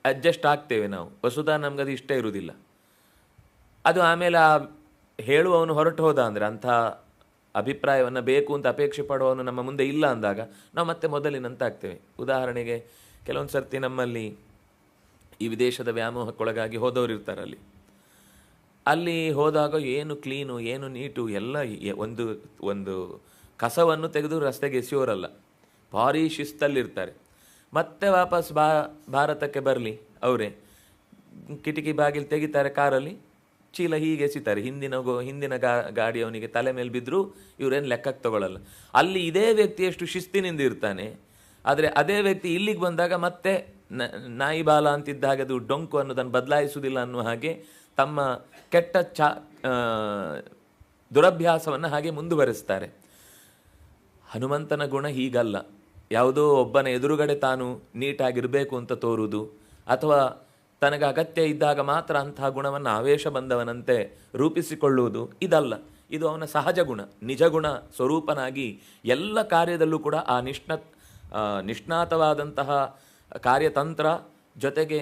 ಅಡ್ಜಸ್ಟ್ ಆಗ್ತೇವೆ ನಾವು, ವಸುಧಾ ನಮಗದು ಇಷ್ಟ ಇರುವುದಿಲ್ಲ. ಅದು ಆಮೇಲೆ ಹೇಳುವವನು ಹೊರಟು ಹೋದ ಅಂದರೆ, ಅಂಥ ಅಭಿಪ್ರಾಯವನ್ನು ಬೇಕು ಅಂತ ಅಪೇಕ್ಷೆ ಪಡುವವನು ನಮ್ಮ ಮುಂದೆ ಇಲ್ಲ ಅಂದಾಗ ನಾವು ಮತ್ತೆ ಮೊದಲಿನಂತಾಗ್ತೇವೆ. ಉದಾಹರಣೆಗೆ ಕೆಲವೊಂದು ಸರ್ತಿ ನಮ್ಮಲ್ಲಿ ಈ ವಿದೇಶದ ವ್ಯಾಮೋಹಕ್ಕೊಳಗಾಗಿ ಹೋದವರು ಇರ್ತಾರೆ. ಅಲ್ಲಿ ಹೋದಾಗ ಏನು ಕ್ಲೀನು, ಏನು ನೀಟು, ಎಲ್ಲ ಒಂದು ಕಸವನ್ನು ತೆಗೆದು ರಸ್ತೆಗೆ ಎಸೆಯೋರಲ್ಲ, ಭಾರೀ ಶಿಸ್ತಲ್ಲಿರ್ತಾರೆ. ಮತ್ತೆ ವಾಪಸ್ ಭಾರತಕ್ಕೆ ಬರಲಿ ಅವರೇ ಕಿಟಕಿ ಬಾಗಿಲು ತೆಗಿತಾರೆ, ಕಾರಲ್ಲಿ ಚೀಲ ಹೀಗೆ ಎಸಿತಾರೆ. ಹಿಂದಿನ ಗಾಡಿಯವನಿಗೆ ತಲೆ ಮೇಲೆ ಬಿದ್ದರೂ ಇವರೇನು ಲೆಕ್ಕಕ್ಕೆ ತಗೊಳ್ಳಲ್ಲ. ಅಲ್ಲಿ ಇದೇ ವ್ಯಕ್ತಿ ಎಷ್ಟು ಶಿಸ್ತಿನಿಂದ ಇರ್ತಾನೆ, ಆದರೆ ಅದೇ ವ್ಯಕ್ತಿ ಇಲ್ಲಿಗೆ ಬಂದಾಗ ಮತ್ತೆ ನಾಯಿ ಬಾಲ ಅಂತಿದ್ದ ಹಾಗೆ ಅದು ಡೊಂಕು ಅನ್ನೋದನ್ನು ಬದಲಾಯಿಸುವುದಿಲ್ಲ ಅನ್ನುವ ಹಾಗೆ ತಮ್ಮ ಕೆಟ್ಟ ದುರಭ್ಯಾಸವನ್ನು ಹಾಗೆ ಮುಂದುವರಿಸ್ತಾರೆ. ಹನುಮಂತನ ಗುಣ ಹೀಗಲ್ಲ. ಯಾವುದೋ ಒಬ್ಬನ ಎದುರುಗಡೆ ತಾನು ನೀಟಾಗಿರಬೇಕು ಅಂತ ತೋರುವುದು, ಅಥವಾ ತನಗೆ ಅಗತ್ಯ ಇದ್ದಾಗ ಮಾತ್ರ ಅಂತಹ ಗುಣವನ್ನು ಆವೇಶ ಬಂದವನಂತೆ ರೂಪಿಸಿಕೊಳ್ಳುವುದು ಇದಲ್ಲ. ಇದು ಅವನ ಸಹಜ ಗುಣ, ನಿಜ ಗುಣ ಸ್ವರೂಪನಾಗಿ ಎಲ್ಲ ಕಾರ್ಯದಲ್ಲೂ ಕೂಡ ಆ ನಿಷ್ಣಾತವಾದಂತಹ ಕಾರ್ಯತಂತ್ರ ಜೊತೆಗೆ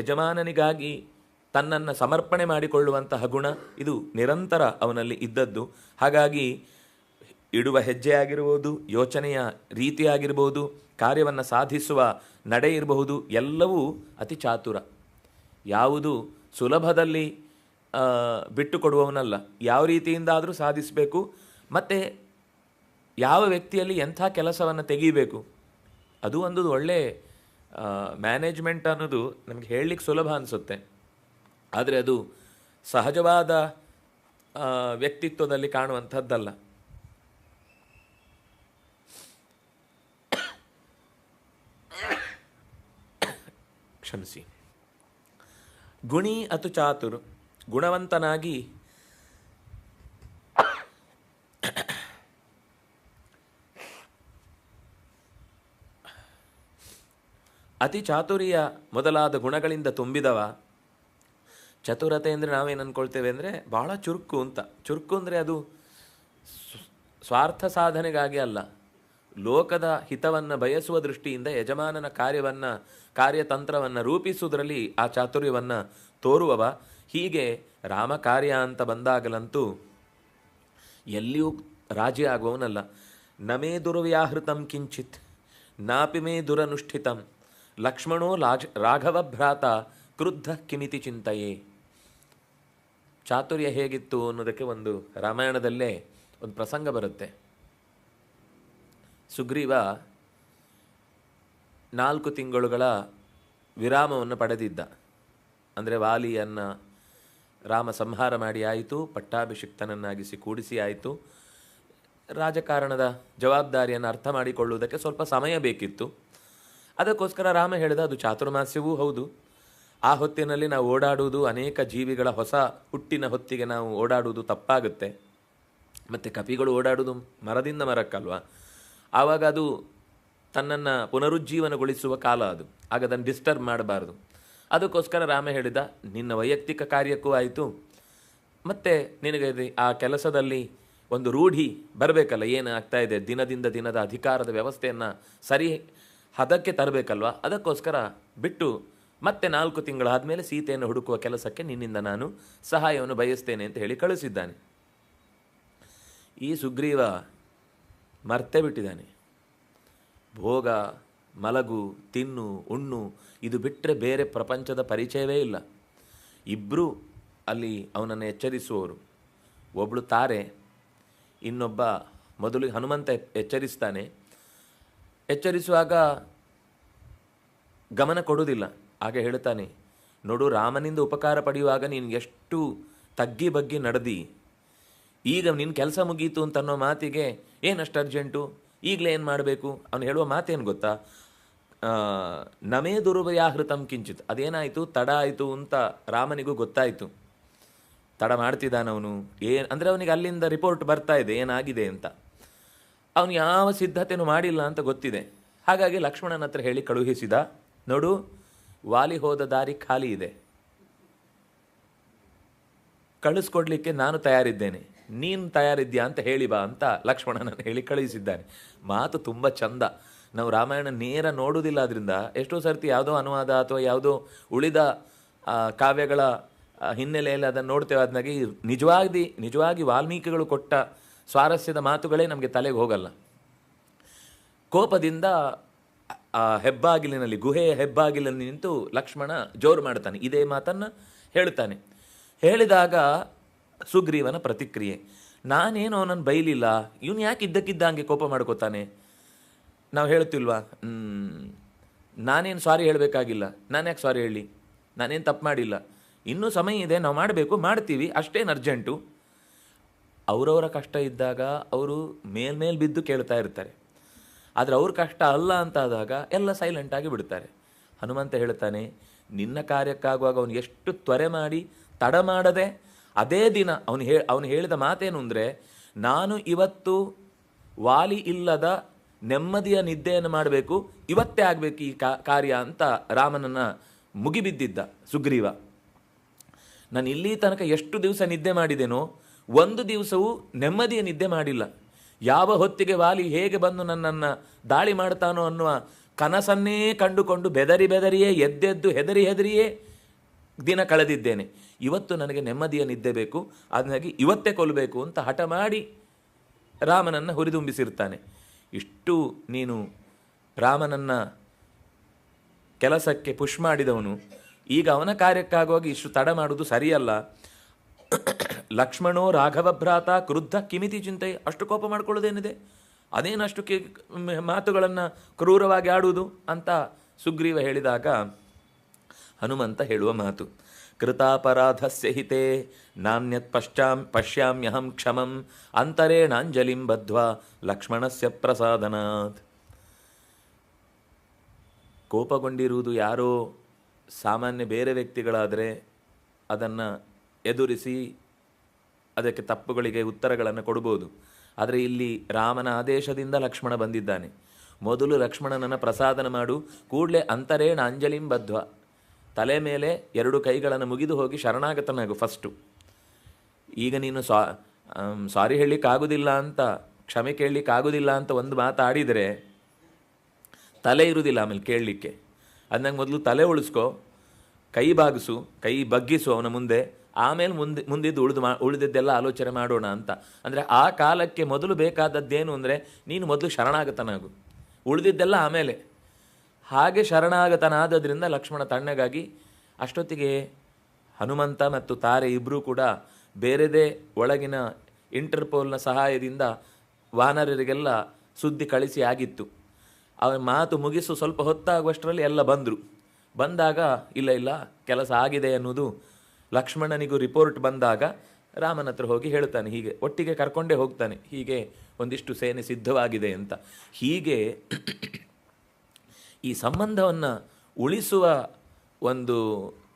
ಯಜಮಾನನಿಗಾಗಿ ತನ್ನನ್ನು ಸಮರ್ಪಣೆ ಮಾಡಿಕೊಳ್ಳುವಂತಹ ಗುಣ ಇದು ನಿರಂತರ ಅವನಲ್ಲಿ ಇದ್ದದ್ದು. ಹಾಗಾಗಿ ಇಡುವ ಹೆಜ್ಜೆ ಆಗಿರ್ಬೋದು, ಯೋಚನೆಯ ರೀತಿಯಾಗಿರ್ಬೋದು, ಕಾರ್ಯವನ್ನು ಸಾಧಿಸುವ ನಡೆ ಇರಬಹುದು, ಎಲ್ಲವೂ ಅತಿ ಚಾತುರ. ಯಾವುದು ಸುಲಭದಲ್ಲಿ ಬಿಟ್ಟು ಕೊಡುವವನಲ್ಲ. ಯಾವ ರೀತಿಯಿಂದಾದರೂ ಸಾಧಿಸಬೇಕು. ಮತ್ತು ಯಾವ ವ್ಯಕ್ತಿಯಲ್ಲಿ ಎಂಥ ಕೆಲಸವನ್ನು ತೆಗೀಬೇಕು, ಅದು ಒಂದು ಒಳ್ಳೆ ಮ್ಯಾನೇಜ್ಮೆಂಟ್ ಅನ್ನೋದು ನಮಗೆ ಹೇಳಲಿಕ್ಕೆ ಸುಲಭ ಅನಿಸುತ್ತೆ. ಆದರೆ ಅದು ಸಹಜವಾದ ವ್ಯಕ್ತಿತ್ವದಲ್ಲಿ ಕಾಣುವಂಥದ್ದಲ್ಲ. ಕ್ಷಮಿಸಿ. ಗುಣಿ ಅತು ಚಾತುರ್, ಗುಣವಂತನಾಗಿ ಅತಿ ಚಾತುರ್ಯ ಮೊದಲಾದ ಗುಣಗಳಿಂದ ತುಂಬಿದವ. ಚತುರತೆ ಅಂದರೆ ನಾವೇನು ಅಂದ್ಕೊಳ್ತೇವೆ ಅಂದರೆ ಭಾಳ ಚುರುಕು ಅಂತ. ಚುರುಕು ಅಂದರೆ ಅದು ಸ್ವಾರ್ಥ ಸಾಧನೆಗಾಗಿ ಅಲ್ಲ, ಲೋಕದ ಹಿತವನ್ನು ಬಯಸುವ ದೃಷ್ಟಿಯಿಂದ ಯಜಮಾನನ ಕಾರ್ಯತಂತ್ರವನ್ನು ರೂಪಿಸುವುದರಲ್ಲಿ ಆ ಚಾತುರ್ಯವನ್ನು ತೋರುವವ. ಹೀಗೆ ರಾಮ ಕಾರ್ಯ ಅಂತ ಬಂದಾಗಲಂತೂ ಎಲ್ಲಿಯೂ ರಾಜಿ ಆಗುವವನಲ್ಲ. ನಮೇ ದುರ್ವ್ಯಾಹೃತಂ ಕಿಂಚಿತ್ ನಾಪಿ ಮೇ ದುರನುಷ್ಠಿತಂ ಲಕ್ಷ್ಮಣೋ ರಾಘವ ಭ್ರಾತ ಕ್ರುದ್ಧ ಕಿಮಿತಿ ಚಿಂತೆಯೇ. ಚಾತುರ್ಯ ಹೇಗಿತ್ತು ಅನ್ನೋದಕ್ಕೆ ಒಂದು ರಾಮಾಯಣದಲ್ಲೇ ಒಂದು ಪ್ರಸಂಗ ಬರುತ್ತೆ. ಸುಗ್ರೀವ 4 ತಿಂಗಳುಗಳ ವಿರಾಮವನ್ನು ಪಡೆದಿದ್ದ. ಅಂದರೆ ವಾಲಿಯನ್ನು ರಾಮ ಸಂಹಾರ ಮಾಡಿ ಆಯಿತು, ಪಟ್ಟಾಭಿಷಿಕ್ತನನ್ನಾಗಿಸಿ ಕೂಡಿಸಿ ಆಯಿತು. ರಾಜಕಾರಣದ ಜವಾಬ್ದಾರಿಯನ್ನು ಅರ್ಥ ಮಾಡಿಕೊಳ್ಳುವುದಕ್ಕೆ ಸ್ವಲ್ಪ ಸಮಯ ಬೇಕಿತ್ತು. ಅದಕ್ಕೋಸ್ಕರ ರಾಮ ಹೇಳಿದ ಅದು ಚಾತುರ್ಮಾಸ್ಯವೂ ಹೌದು. ಆ ಹೊತ್ತಿನಲ್ಲಿ ನಾವು ಓಡಾಡುವುದು, ಅನೇಕ ಜೀವಿಗಳ ಹೊಸ ಹುಟ್ಟಿನ ಹೊತ್ತಿಗೆ ನಾವು ಓಡಾಡುವುದು ತಪ್ಪಾಗುತ್ತೆ. ಮತ್ತು ಕಪಿಗಳು ಓಡಾಡುವುದು ಮರದಿಂದ ಮರಕ್ಕಲ್ವ, ಆವಾಗ ಅದು ತನ್ನನ್ನು ಪುನರುಜ್ಜೀವನಗೊಳಿಸುವ ಕಾಲ ಅದು. ಆಗ ಅದನ್ನು ಡಿಸ್ಟರ್ಬ್ ಮಾಡಬಾರ್ದು. ಅದಕ್ಕೋಸ್ಕರ ರಾಮ ಹೇಳಿದ ನಿನ್ನ ವೈಯಕ್ತಿಕ ಕಾರ್ಯಕ್ಕೂ ಆಯಿತು, ಮತ್ತು ನಿನಗೆ ಆ ಕೆಲಸದಲ್ಲಿ ಒಂದು ರೂಢಿ ಬರಬೇಕಲ್ಲ, ಏನು ಆಗ್ತಾ ಇದೆ, ದಿನದಿಂದ ದಿನದ ಅಧಿಕಾರದ ವ್ಯವಸ್ಥೆಯನ್ನು ಸರಿ ಹದಕ್ಕೆ ತರಬೇಕಲ್ವ. ಅದಕ್ಕೋಸ್ಕರ ಬಿಟ್ಟು ಮತ್ತೆ 4 ತಿಂಗಳಾದಮೇಲೆ ಸೀತೆಯನ್ನು ಹುಡುಕುವ ಕೆಲಸಕ್ಕೆ ನಿನ್ನಿಂದ ನಾನು ಸಹಾಯವನ್ನು ಬಯಸ್ತೇನೆ ಅಂತ ಹೇಳಿ ಕಳಿಸಿದ್ದಾನೆ. ಈ ಸುಗ್ರೀವ ಮರ್ತೇ ಬಿಟ್ಟಿದ್ದಾನೆ. ಭೋಗ, ಮಲಗು, ತಿನ್ನು, ಉಣ್ಣು ಇದು ಬಿಟ್ಟರೆ ಬೇರೆ ಪ್ರಪಂಚದ ಪರಿಚಯವೇ ಇಲ್ಲ. ಇಬ್ಬರು ಅಲ್ಲಿ ಅವನನ್ನು ಎಚ್ಚರಿಸುವವರು. ಒಬ್ಬಳು ತಾರೆ, ಇನ್ನೊಬ್ಬ ಮೊದಲು ಹನುಮಂತ ಎಚ್ಚರಿಸ್ತಾನೆ. ಎಚ್ಚರಿಸುವಾಗ ಗಮನ ಕೊಡುವುದಿಲ್ಲ. ಆಗ ಹೇಳ್ತಾನೆ, ನೋಡು, ರಾಮನಿಂದ ಉಪಕಾರ ಪಡೆಯುವಾಗ ನೀನು ಎಷ್ಟು ತಗ್ಗಿ ಬಗ್ಗಿ ನಡೆದಿ, ಈಗ ನಿನ್ನ ಕೆಲಸ ಮುಗೀತು ಅಂತನ್ನೋ ಮಾತಿಗೆ ಏನಷ್ಟು ಅರ್ಜೆಂಟು, ಈಗಲೇ ಏನು ಮಾಡಬೇಕು? ಅವನು ಹೇಳುವ ಮಾತೇನು ಗೊತ್ತಾ, ನಮೇ ದುರ್ವ್ಯಾಹೃತಂ ಕಿಂಚಿತ್. ಅದೇನಾಯಿತು, ತಡ ಆಯಿತು ಅಂತ ರಾಮನಿಗೂ ಗೊತ್ತಾಯಿತು. ತಡ ಮಾಡ್ತಿದ್ದಾನವನು, ಅಂದರೆ ಅವನಿಗೆ ಅಲ್ಲಿಂದ ರಿಪೋರ್ಟ್ ಬರ್ತಾ ಇದೆ ಏನಾಗಿದೆ ಅಂತ. ಅವನು ಯಾವ ಸಿದ್ಧತೆಯೂ ಮಾಡಿಲ್ಲ ಅಂತ ಗೊತ್ತಿದೆ. ಹಾಗಾಗಿ ಲಕ್ಷ್ಮಣನ ಹತ್ರ ಹೇಳಿ ಕಳುಹಿಸಿದ, ನೋಡು, ವಾಲಿ ಹೋದ ದಾರಿ ಖಾಲಿ ಇದೆ, ಕಳಿಸ್ಕೊಡ್ಲಿಕ್ಕೆ ನಾನು ತಯಾರಿದ್ದೇನೆ, ನೀನು ತಯಾರಿದ್ಯಾ ಅಂತ ಹೇಳಿ ಬಾ ಅಂತ ಲಕ್ಷ್ಮಣನನ್ನು ಹೇಳಿ ಕಳುಹಿಸಿದ್ದಾನೆ. ಮಾತು ತುಂಬ ಚಂದ. ನಾವು ರಾಮಾಯಣ ನೇರ ನೋಡುವುದಿಲ್ಲ, ಅದರಿಂದ ಎಷ್ಟೋ ಸರ್ತಿ ಯಾವುದೋ ಅನುವಾದ ಅಥವಾ ಯಾವುದೋ ಉಳಿದ ಕಾವ್ಯಗಳ ಹಿನ್ನೆಲೆಯಲ್ಲಿ ಅದನ್ನು ನೋಡ್ತೇವೆ. ಅದನ್ನಾಗಿ ನಿಜವಾಗಿ ವಾಲ್ಮೀಕಿಗಳು ಕೊಟ್ಟ ಸ್ವಾರಸ್ಯದ ಮಾತುಗಳೇ ನಮಗೆ ತಲೆಗೆ ಹೋಗಲ್ಲ. ಕೋಪದಿಂದ ಆ ಹೆಬ್ಬಾಗಿಲಿನಲ್ಲಿ, ಗುಹೆಯ ಹೆಬ್ಬಾಗಿಲಲ್ಲಿ ನಿಂತು ಲಕ್ಷ್ಮಣ ಜೋರು ಮಾಡ್ತಾನೆ, ಇದೇ ಮಾತನ್ನು ಹೇಳ್ತಾನೆ. ಹೇಳಿದಾಗ ಸುಗ್ರೀವನ ಪ್ರತಿಕ್ರಿಯೆ, ನಾನೇನು ಅವನನ್ನು ಬೈಲಿಲ್ಲ, ಇವನು ಯಾಕೆ ಇದ್ದಕ್ಕಿದ್ದಂಗೆ ಕೋಪ ಮಾಡ್ಕೋತಾನೆ? ನಾವು ಹೇಳ್ತಿಲ್ವಾ, ನಾನೇನು ಸಾರಿ ಹೇಳಬೇಕಾಗಿಲ್ಲ, ನಾನು ಯಾಕೆ ಸಾರಿ ಹೇಳಿ, ನಾನೇನು ತಪ್ಪು ಮಾಡಿಲ್ಲ, ಇನ್ನೂ ಸಮಯ ಇದೆ, ನಾವು ಮಾಡಬೇಕು, ಮಾಡ್ತೀವಿ, ಅಷ್ಟೇನು ಅರ್ಜೆಂಟು. ಅವರವರ ಕಷ್ಟ ಇದ್ದಾಗ ಅವರು ಮೇಲ್ಮೇಲೆ ಬಿದ್ದು ಕೇಳ್ತಾ ಇರ್ತಾರೆ. ಆದರೆ ಅವ್ರ ಕಷ್ಟ ಅಲ್ಲ ಅಂತಾದಾಗ ಎಲ್ಲ ಸೈಲೆಂಟಾಗಿ ಬಿಡ್ತಾರೆ. ಹನುಮಂತ ಹೇಳ್ತಾನೆ, ನಿನ್ನ ಕಾರ್ಯಕ್ಕಾಗುವಾಗ ಅವನು ಎಷ್ಟು ತ್ವರೆ ಮಾಡಿ ತಡ ಮಾಡದೆ ಅದೇ ದಿನ ಅವನು ಹೇಳಿದ ಮಾತೇನು ಅಂದರೆ, ನಾನು ಇವತ್ತು ವಾಲಿ ಇಲ್ಲದ ನೆಮ್ಮದಿಯ ನಿದ್ದೆಯನ್ನು ಮಾಡಬೇಕು, ಇವತ್ತೇ ಆಗಬೇಕು ಈ ಕಾರ್ಯ ಅಂತ ರಾಮನನ್ನು ಮುಗಿಬಿದ್ದಿದ್ದ ಸುಗ್ರೀವ. ನಾನು ಇಲ್ಲಿ ತನಕ ಎಷ್ಟು ದಿವಸ ನಿದ್ದೆ ಮಾಡಿದ್ದೇನೋ, ಒಂದು ದಿವಸವೂ ನೆಮ್ಮದಿಯ ನಿದ್ದೆ ಮಾಡಿಲ್ಲ. ಯಾವ ಹೊತ್ತಿಗೆ ವಾಲಿ ಹೇಗೆ ಬಂದು ನನ್ನನ್ನು ದಾಳಿ ಮಾಡ್ತಾನೋ ಅನ್ನುವ ಕನಸನ್ನೇ ಕಂಡುಕೊಂಡು ಬೆದರಿಯೇ ಎದ್ದೆದ್ದು ಹೆದರಿಯೇ ದಿನ ಕಳೆದಿದ್ದೇನೆ. ಇವತ್ತು ನನಗೆ ನೆಮ್ಮದಿಯ ನಿದ್ದೆ ಬೇಕು, ಅದನ್ನಾಗಿ ಇವತ್ತೇ ಕೊಲ್ಲಬೇಕು ಅಂತ ಹಠ ಮಾಡಿ ರಾಮನನ್ನು ಹುರಿದುಂಬಿಸಿರ್ತಾನೆ. ಇಷ್ಟು ನೀನು ರಾಮನನ್ನು ಕೆಲಸಕ್ಕೆ ಪುಷ್ ಮಾಡಿದವನು, ಈಗ ಅವನ ಕಾರ್ಯಕ್ಕಾಗುವಾಗ ಇಷ್ಟು ತಡ ಮಾಡುವುದು ಸರಿಯಲ್ಲ. ಲಕ್ಷ್ಮಣೋ ರಾಘವ ಭ್ರಾತ ಕ್ರುದ್ಧ ಕಿಮಿತಿ ಚಿಂತೆ. ಅಷ್ಟು ಕೋಪ ಮಾಡ್ಕೊಳ್ಳೋದೇನಿದೆ, ಅದೇನಷ್ಟು ಮಾತುಗಳನ್ನು ಕ್ರೂರವಾಗಿ ಆಡುವುದು ಅಂತ ಸುಗ್ರೀವ ಹೇಳಿದಾಗ ಹನುಮಂತ ಹೇಳುವ ಮಾತು, ಕೃತಾಪರಾಧಸ್ಯ ಹಿತೆ ನಾನ್ಯತ್ ಪಶ್ಯಾಮ್ಯಹಂ ಕ್ಷಮಂ ಅಂತರೇಣಾಂಜಲಿಂ ಬದ್ಧ್ವಾ ಲಕ್ಷ್ಮಣಸ್ಯ ಪ್ರಸಾದನಾತ್. ಕೋಪಗೊಂಡಿರುವುದು ಯಾರೋ ಸಾಮಾನ್ಯ ಬೇರೆ ವ್ಯಕ್ತಿಗಳಾದರೆ ಅದನ್ನು ಎದುರಿಸಿ ಅದಕ್ಕೆ ತಪ್ಪುಗಳಿಗೆ ಉತ್ತರಗಳನ್ನು ಕೊಡ್ಬೋದು. ಆದರೆ ಇಲ್ಲಿ ರಾಮನ ಆದೇಶದಿಂದ ಲಕ್ಷ್ಮಣ ಬಂದಿದ್ದಾನೆ. ಮೊದಲು ಲಕ್ಷ್ಮಣನನ್ನು ಪ್ರಸಾದನ ಮಾಡು, ಕೂಡಲೇ ಅಂತರೇಣ ಅಂಜಲಿಂ ಬದ್ಧ್ವ, ತಲೆ ಮೇಲೆ 2 ಕೈಗಳನ್ನು ಮುಗಿದು ಹೋಗಿ ಶರಣಾಗತನಾಗು ಫಸ್ಟು. ಈಗ ನೀನು ಸಾರಿ ಹೇಳಲಿಕ್ಕಾಗೋದಿಲ್ಲ ಅಂತ, ಕ್ಷಮೆ ಕೇಳಲಿಕ್ಕಾಗೋದಿಲ್ಲ ಅಂತ ಒಂದು ಮಾತಾಡಿದರೆ ತಲೆ ಇರುವುದಿಲ್ಲ ಆಮೇಲೆ ಕೇಳಲಿಕ್ಕೆ. ಅದನ್ನಂಗೆ ಮೊದಲು ತಲೆ ಉಳಿಸ್ಕೊ, ಕೈ ಬಾಗಿಸು, ಕೈ ಬಗ್ಗಿಸು ಅವನ ಮುಂದೆ, ಆಮೇಲೆ ಮುಂದಿದ್ದು ಉಳಿದಿದ್ದೆಲ್ಲ ಆಲೋಚನೆ ಮಾಡೋಣ ಅಂತ. ಅಂದರೆ ಆ ಕಾಲಕ್ಕೆ ಮೊದಲು ಬೇಕಾದದ್ದೇನು ಅಂದರೆ ನೀನು ಮೊದಲು ಶರಣಾಗತನಾಗು, ಉಳಿದಿದ್ದೆಲ್ಲ ಆಮೇಲೆ. ಹಾಗೆ ಶರಣಾಗತನಾದದ್ರಿಂದ ಲಕ್ಷ್ಮಣ ತಣ್ಣಗಾಗಿ, ಅಷ್ಟೊತ್ತಿಗೆ ಹನುಮಂತ ಮತ್ತು ತಾರೆ ಇಬ್ಬರೂ ಕೂಡ ಬೇರೆದೇ ಒಳಗಿನ ಇಂಟರ್ಪೋಲ್ನ ಸಹಾಯದಿಂದ ವಾನರರಿಗೆಲ್ಲ ಸುದ್ದಿ ಕಳಿಸಿ ಆಗಿತ್ತು. ಅವನ ಮಾತು ಮುಗಿಸು ಸ್ವಲ್ಪ ಹೊತ್ತಾಗುವಷ್ಟರಲ್ಲಿ ಎಲ್ಲ ಬಂದರು. ಬಂದಾಗ ಇಲ್ಲ ಕೆಲಸ ಆಗಿದೆ ಅನ್ನೋದು ಲಕ್ಷ್ಮಣನಿಗೂ ರಿಪೋರ್ಟ್ ಬಂದಾಗ ರಾಮನ ಹತ್ರ ಹೋಗಿ ಹೇಳ್ತಾನೆ, ಹೀಗೆ ಒಟ್ಟಿಗೆ ಕರ್ಕೊಂಡೇ ಹೋಗ್ತಾನೆ, ಹೀಗೆ ಒಂದಿಷ್ಟು ಸೇನೆ ಸಿದ್ಧವಾಗಿದೆ ಅಂತ. ಹೀಗೆ ಈ ಸಂಬಂಧವನ್ನು ಉಳಿಸುವ ಒಂದು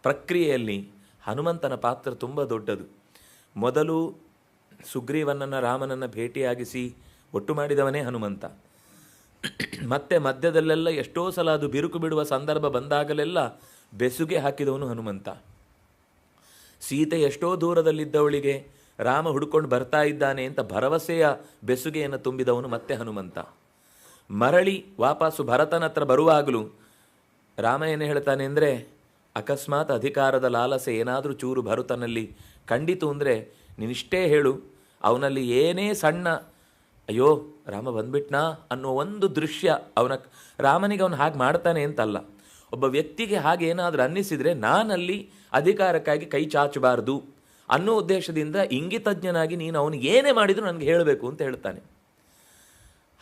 ಪ್ರಕ್ರಿಯೆಯಲ್ಲಿ ಹನುಮಂತನ ಪಾತ್ರ ತುಂಬ ದೊಡ್ಡದು. ಮೊದಲು ಸುಗ್ರೀವನನ್ನು ರಾಮನನ್ನು ಭೇಟಿಯಾಗಿಸಿ ಒಟ್ಟು ಮಾಡಿದವನೇ ಹನುಮಂತ. ಮತ್ತೆ ಮಧ್ಯದಲ್ಲೆಲ್ಲ ಎಷ್ಟೋ ಸಲ ಅದು ಬಿರುಕು ಬಿಡುವ ಸಂದರ್ಭ ಬಂದಾಗಲೆಲ್ಲ ಬೆಸುಗೆ ಹಾಕಿದವನು ಹನುಮಂತ. ಸೀತೆ ಎಷ್ಟೋ ದೂರದಲ್ಲಿದ್ದವಳಿಗೆ ರಾಮ ಹುಡ್ಕೊಂಡು ಬರ್ತಾ ಇದ್ದಾನೆ ಅಂತ ಭರವಸೆಯ ಬೆಸುಗೆಯನ್ನು ತುಂಬಿದವನು ಮತ್ತೆ ಹನುಮಂತ. ಮರಳಿ ವಾಪಸ್ಸು ಭರತನ ಹತ್ರ ಬರುವಾಗಲೂ ರಾಮ ಏನು ಹೇಳ್ತಾನೆ ಅಂದರೆ, ಅಕಸ್ಮಾತ್ ಅಧಿಕಾರದ ಲಾಲಸೆ ಏನಾದರೂ ಚೂರು ಭರತನಲ್ಲಿ ಕಂಡಿತು ಅಂದರೆ ನೀನಿಷ್ಟೇ ಹೇಳು, ಅವನಲ್ಲಿ ಏನೇ ಸಣ್ಣ ಅಯ್ಯೋ ರಾಮ ಬಂದ್ಬಿಟ್ನಾ ಅನ್ನೋ ಒಂದು ದೃಶ್ಯ ರಾಮನಿಗೆ ಅವನು ಹಾಗೆ ಮಾಡ್ತಾನೆ ಅಂತಲ್ಲ, ಒಬ್ಬ ವ್ಯಕ್ತಿಗೆ ಹಾಗೆ ಏನಾದರೂ ಅನ್ನಿಸಿದರೆ ನಾನಲ್ಲಿ ಅಧಿಕಾರಕ್ಕಾಗಿ ಕೈ ಚಾಚಬಾರ್ದು ಅನ್ನೋ ಉದ್ದೇಶದಿಂದ ಇಂಗಿತಜ್ಞನಾಗಿ ನೀನು ಅವನಿಗೆ ಏನೇ ಮಾಡಿದರೂ ನನಗೆ ಹೇಳಬೇಕು ಅಂತ ಹೇಳ್ತಾನೆ.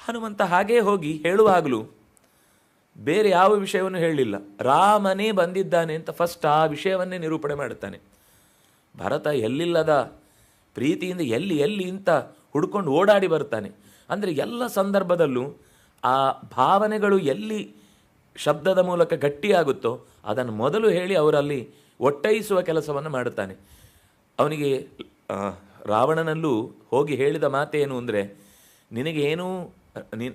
ಹನುಮಂತ ಹಾಗೇ ಹೋಗಿ ಹೇಳುವಾಗಲೂ ಬೇರೆ ಯಾವ ವಿಷಯವನ್ನು ಹೇಳಲಿಲ್ಲ, ರಾಮನೇ ಬಂದಿದ್ದಾನೆ ಅಂತ ಫಸ್ಟ್ ಆ ವಿಷಯವನ್ನೇ ನಿರೂಪಣೆ ಮಾಡುತ್ತಾನೆ. ಭರತ ಎಲ್ಲಿಲ್ಲದ ಪ್ರೀತಿಯಿಂದ ಎಲ್ಲಿ ಅಂತ ಹುಡ್ಕೊಂಡು ಓಡಾಡಿ ಬರ್ತಾನೆ. ಅಂದರೆ ಎಲ್ಲ ಸಂದರ್ಭದಲ್ಲೂ ಆ ಭಾವನೆಗಳು ಎಲ್ಲಿ ಶಬ್ದದ ಮೂಲಕ ಗಟ್ಟಿಯಾಗುತ್ತೋ ಅದನ್ನು ಮೊದಲು ಹೇಳಿ ಅವರಲ್ಲಿ ಒಟ್ಟೈಸುವ ಕೆಲಸವನ್ನು ಮಾಡುತ್ತಾನೆ. ಅವನಿಗೆ ರಾವಣನಲ್ಲೂ ಹೋಗಿ ಹೇಳಿದ ಮಾತೇನು ಅಂದರೆ,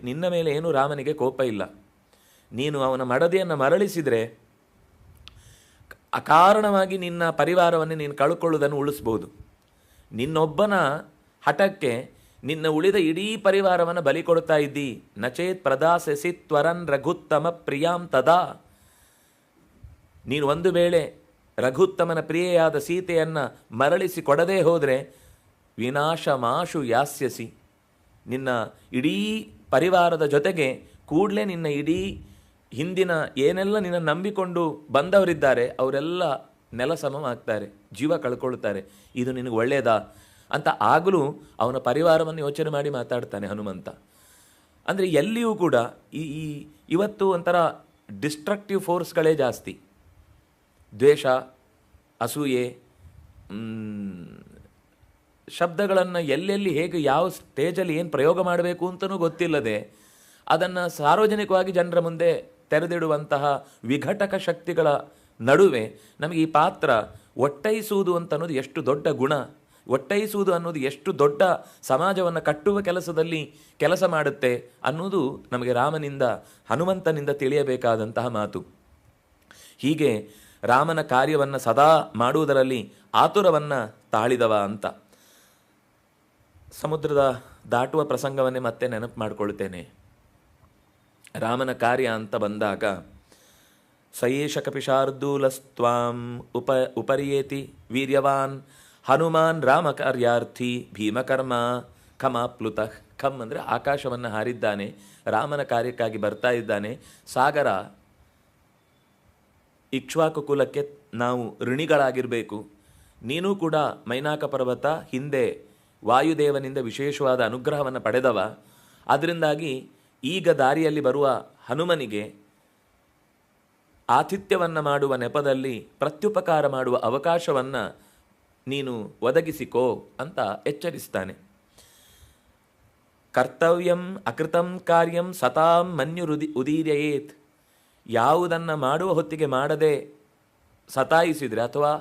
ನಿನ್ನ ಮೇಲೆ ಏನೂ ರಾಮನಿಗೆ ಕೋಪ ಇಲ್ಲ, ನೀನು ಅವನ ಮಡದಿಯನ್ನು ಮರಳಿಸಿದರೆ ಅಕಾರಣವಾಗಿ ನಿನ್ನ ಪರಿವಾರವನ್ನು ನೀನು ಕಳ್ಕೊಳ್ಳುವುದನ್ನು ಉಳಿಸ್ಬೋದು. ನಿನ್ನೊಬ್ಬನ ಹಠಕ್ಕೆ ನಿನ್ನ ಉಳಿದ ಇಡೀ ಪರಿವಾರವನ್ನು ಬಲಿ ಕೊಡ್ತಾ ಇದ್ದಿ. ನಚೇತ್ ಪ್ರದಾಸೆಸಿ ತ್ವರನ್ ರಘುತ್ತಮ ಪ್ರಿಯಾಂ ತದಾ, ನೀನು ಒಂದು ವೇಳೆ ರಘುತ್ತಮನ ಪ್ರಿಯೆಯಾದ ಸೀತೆಯನ್ನು ಮರಳಿಸಿ ಕೊಡದೇ ಹೋದರೆ ವಿನಾಶ ಮಾಶು ಯಾಸ್ಯಸಿ, ನಿನ್ನ ಇಡೀ ಪರಿವಾರದ ಜೊತೆಗೆ ಕೂಡಲೇ ನಿನ್ನ ಇಡೀ ಹಿಂದಿನ ಏನೆಲ್ಲ ನಿನ್ನ ನಂಬಿಕೊಂಡು ಬಂದವರಿದ್ದಾರೆ ಅವರೆಲ್ಲ ನೆಲಸಮವಾಗ್ತಾರೆ, ಜೀವ ಕಳ್ಕೊಳ್ತಾರೆ. ಇದು ನಿನಗೆ ಒಳ್ಳೆಯದಾ ಅಂತ ಆಗಲೂ ಅವನ ಪರಿವಾರವನ್ನು ಯೋಚನೆ ಮಾಡಿ ಮಾತಾಡ್ತಾನೆ ಹನುಮಂತ. ಅಂದರೆ ಎಲ್ಲಿಯೂ ಕೂಡ ಇವತ್ತು ಒಂಥರ ಡಿಸ್ಟ್ರಕ್ಟಿವ್ ಫೋರ್ಸ್ಗಳೇ ಜಾಸ್ತಿ. ದ್ವೇಷ, ಅಸೂಯೆ, ಶಬ್ದಗಳನ್ನು ಎಲ್ಲೆಲ್ಲಿ ಹೇಗೆ ಯಾವ ಸ್ಟೇಜಲ್ಲಿ ಏನು ಪ್ರಯೋಗ ಮಾಡಬೇಕು ಅಂತಲೂ ಗೊತ್ತಿಲ್ಲದೆ ಅದನ್ನು ಸಾರ್ವಜನಿಕವಾಗಿ ಜನರ ಮುಂದೆ ತೆರೆದಿಡುವಂತಹ ವಿಘಟಕ ಶಕ್ತಿಗಳ ನಡುವೆ ನಮಗೆ ಈ ಪಾತ್ರ ಒಟ್ಟೈಸುವುದು ಅಂತ ಅನ್ನೋದು ಎಷ್ಟು ದೊಡ್ಡ ಗುಣ, ಒಟ್ಟೈಸುವುದು ಅನ್ನೋದು ಎಷ್ಟು ದೊಡ್ಡ ಸಮಾಜವನ್ನು ಕಟ್ಟುವ ಕೆಲಸದಲ್ಲಿ ಕೆಲಸ ಮಾಡುತ್ತೆ ಅನ್ನೋದು ನಮಗೆ ರಾಮನಿಂದ ಹನುಮಂತನಿಂದ ತಿಳಿಯಬೇಕಾದಂತಹ ಮಾತು. ಹೀಗೆ ರಾಮನ ಕಾರ್ಯವನ್ನು ಸದಾ ಮಾಡುವುದರಲ್ಲಿ ಆತುರವನ್ನು ತಾಳಿದವ ಅಂತ. ಸಮುದ್ರದ ದಾಟುವ ಪ್ರಸಂಗವನ್ನೇ ಮತ್ತೆ ನೆನಪು ಮಾಡಿಕೊಳ್ತೇನೆ. ರಾಮನ ಕಾರ್ಯ ಅಂತ ಬಂದಾಗ ಸಯೇಷ ಕಪಿಶಾರ್ದೂಲಸ್ತ್ವಾಂ ಉಪರಿಯೇತಿ ವೀರ್ಯವಾನ್ ಹನುಮಾನ್ ರಾಮ ಕಾರ್ಯಾರ್ಥಿ ಭೀಮಕರ್ಮ ಖಮಾಪ್ಲುತಃ. ಖಮ್ ಅಂದರೆ ಆಕಾಶವನ್ನು ಹಾರಿದ್ದಾನೆ, ರಾಮನ ಕಾರ್ಯಕ್ಕಾಗಿ ಬರ್ತಾ ಇದ್ದಾನೆ. ಸಾಗರ, ಇಕ್ಷ್ವಾಕು ಕುಲಕ್ಕೆ ನಾವು ಋಣಿಗಳಾಗಿರಬೇಕು. ನೀನೂ ಕೂಡ ಮೈನಾಕ ಪರ್ವತ ಹಿಂದೆ ವಾಯುದೇವನಿಂದ ವಿಶೇಷವಾದ ಅನುಗ್ರಹವನ್ನು ಪಡೆದವ. ಅದರಿಂದಾಗಿ ಈಗ ದಾರಿಯಲ್ಲಿ ಬರುವ ಹನುಮನಿಗೆ ಆತಿಥ್ಯವನ್ನು ಮಾಡುವ ನೆಪದಲ್ಲಿ ಪ್ರತ್ಯುಪಕಾರ ಮಾಡುವ ಅವಕಾಶವನ್ನು ನೀನು ಒದಗಿಸಿಕೋ ಅಂತ ಎಚ್ಚರಿಸ್ತಾನೆ. ಕರ್ತವ್ಯಂ ಅಕೃತಂ ಕಾರ್ಯಂ ಸತಾಂ ಉದೀರ್ಯೇತ್. ಯಾವುದನ್ನು ಮಾಡುವ ಹೊತ್ತಿಗೆ ಮಾಡದೆ ಸತಾಯಿಸಿದರೆ ಅಥವಾ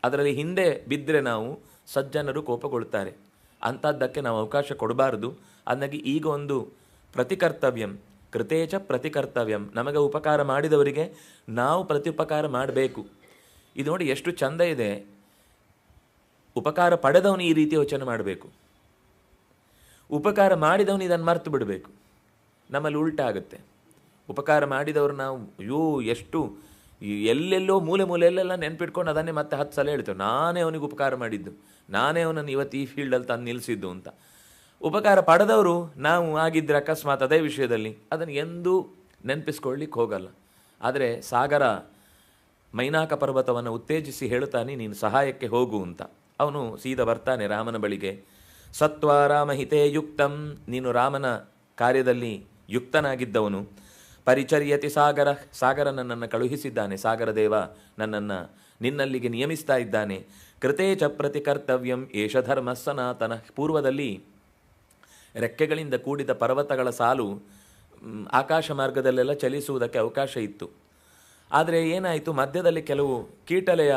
ಅದರಲ್ಲಿ ಹಿಂದೆ ಬಿದ್ದರೆ ನಾವು ಸಜ್ಜನರು ಕೋಪಗೊಳ್ತಾರೆ. ಅಂಥದ್ದಕ್ಕೆ ನಾವು ಅವಕಾಶ ಕೊಡಬಾರದು. ಅಂದಾಗಿ ಈಗ ಒಂದು ಪ್ರತಿಕರ್ತವ್ಯಂ, ಕೃತೇಚ ಪ್ರತಿಕರ್ತವ್ಯಂ, ನಮಗೆ ಉಪಕಾರ ಮಾಡಿದವರಿಗೆ ನಾವು ಪ್ರತ್ಯುಪಕಾರ ಮಾಡಬೇಕು. ಇದು ನೋಡಿ ಎಷ್ಟು ಚಂದ ಇದೆ. ಉಪಕಾರ ಪಡೆದವನು ಈ ರೀತಿ ಯೋಚನೆ ಮಾಡಬೇಕು, ಉಪಕಾರ ಮಾಡಿದವನು ಇದನ್ನು ಮರೆತು ಬಿಡಬೇಕು. ನಮ್ಮಲ್ಲಿ ಉಲ್ಟಾ ಆಗುತ್ತೆ. ಉಪಕಾರ ಮಾಡಿದವರು ನಾವು ಎಷ್ಟು ಎಲ್ಲೆಲ್ಲೋ ಮೂಲೆಯಲ್ಲೆಲ್ಲ ನೆನ್ಪಿಟ್ಕೊಂಡು ಅದನ್ನೇ ಮತ್ತೆ 10 ಸಲ ಹೇಳ್ತೇವೆ, ನಾನೇ ಅವನಿಗೆ ಉಪಕಾರ ಮಾಡಿದ್ದು, ನಾನೇ ಅವನನ್ನು ಇವತ್ತು ಈ ಫೀಲ್ಡಲ್ಲಿ ತಂದು ನಿಲ್ಲಿಸಿದ್ದು ಅಂತ. ಉಪಕಾರ ಪಡೆದವರು ನಾವು ಆಗಿದ್ದರೆ ಅಕಸ್ಮಾತ್ ಅದೇ ವಿಷಯದಲ್ಲಿ ಅದನ್ನು ಎಂದೂ ನೆನಪಿಸ್ಕೊಳ್ಳಿಕ್ಕೆ ಹೋಗಲ್ಲ. ಆದರೆ ಸಾಗರ ಮೈನಾಕ ಪರ್ವತವನ್ನು ಉತ್ತೇಜಿಸಿ ಹೇಳುತ್ತಾನೆ, ನೀನು ಸಹಾಯಕ್ಕೆ ಹೋಗು ಅಂತ. ಅವನು ಸೀದಾ ಬರ್ತಾನೆ ರಾಮನ ಬಳಿಗೆ. ಸತ್ವ ರಾಮಹಿತೇ ಯುಕ್ತಂ, ನೀನು ರಾಮನ ಕಾರ್ಯದಲ್ಲಿ ಯುಕ್ತನಾಗಿದ್ದವನು. ಪರಿಚರ್ಯತಿ ಸಾಗರ, ಸಾಗರ ನನ್ನನ್ನು ಕಳುಹಿಸಿದ್ದಾನೆ, ಸಾಗರ ದೇವ ನನ್ನನ್ನು ನಿನ್ನಲ್ಲಿಗೆ ನಿಯಮಿಸ್ತಾ ಇದ್ದಾನೆ. ಕೃತೇ ಚ ಪ್ರತಿ ಕರ್ತವ್ಯಂ ಏಷ ಧರ್ಮ ಸನಾತನ. ಪೂರ್ವದಲ್ಲಿ ರೆಕ್ಕೆಗಳಿಂದ ಕೂಡಿದ ಪರ್ವತಗಳ ಸಾಲು ಆಕಾಶ ಮಾರ್ಗದಲ್ಲೆಲ್ಲ ಚಲಿಸುವುದಕ್ಕೆ ಅವಕಾಶ ಇತ್ತು. ಆದರೆ ಏನಾಯಿತು, ಮಧ್ಯದಲ್ಲಿ ಕೆಲವು ಕೀಟಲೆಯ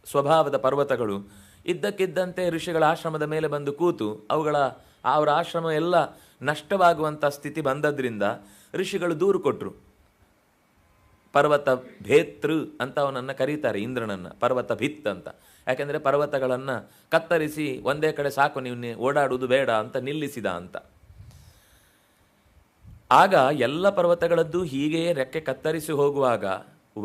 ಸ್ವಭಾವದ ಪರ್ವತಗಳು ಇದ್ದಕ್ಕಿದ್ದಂತೆ ಋಷಿಗಳ ಆಶ್ರಮದ ಮೇಲೆ ಬಂದು ಕೂತು ಅವರ ಆಶ್ರಮ ಎಲ್ಲ ನಷ್ಟವಾಗುವಂಥ ಸ್ಥಿತಿ ಬಂದದ್ರಿಂದ ಋಷಿಗಳು ದೂರು ಕೊಟ್ಟರು. ಪರ್ವತ ಭೇತೃ ಅಂತ ಅವನನ್ನು ಕರೀತಾರೆ, ಇಂದ್ರನನ್ನು ಪರ್ವತ ಭಿತ್ ಅಂತ. ಯಾಕೆಂದರೆ ಪರ್ವತಗಳನ್ನು ಕತ್ತರಿಸಿ ಒಂದೇ ಕಡೆ ಸಾಕು, ನೀವು ಓಡಾಡುವುದು ಬೇಡ ಅಂತ ನಿಲ್ಲಿಸಿದ ಅಂತ. ಆಗ ಎಲ್ಲ ಪರ್ವತಗಳದ್ದು ಹೀಗೆಯೇ ರೆಕ್ಕೆ ಕತ್ತರಿಸಿ ಹೋಗುವಾಗ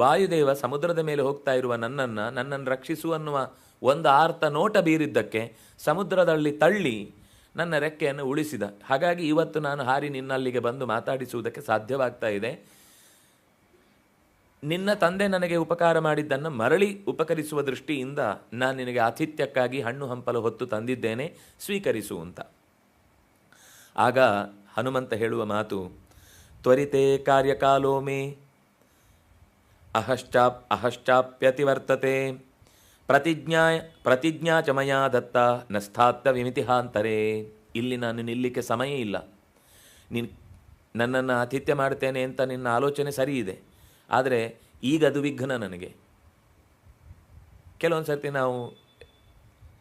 ವಾಯುದೇವ ಸಮುದ್ರದ ಮೇಲೆ ಹೋಗ್ತಾ ಇರುವ ನನ್ನನ್ನು ರಕ್ಷಿಸು ಅನ್ನುವ ಒಂದು ಆರ್ತ ನೋಟ ಬೀರಿದ್ದಕ್ಕೆ ಸಮುದ್ರದಲ್ಲಿ ತಳ್ಳಿ ನನ್ನ ರೆಕ್ಕೆಯನ್ನು ಉಳಿಸಿದ. ಹಾಗಾಗಿ ಇವತ್ತು ನಾನು ಹಾರಿ ನಿನ್ನಲ್ಲಿಗೆ ಬಂದು ಮಾತಾಡಿಸುವುದಕ್ಕೆ ಸಾಧ್ಯವಾಗ್ತಾ ಇದೆ. ನಿನ್ನ ತಂದೆ ನನಗೆ ಉಪಕಾರ ಮಾಡಿದ್ದನ್ನು ಮರಳಿ ಉಪಕರಿಸುವ ದೃಷ್ಟಿಯಿಂದ ನಾನು ನಿನಗೆ ಆತಿಥ್ಯಕ್ಕಾಗಿ ಹಣ್ಣು ಹಂಪಲು ಹೊತ್ತು ತಂದಿದ್ದೇನೆ, ಸ್ವೀಕರಿಸು ಅಂತ. ಆಗ ಹನುಮಂತ ಹೇಳುವ ಮಾತು, ತ್ವರಿತೆ ಕಾರ್ಯಕಾಲೋ ಮೇ ಅಹಶ್ಚಾಪ್ಯತಿವರ್ತತೆ ಪ್ರತಿಜ್ಞಾ ಚ ಮಯಾ ದತ್ತ ನ ಸ್ಥಾತ್ಯ ವಿಮಿತಿಹಾಂತರೇ. ಇಲ್ಲಿ ನಾನು ನಿಲ್ಲಿಕ್ಕೆ ಸಮಯ ಇಲ್ಲ. ನನ್ನನ್ನು ಆತಿಥ್ಯ ಮಾಡ್ತೇನೆ ಅಂತ ನಿನ್ನ ಆಲೋಚನೆ ಸರಿ ಇದೆ, ಆದರೆ ಈಗ ಅದು ವಿಘ್ನ ನನಗೆ. ಕೆಲವೊಂದು ಸರ್ತಿ ನಾವು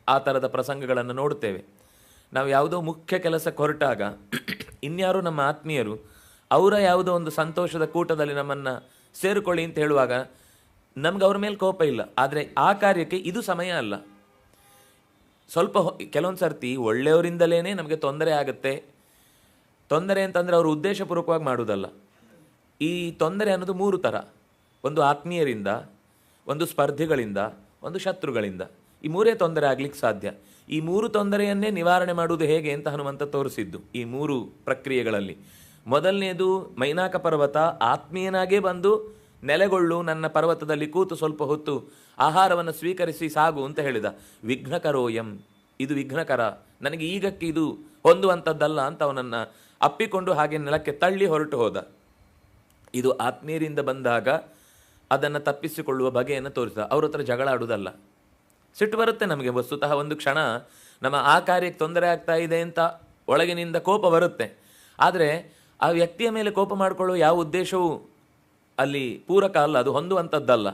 ಆ ಥರದ ಪ್ರಸಂಗಗಳನ್ನು ನೋಡ್ತೇವೆ. ನಾವು ಯಾವುದೋ ಮುಖ್ಯ ಕೆಲಸಕ್ಕೆ ಹೊರಟಾಗ ಇನ್ಯಾರೋ ನಮ್ಮ ಆತ್ಮೀಯರು ಅವರ ಯಾವುದೋ ಒಂದು ಸಂತೋಷದ ಕೂಟದಲ್ಲಿ ನಮ್ಮನ್ನು ಸೇರಿಕೊಳ್ಳಿ ಅಂತ ಹೇಳುವಾಗ ನಮ್ಗೆ ಅವ್ರ ಮೇಲೆ ಕೋಪ ಇಲ್ಲ, ಆದರೆ ಆ ಕಾರ್ಯಕ್ಕೆ ಇದು ಸಮಯ ಅಲ್ಲ. ಸ್ವಲ್ಪ ಕೆಲವೊಂದು ಸರ್ತಿ ಒಳ್ಳೆಯವರಿಂದಲೇ ನಮಗೆ ತೊಂದರೆ ಆಗುತ್ತೆ. ತೊಂದರೆ ಅಂತಂದರೆ ಅವರು ಉದ್ದೇಶಪೂರ್ವಕವಾಗಿ ಮಾಡುವುದಲ್ಲ. ಈ ತೊಂದರೆ ಅನ್ನೋದು 3 ಥರ. ಒಂದು ಆತ್ಮೀಯರಿಂದ, ಒಂದು ಸ್ಪರ್ಧಿಗಳಿಂದ, ಒಂದು ಶತ್ರುಗಳಿಂದ. ಈ 3 ತೊಂದರೆ ಆಗಲಿಕ್ಕೆ ಸಾಧ್ಯ. ಈ 3 ತೊಂದರೆಯನ್ನೇ ನಿವಾರಣೆ ಮಾಡುವುದು ಹೇಗೆ ಅಂತ ಹನುಮಂತ ತೋರಿಸಿದ್ದು ಈ 3 ಪ್ರಕ್ರಿಯೆಗಳಲ್ಲಿ. ಮೊದಲನೇದು ಮೈನಾಕ ಪರ್ವತ ಆತ್ಮೀಯನಾಗೇ ಬಂದು ನೆಲೆಗೊಳ್ಳು, ನನ್ನ ಪರ್ವತದಲ್ಲಿ ಕೂತು ಸ್ವಲ್ಪ ಹೊತ್ತು ಆಹಾರವನ್ನು ಸ್ವೀಕರಿಸಿ ಸಾಗು ಅಂತ ಹೇಳಿದ. ವಿಘ್ನಕರೋಯಂ, ಇದು ವಿಘ್ನಕರ, ನನಗೆ ಈಗಕ್ಕೆ ಇದು ಹೊಂದುವಂಥದ್ದಲ್ಲ ಅಂತ ಅವನನ್ನು ಅಪ್ಪಿಕೊಂಡು ಹಾಗೆ ನೆಲಕ್ಕೆ ತಳ್ಳಿ ಹೊರಟು ಹೋದ. ಇದು ಆತ್ಮೀಯರಿಂದ ಬಂದಾಗ ಅದನ್ನು ತಪ್ಪಿಸಿಕೊಳ್ಳುವ ಬಗೆಯನ್ನು ತೋರಿಸಿದ. ಅವ್ರ ಹತ್ರ ಜಗಳ ಆಡುವುದಲ್ಲ. ಸಿಟ್ಟು ಬರುತ್ತೆ ನಮಗೆ, ವಸ್ತುತಃ ಒಂದು ಕ್ಷಣ ನಮ್ಮ ಆ ಕಾರ್ಯಕ್ಕೆ ತೊಂದರೆ ಆಗ್ತಾ ಇದೆ ಅಂತ ಒಳಗಿನಿಂದ ಕೋಪ ಬರುತ್ತೆ. ಆದರೆ ಆ ವ್ಯಕ್ತಿಯ ಮೇಲೆ ಕೋಪ ಮಾಡಿಕೊಳ್ಳುವ ಯಾವ ಉದ್ದೇಶವೂ ಅಲ್ಲಿ ಪೂರಕ ಅಲ್ಲ, ಅದು ಹೊಂದುವಂಥದ್ದಲ್ಲ.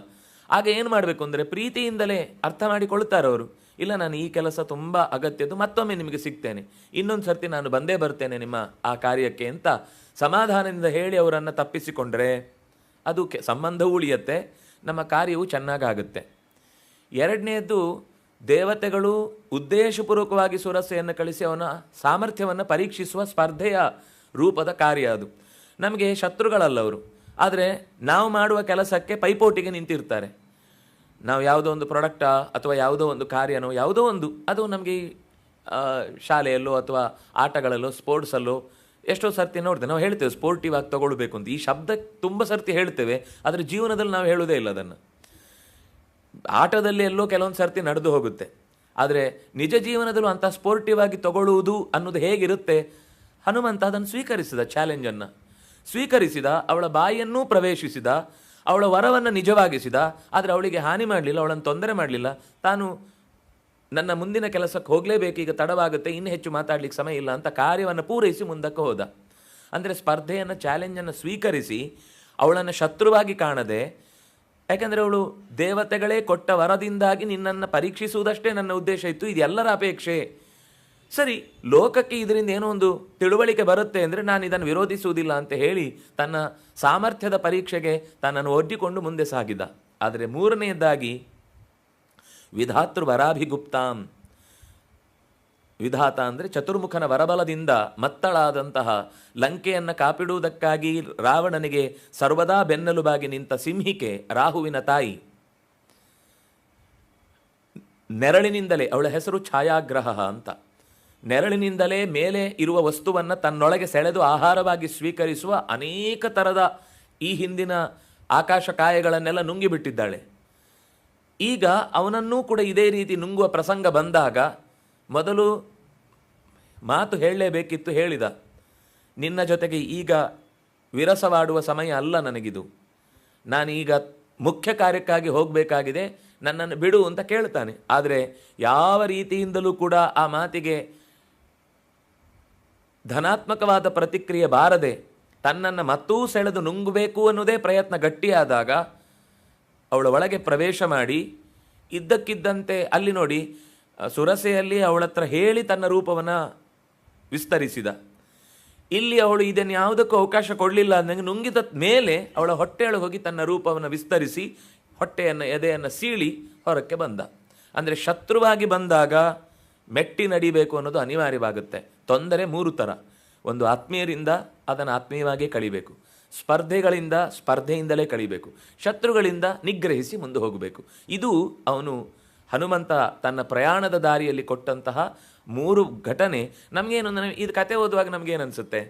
ಆಗ ಏನು ಮಾಡಬೇಕು ಅಂದರೆ ಪ್ರೀತಿಯಿಂದಲೇ ಅರ್ಥ ಮಾಡಿಕೊಳ್ತಾರೆ ಅವರು. ಇಲ್ಲ, ನಾನು ಈ ಕೆಲಸ ತುಂಬ ಅಗತ್ಯದ್ದು, ಮತ್ತೊಮ್ಮೆ ನಿಮಗೆ ಸಿಗ್ತೇನೆ, ಇನ್ನೊಂದು ಸರ್ತಿ ನಾನು ಬಂದೇ ಬರ್ತೇನೆ ನಿಮ್ಮ ಆ ಕಾರ್ಯಕ್ಕೆ ಅಂತ ಸಮಾಧಾನದಿಂದ ಹೇಳಿ ಅವರನ್ನು ತಪ್ಪಿಸಿಕೊಂಡ್ರೆ ಅದು ಸಂಬಂಧವೂ ಉಳಿಯುತ್ತೆ, ನಮ್ಮ ಕಾರ್ಯವು ಚೆನ್ನಾಗಾಗುತ್ತೆ. ಎರಡನೇದು, ದೇವತೆಗಳು ಉದ್ದೇಶಪೂರ್ವಕವಾಗಿ ಸುರಸೆಯನ್ನು ಕಳಿಸಿ ಅವನ ಸಾಮರ್ಥ್ಯವನ್ನು ಪರೀಕ್ಷಿಸುವ ಸ್ಪರ್ಧೆಯ ರೂಪದ ಕಾರ್ಯ ಅದು. ನಮಗೆ ಶತ್ರುಗಳಲ್ಲ ಅವರು, ಆದರೆ ನಾವು ಮಾಡುವ ಕೆಲಸಕ್ಕೆ ಪೈಪೋಟಿಗೆ ನಿಂತಿರ್ತಾರೆ. ನಾವು ಯಾವುದೋ ಒಂದು ಪ್ರಾಡಕ್ಟಾ ಅಥವಾ ಯಾವುದೋ ಒಂದು ಕಾರ್ಯನೋ ಯಾವುದೋ ಒಂದು, ಅದು ನಮಗೆ ಶಾಲೆಯಲ್ಲೋ ಅಥವಾ ಆಟಗಳಲ್ಲೋ ಸ್ಪೋರ್ಟ್ಸಲ್ಲೋ ಎಷ್ಟೋ ಸರ್ತಿ ನೋಡ್ತೇವೆ. ನಾವು ಹೇಳ್ತೇವೆ ಸ್ಪೋರ್ಟಿವ್ ಆಗಿ ತೊಗೊಳ್ಬೇಕು ಅಂತ. ಈ ಶಬ್ದ ತುಂಬ ಸರ್ತಿ ಹೇಳ್ತೇವೆ, ಆದರೆ ಜೀವನದಲ್ಲಿ ನಾವು ಹೇಳೋದೇ ಇಲ್ಲ ಅದನ್ನು. ಆಟದಲ್ಲಿ ಎಲ್ಲೋ ಕೆಲವೊಂದು ಸರ್ತಿ ನಡೆದು ಹೋಗುತ್ತೆ, ಆದರೆ ನಿಜ ಜೀವನದಲ್ಲೂ ಅಂಥ ಸ್ಪೋರ್ಟಿವ್ ಆಗಿ ತಗೊಳ್ಳುವುದು ಅನ್ನೋದು ಹೇಗಿರುತ್ತೆ. ಹನುಮಂತ ಅದನ್ನು ಸ್ವೀಕರಿಸಿದ, ಚಾಲೆಂಜನ್ನು ಸ್ವೀಕರಿಸಿದ, ಅವಳ ಬಾಯಿಯನ್ನೂ ಪ್ರವೇಶಿಸಿದ, ಅವಳ ವರವನ್ನು ನಿಜವಾಗಿಸಿದ. ಆದರೆ ಅವಳಿಗೆ ಹಾನಿ ಮಾಡಲಿಲ್ಲ, ಅವಳನ್ನು ತೊಂದರೆ ಮಾಡಲಿಲ್ಲ. ತಾನು ನನ್ನ ಮುಂದಿನ ಕೆಲಸಕ್ಕೆ ಹೋಗಲೇಬೇಕು, ಈಗ ತಡವಾಗುತ್ತೆ, ಇನ್ನೂ ಹೆಚ್ಚು ಮಾತಾಡ್ಲಿಕ್ಕೆ ಸಮಯ ಇಲ್ಲ ಅಂತ ಕಾರ್ಯವನ್ನು ಪೂರೈಸಿ ಮುಂದಕ್ಕೆ ಹೋದ. ಅಂದರೆ ಸ್ಪರ್ಧೆಯನ್ನು, ಚಾಲೆಂಜನ್ನು ಸ್ವೀಕರಿಸಿ ಅವಳನ್ನು ಶತ್ರುವಾಗಿ ಕಾಣದೆ ಯಾಕೆಂದರೆ ಅವಳು ದೇವತೆಗಳೇ ಕೊಟ್ಟ ವರದಿಂದಾಗಿ ನಿನ್ನನ್ನು ಪರೀಕ್ಷಿಸುವುದಷ್ಟೇ ನನ್ನ ಉದ್ದೇಶ ಇತ್ತು, ಇದು ಎಲ್ಲರ ಅಪೇಕ್ಷೆ. ಸರಿ, ಲೋಕಕ್ಕೆ ಇದರಿಂದ ಏನೋ ಒಂದು ತಿಳುವಳಿಕೆ ಬರುತ್ತೆ ಅಂದರೆ ನಾನು ಇದನ್ನು ವಿರೋಧಿಸುವುದಿಲ್ಲ ಅಂತ ಹೇಳಿ ತನ್ನ ಸಾಮರ್ಥ್ಯದ ಪರೀಕ್ಷೆಗೆ ತನ್ನನ್ನು ಒಡ್ಡಿಕೊಂಡು ಮುಂದೆ ಸಾಗಿದ. ಆದರೆ ಮೂರನೆಯದಾಗಿ ವಿಧಾತೃ ವರಾಭಿಗುಪ್ತಾಂ, ವಿಧಾತ ಅಂದರೆ ಚತುರ್ಮುಖನ ವರಬಲದಿಂದ ಮತ್ತಳಾದಂತಹ ಲಂಕೆಯನ್ನು ಕಾಪಿಡುವುದಕ್ಕಾಗಿ ರಾವಣನಿಗೆ ಸರ್ವದಾ ಬೆನ್ನೆಲುಬಾಗಿ ನಿಂತ ಸಿಂಹಿಕೆ ರಾಹುವಿನ ತಾಯಿ. ನೆರಳಿನಿಂದಲೇ, ಅವಳ ಹೆಸರು ಛಾಯಾಗ್ರಹ ಅಂತ, ನೆರಳಿನಿಂದಲೇ ಮೇಲೆ ಇರುವ ವಸ್ತುವನ್ನು ತನ್ನೊಳಗೆ ಸೆಳೆದು ಆಹಾರವಾಗಿ ಸ್ವೀಕರಿಸುವ ಅನೇಕ ಥರದ ಈ ಹಿಂದಿನ ಆಕಾಶ ಕಾಯಗಳನ್ನೆಲ್ಲ ನುಂಗಿಬಿಟ್ಟಿದ್ದಾಳೆ. ಈಗ ಅವನನ್ನೂ ಕೂಡ ಇದೇ ರೀತಿ ನುಂಗುವ ಪ್ರಸಂಗ ಬಂದಾಗ ಮೊದಲು ಮಾತು ಹೇಳಲೇಬೇಕಿತ್ತು, ಹೇಳಿದ, ನಿನ್ನ ಜೊತೆಗೆ ಈಗ ವಿರಸವಾಡುವ ಸಮಯ ಅಲ್ಲ ನನಗಿದು, ನಾನೀಗ ಮುಖ್ಯ ಕಾರ್ಯಕ್ಕಾಗಿ ಹೋಗಬೇಕಾಗಿದೆ, ನನ್ನನ್ನು ಬಿಡು ಅಂತ ಕೇಳ್ತಾನೆ. ಆದರೆ ಯಾವ ರೀತಿಯಿಂದಲೂ ಕೂಡ ಆ ಮಾತಿಗೆ ಧನಾತ್ಮಕವಾದ ಪ್ರತಿಕ್ರಿಯೆ ಬಾರದೆ ತನ್ನನ್ನು ಮತ್ತೂ ಸೆಳೆದು ನುಂಗಬೇಕು ಅನ್ನೋದೇ ಪ್ರಯತ್ನ ಗಟ್ಟಿಯಾದಾಗ ಅವಳ ಒಳಗೆ ಪ್ರವೇಶ ಮಾಡಿ ಇದ್ದಕ್ಕಿದ್ದಂತೆ ಅಲ್ಲಿ ನೋಡಿ ಸುರಸೆಯಲ್ಲಿ ಅವಳತ್ರ ಹೇಳಿ ತನ್ನ ರೂಪವನ್ನು ವಿಸ್ತರಿಸಿದ. ಇಲ್ಲಿ ಅವಳು ಇದನ್ನು ಯಾವುದಕ್ಕೂ ಅವಕಾಶ ಕೊಡಲಿಲ್ಲ ಅಂದಂಗೆ ನುಂಗಿದ ಮೇಲೆ ಅವಳ ಹೊಟ್ಟೆಯೊಳಗೆ ಹೋಗಿ ತನ್ನ ರೂಪವನ್ನು ವಿಸ್ತರಿಸಿ ಹೊಟ್ಟೆಯನ್ನು ಎದೆಯನ್ನು ಸೀಳಿ ಹೊರಕ್ಕೆ ಬಂದ. ಅಂದರೆ ಶತ್ರುವಾಗಿ ಬಂದಾಗ ಮೆಟ್ಟಿ ನಡಿಬೇಕು ಅನ್ನೋದು ಅನಿವಾರ್ಯವಾಗುತ್ತೆ. ತೊಂದರೆ ಮೂರು ಥರ. ಒಂದು ಆತ್ಮೀಯರಿಂದ ಅದನ್ನು ಆತ್ಮೀಯವಾಗಿ ಕಳಿಬೇಕು, ಸ್ಪರ್ಧೆಗಳಿಂದ ಸ್ಪರ್ಧೆಯಿಂದಲೇ ಕಳಿಬೇಕು, ಶತ್ರುಗಳಿಂದ ನಿಗ್ರಹಿಸಿ ಮುಂದೆ ಹೋಗಬೇಕು. ಇದು ಅವನು ಹನುಮಂತ ತನ್ನ ಪ್ರಯಾಣದ ದಾರಿಯಲ್ಲಿ ಕೊಟ್ಟಂತಹ ಮೂರು ಘಟನೆ. ನಮಗೇನು, ಇದು ಕತೆ ಓದುವಾಗ ನಮಗೇನು ಅನಿಸುತ್ತೆ,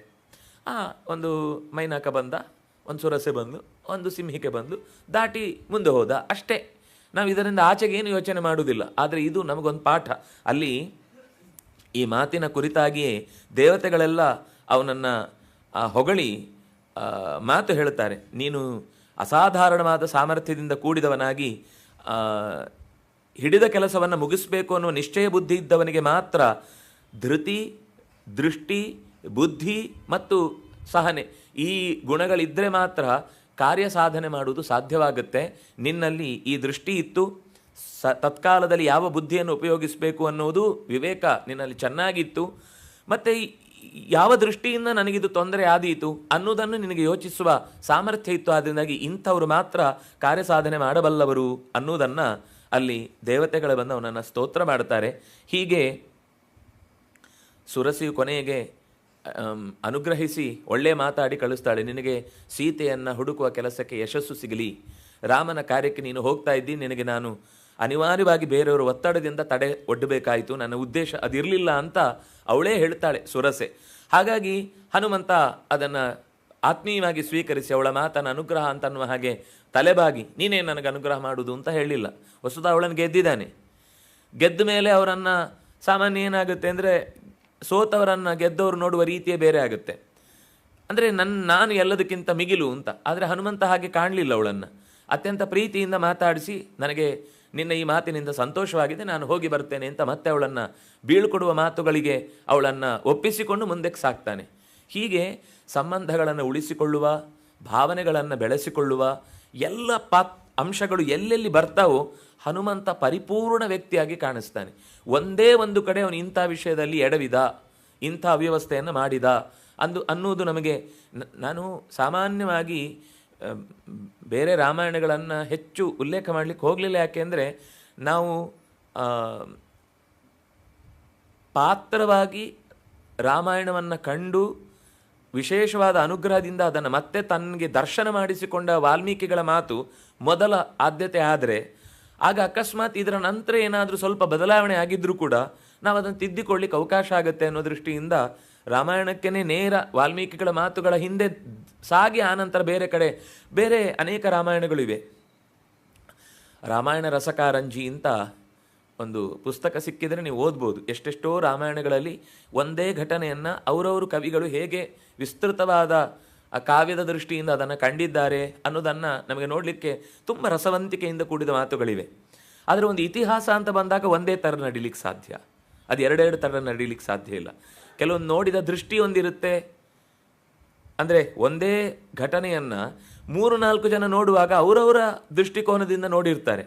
ಒಂದು ಮೈನಾಕ ಬಂದ, ಒಂದು ಸುರಸೆ ಬಂದು, ಒಂದು ಸಿಂಹಿಕೆ ಬಂದು, ದಾಟಿ ಮುಂದೆ ಹೋದ, ಅಷ್ಟೇ. ನಾವು ಇದರಿಂದ ಆಚೆಗೆ ಏನು ಯೋಚನೆ ಮಾಡುವುದಿಲ್ಲ. ಆದರೆ ಇದು ನಮಗೊಂದು ಪಾಠ. ಅಲ್ಲಿ ಈ ಮಾತಿನ ಕುರಿತಾಗಿಯೇ ದೇವತೆಗಳೆಲ್ಲ ಅವನನ್ನು ಹೊಗಳಿ ಮಾತು ಹೇಳುತ್ತಾರೆ. ನೀನು ಅಸಾಧಾರಣವಾದ ಸಾಮರ್ಥ್ಯದಿಂದ ಕೂಡಿದವನಾಗಿ ಹಿಡಿದ ಕೆಲಸವನ್ನು ಮುಗಿಸಬೇಕು ಅನ್ನುವ ನಿಶ್ಚಯ ಬುದ್ಧಿ ಇದ್ದವನಿಗೆ ಮಾತ್ರ ಧೃತಿ, ದೃಷ್ಟಿ, ಬುದ್ಧಿ ಮತ್ತು ಸಹನೆ ಈ ಗುಣಗಳಿದ್ದರೆ ಮಾತ್ರ ಕಾರ್ಯ ಸಾಧನೆ ಮಾಡುವುದು ಸಾಧ್ಯವಾಗುತ್ತೆ. ನಿನ್ನಲ್ಲಿ ಈ ದೃಷ್ಟಿ ಇತ್ತು, ತತ್ಕಾಲದಲ್ಲಿ ಯಾವ ಬುದ್ಧಿಯನ್ನು ಉಪಯೋಗಿಸಬೇಕು ಅನ್ನೋದು ವಿವೇಕ ನಿನ್ನಲ್ಲಿ ಚೆನ್ನಾಗಿತ್ತು, ಮತ್ತು ಯಾವ ದೃಷ್ಟಿಯಿಂದ ನನಗಿದು ತೊಂದರೆ ಆದೀತು ಅನ್ನೋದನ್ನು ನಿನಗೆ ಯೋಚಿಸುವ ಸಾಮರ್ಥ್ಯ ಇತ್ತು. ಆದ್ದರಿಂದಾಗಿ ಇಂಥವರು ಮಾತ್ರ ಕಾರ್ಯ ಸಾಧನೆ ಮಾಡಬಲ್ಲವರು ಅನ್ನೋದನ್ನು ಅಲ್ಲಿ ದೇವತೆಗಳು ಬಂದು ಅವನನ್ನು ಸ್ತೋತ್ರ ಮಾಡುತ್ತಾರೆ. ಹೀಗೆ ಸುರಸಿಯು ಕೊನೆಗೆ ಅನುಗ್ರಹಿಸಿ ಒಳ್ಳೆ ಮಾತಾಡಿ ಕಳಿಸ್ತಾಳೆ. ನಿನಗೆ ಸೀತೆಯನ್ನು ಹುಡುಕುವ ಕೆಲಸಕ್ಕೆ ಯಶಸ್ಸು ಸಿಗಲಿ, ರಾಮನ ಕಾರ್ಯಕ್ಕೆ ನೀನು ಹೋಗ್ತಾ ಇದ್ದಿ, ನಿನಗೆ ನಾನು ಅನಿವಾರ್ಯವಾಗಿ ಬೇರೆಯವರು ಒತ್ತಡದಿಂದ ತಡೆ ಒಡ್ಡಬೇಕಾಯಿತು, ನನ್ನ ಉದ್ದೇಶ ಅದಿರಲಿಲ್ಲ ಅಂತ ಅವಳೇ ಹೇಳ್ತಾಳೆ ಸುರಸೆ. ಹಾಗಾಗಿ ಹನುಮಂತ ಅದನ್ನು ಆತ್ಮೀಯವಾಗಿ ಸ್ವೀಕರಿಸಿ ಅವಳ ಮಾತನ್ನು ಅನುಗ್ರಹ ಅಂತನ್ನುವ ಹಾಗೆ ತಲೆಬಾಗಿ ನೀನೇ ನನಗೆ ಅನುಗ್ರಹ ಮಾಡುವುದು ಅಂತ ಹೇಳಿಲ್ಲ. ವಸ್ತುತ ಅವಳನ್ನು ಗೆದ್ದಿದ್ದಾನೆ. ಗೆದ್ದ ಮೇಲೆ ಅವರನ್ನು ಸಾಮಾನ್ಯ ಏನಾಗುತ್ತೆ ಅಂದರೆ ಸೋತವರನ್ನು ಗೆದ್ದವರು ನೋಡುವ ರೀತಿಯೇ ಬೇರೆ ಆಗುತ್ತೆ. ಅಂದರೆ ನಾನು ಎಲ್ಲದಕ್ಕಿಂತ ಮಿಗಿಲು ಅಂತ. ಆದರೆ ಹನುಮಂತ ಹಾಗೆ ಕಾಣಲಿಲ್ಲ. ಅವಳನ್ನು ಅತ್ಯಂತ ಪ್ರೀತಿಯಿಂದ ಮಾತಾಡಿಸಿ ನನಗೆ ನಿನ್ನ ಈ ಮಾತಿನಿಂದ ಸಂತೋಷವಾಗಿದೆ, ನಾನು ಹೋಗಿ ಬರ್ತೇನೆ ಅಂತ ಮತ್ತೆ ಅವಳನ್ನು ಬೀಳ್ಕೊಡುವ ಮಾತುಗಳಿಗೆ ಅವಳನ್ನು ಒಪ್ಪಿಸಿಕೊಂಡು ಮುಂದಕ್ಕೆ ಸಾಕ್ತಾನೆ. ಹೀಗೆ ಸಂಬಂಧಗಳನ್ನು ಉಳಿಸಿಕೊಳ್ಳುವ, ಭಾವನೆಗಳನ್ನು ಬೆಳೆಸಿಕೊಳ್ಳುವ ಎಲ್ಲ ಅಂಶಗಳು ಎಲ್ಲೆಲ್ಲಿ ಬರ್ತಾವೋ ಹನುಮಂತ ಪರಿಪೂರ್ಣ ವ್ಯಕ್ತಿಯಾಗಿ ಕಾಣಿಸ್ತಾನೆ. ಒಂದೇ ಒಂದು ಕಡೆ ಅವನು ಇಂಥ ವಿಷಯದಲ್ಲಿ ಎಡವಿದ, ಇಂಥ ಅವ್ಯವಸ್ಥೆಯನ್ನು ಮಾಡಿದ ಅನ್ನುವುದು ನಮಗೆ, ನಾನು ಸಾಮಾನ್ಯವಾಗಿ ಬೇರೆ ರಾಮಾಯಣಗಳನ್ನು ಹೆಚ್ಚು ಉಲ್ಲೇಖ ಮಾಡಲಿಕ್ಕೆ ಹೋಗಲಿಲ್ಲ. ಯಾಕೆಂದರೆ ನಾವು ಪಾತ್ರವಾಗಿ ರಾಮಾಯಣವನ್ನು ಕಂಡು ವಿಶೇಷವಾದ ಅನುಗ್ರಹದಿಂದ ಅದನ್ನು ಮತ್ತೆ ತನಗೆ ದರ್ಶನ ಮಾಡಿಸಿಕೊಂಡ ವಾಲ್ಮೀಕಿಗಳ ಮಾತು ಮೊದಲ ಆದ್ಯತೆ ಆದರೆ, ಆಗ ಅಕಸ್ಮಾತ್ ಇದರ ನಂತರ ಏನಾದರೂ ಸ್ವಲ್ಪ ಬದಲಾವಣೆ ಆಗಿದ್ದರೂ ಕೂಡ ನಾವು ಅದನ್ನು ತಿದ್ದಿಕೊಳ್ಳಿಕ್ಕೆ ಅವಕಾಶ ಆಗುತ್ತೆ ಅನ್ನೋ ದೃಷ್ಟಿಯಿಂದ ರಾಮಾಯಣಕ್ಕೇ ನೇರ ವಾಲ್ಮೀಕಿಗಳ ಮಾತುಗಳ ಹಿಂದೆ ಸಾಗಿ ಆನಂತರ ಬೇರೆ ಕಡೆ ಬೇರೆ ಅನೇಕ ರಾಮಾಯಣಗಳಿವೆ. ರಾಮಾಯಣ ರಸಕಾರಂಜಿ ಅಂತ ಒಂದು ಪುಸ್ತಕ ಸಿಕ್ಕಿದರೆ ನೀವು ಓದ್ಬೋದು. ಎಷ್ಟೆಷ್ಟೋ ರಾಮಾಯಣಗಳಲ್ಲಿ ಒಂದೇ ಘಟನೆಯನ್ನು ಅವರವರು ಕವಿಗಳು ಹೇಗೆ ವಿಸ್ತೃತವಾದ ಆ ಕಾವ್ಯದ ದೃಷ್ಟಿಯಿಂದ ಅದನ್ನು ಕಂಡಿದ್ದಾರೆ ಅನ್ನೋದನ್ನು ನಮಗೆ ನೋಡಲಿಕ್ಕೆ ತುಂಬ ರಸವಂತಿಕೆಯಿಂದ ಕೂಡಿದ ಮಾತುಗಳಿವೆ. ಆದರೆ ಒಂದು ಇತಿಹಾಸ ಅಂತ ಬಂದಾಗ ಒಂದೇ ಥರ ನಡೀಲಿಕ್ಕೆ ಸಾಧ್ಯ, ಅದು ಎರಡೆರಡು ಥರ ನಡೀಲಿಕ್ಕೆ ಸಾಧ್ಯ ಇಲ್ಲ. ಕೆಲವೊಂದು ನೋಡಿದ ದೃಷ್ಟಿ ಒಂದಿರುತ್ತೆ, ಅಂದರೆ ಒಂದೇ ಘಟನೆಯನ್ನು 3-4 ಜನ ನೋಡುವಾಗ ಅವರವರ ದೃಷ್ಟಿಕೋನದಿಂದ ನೋಡಿರ್ತಾರೆ.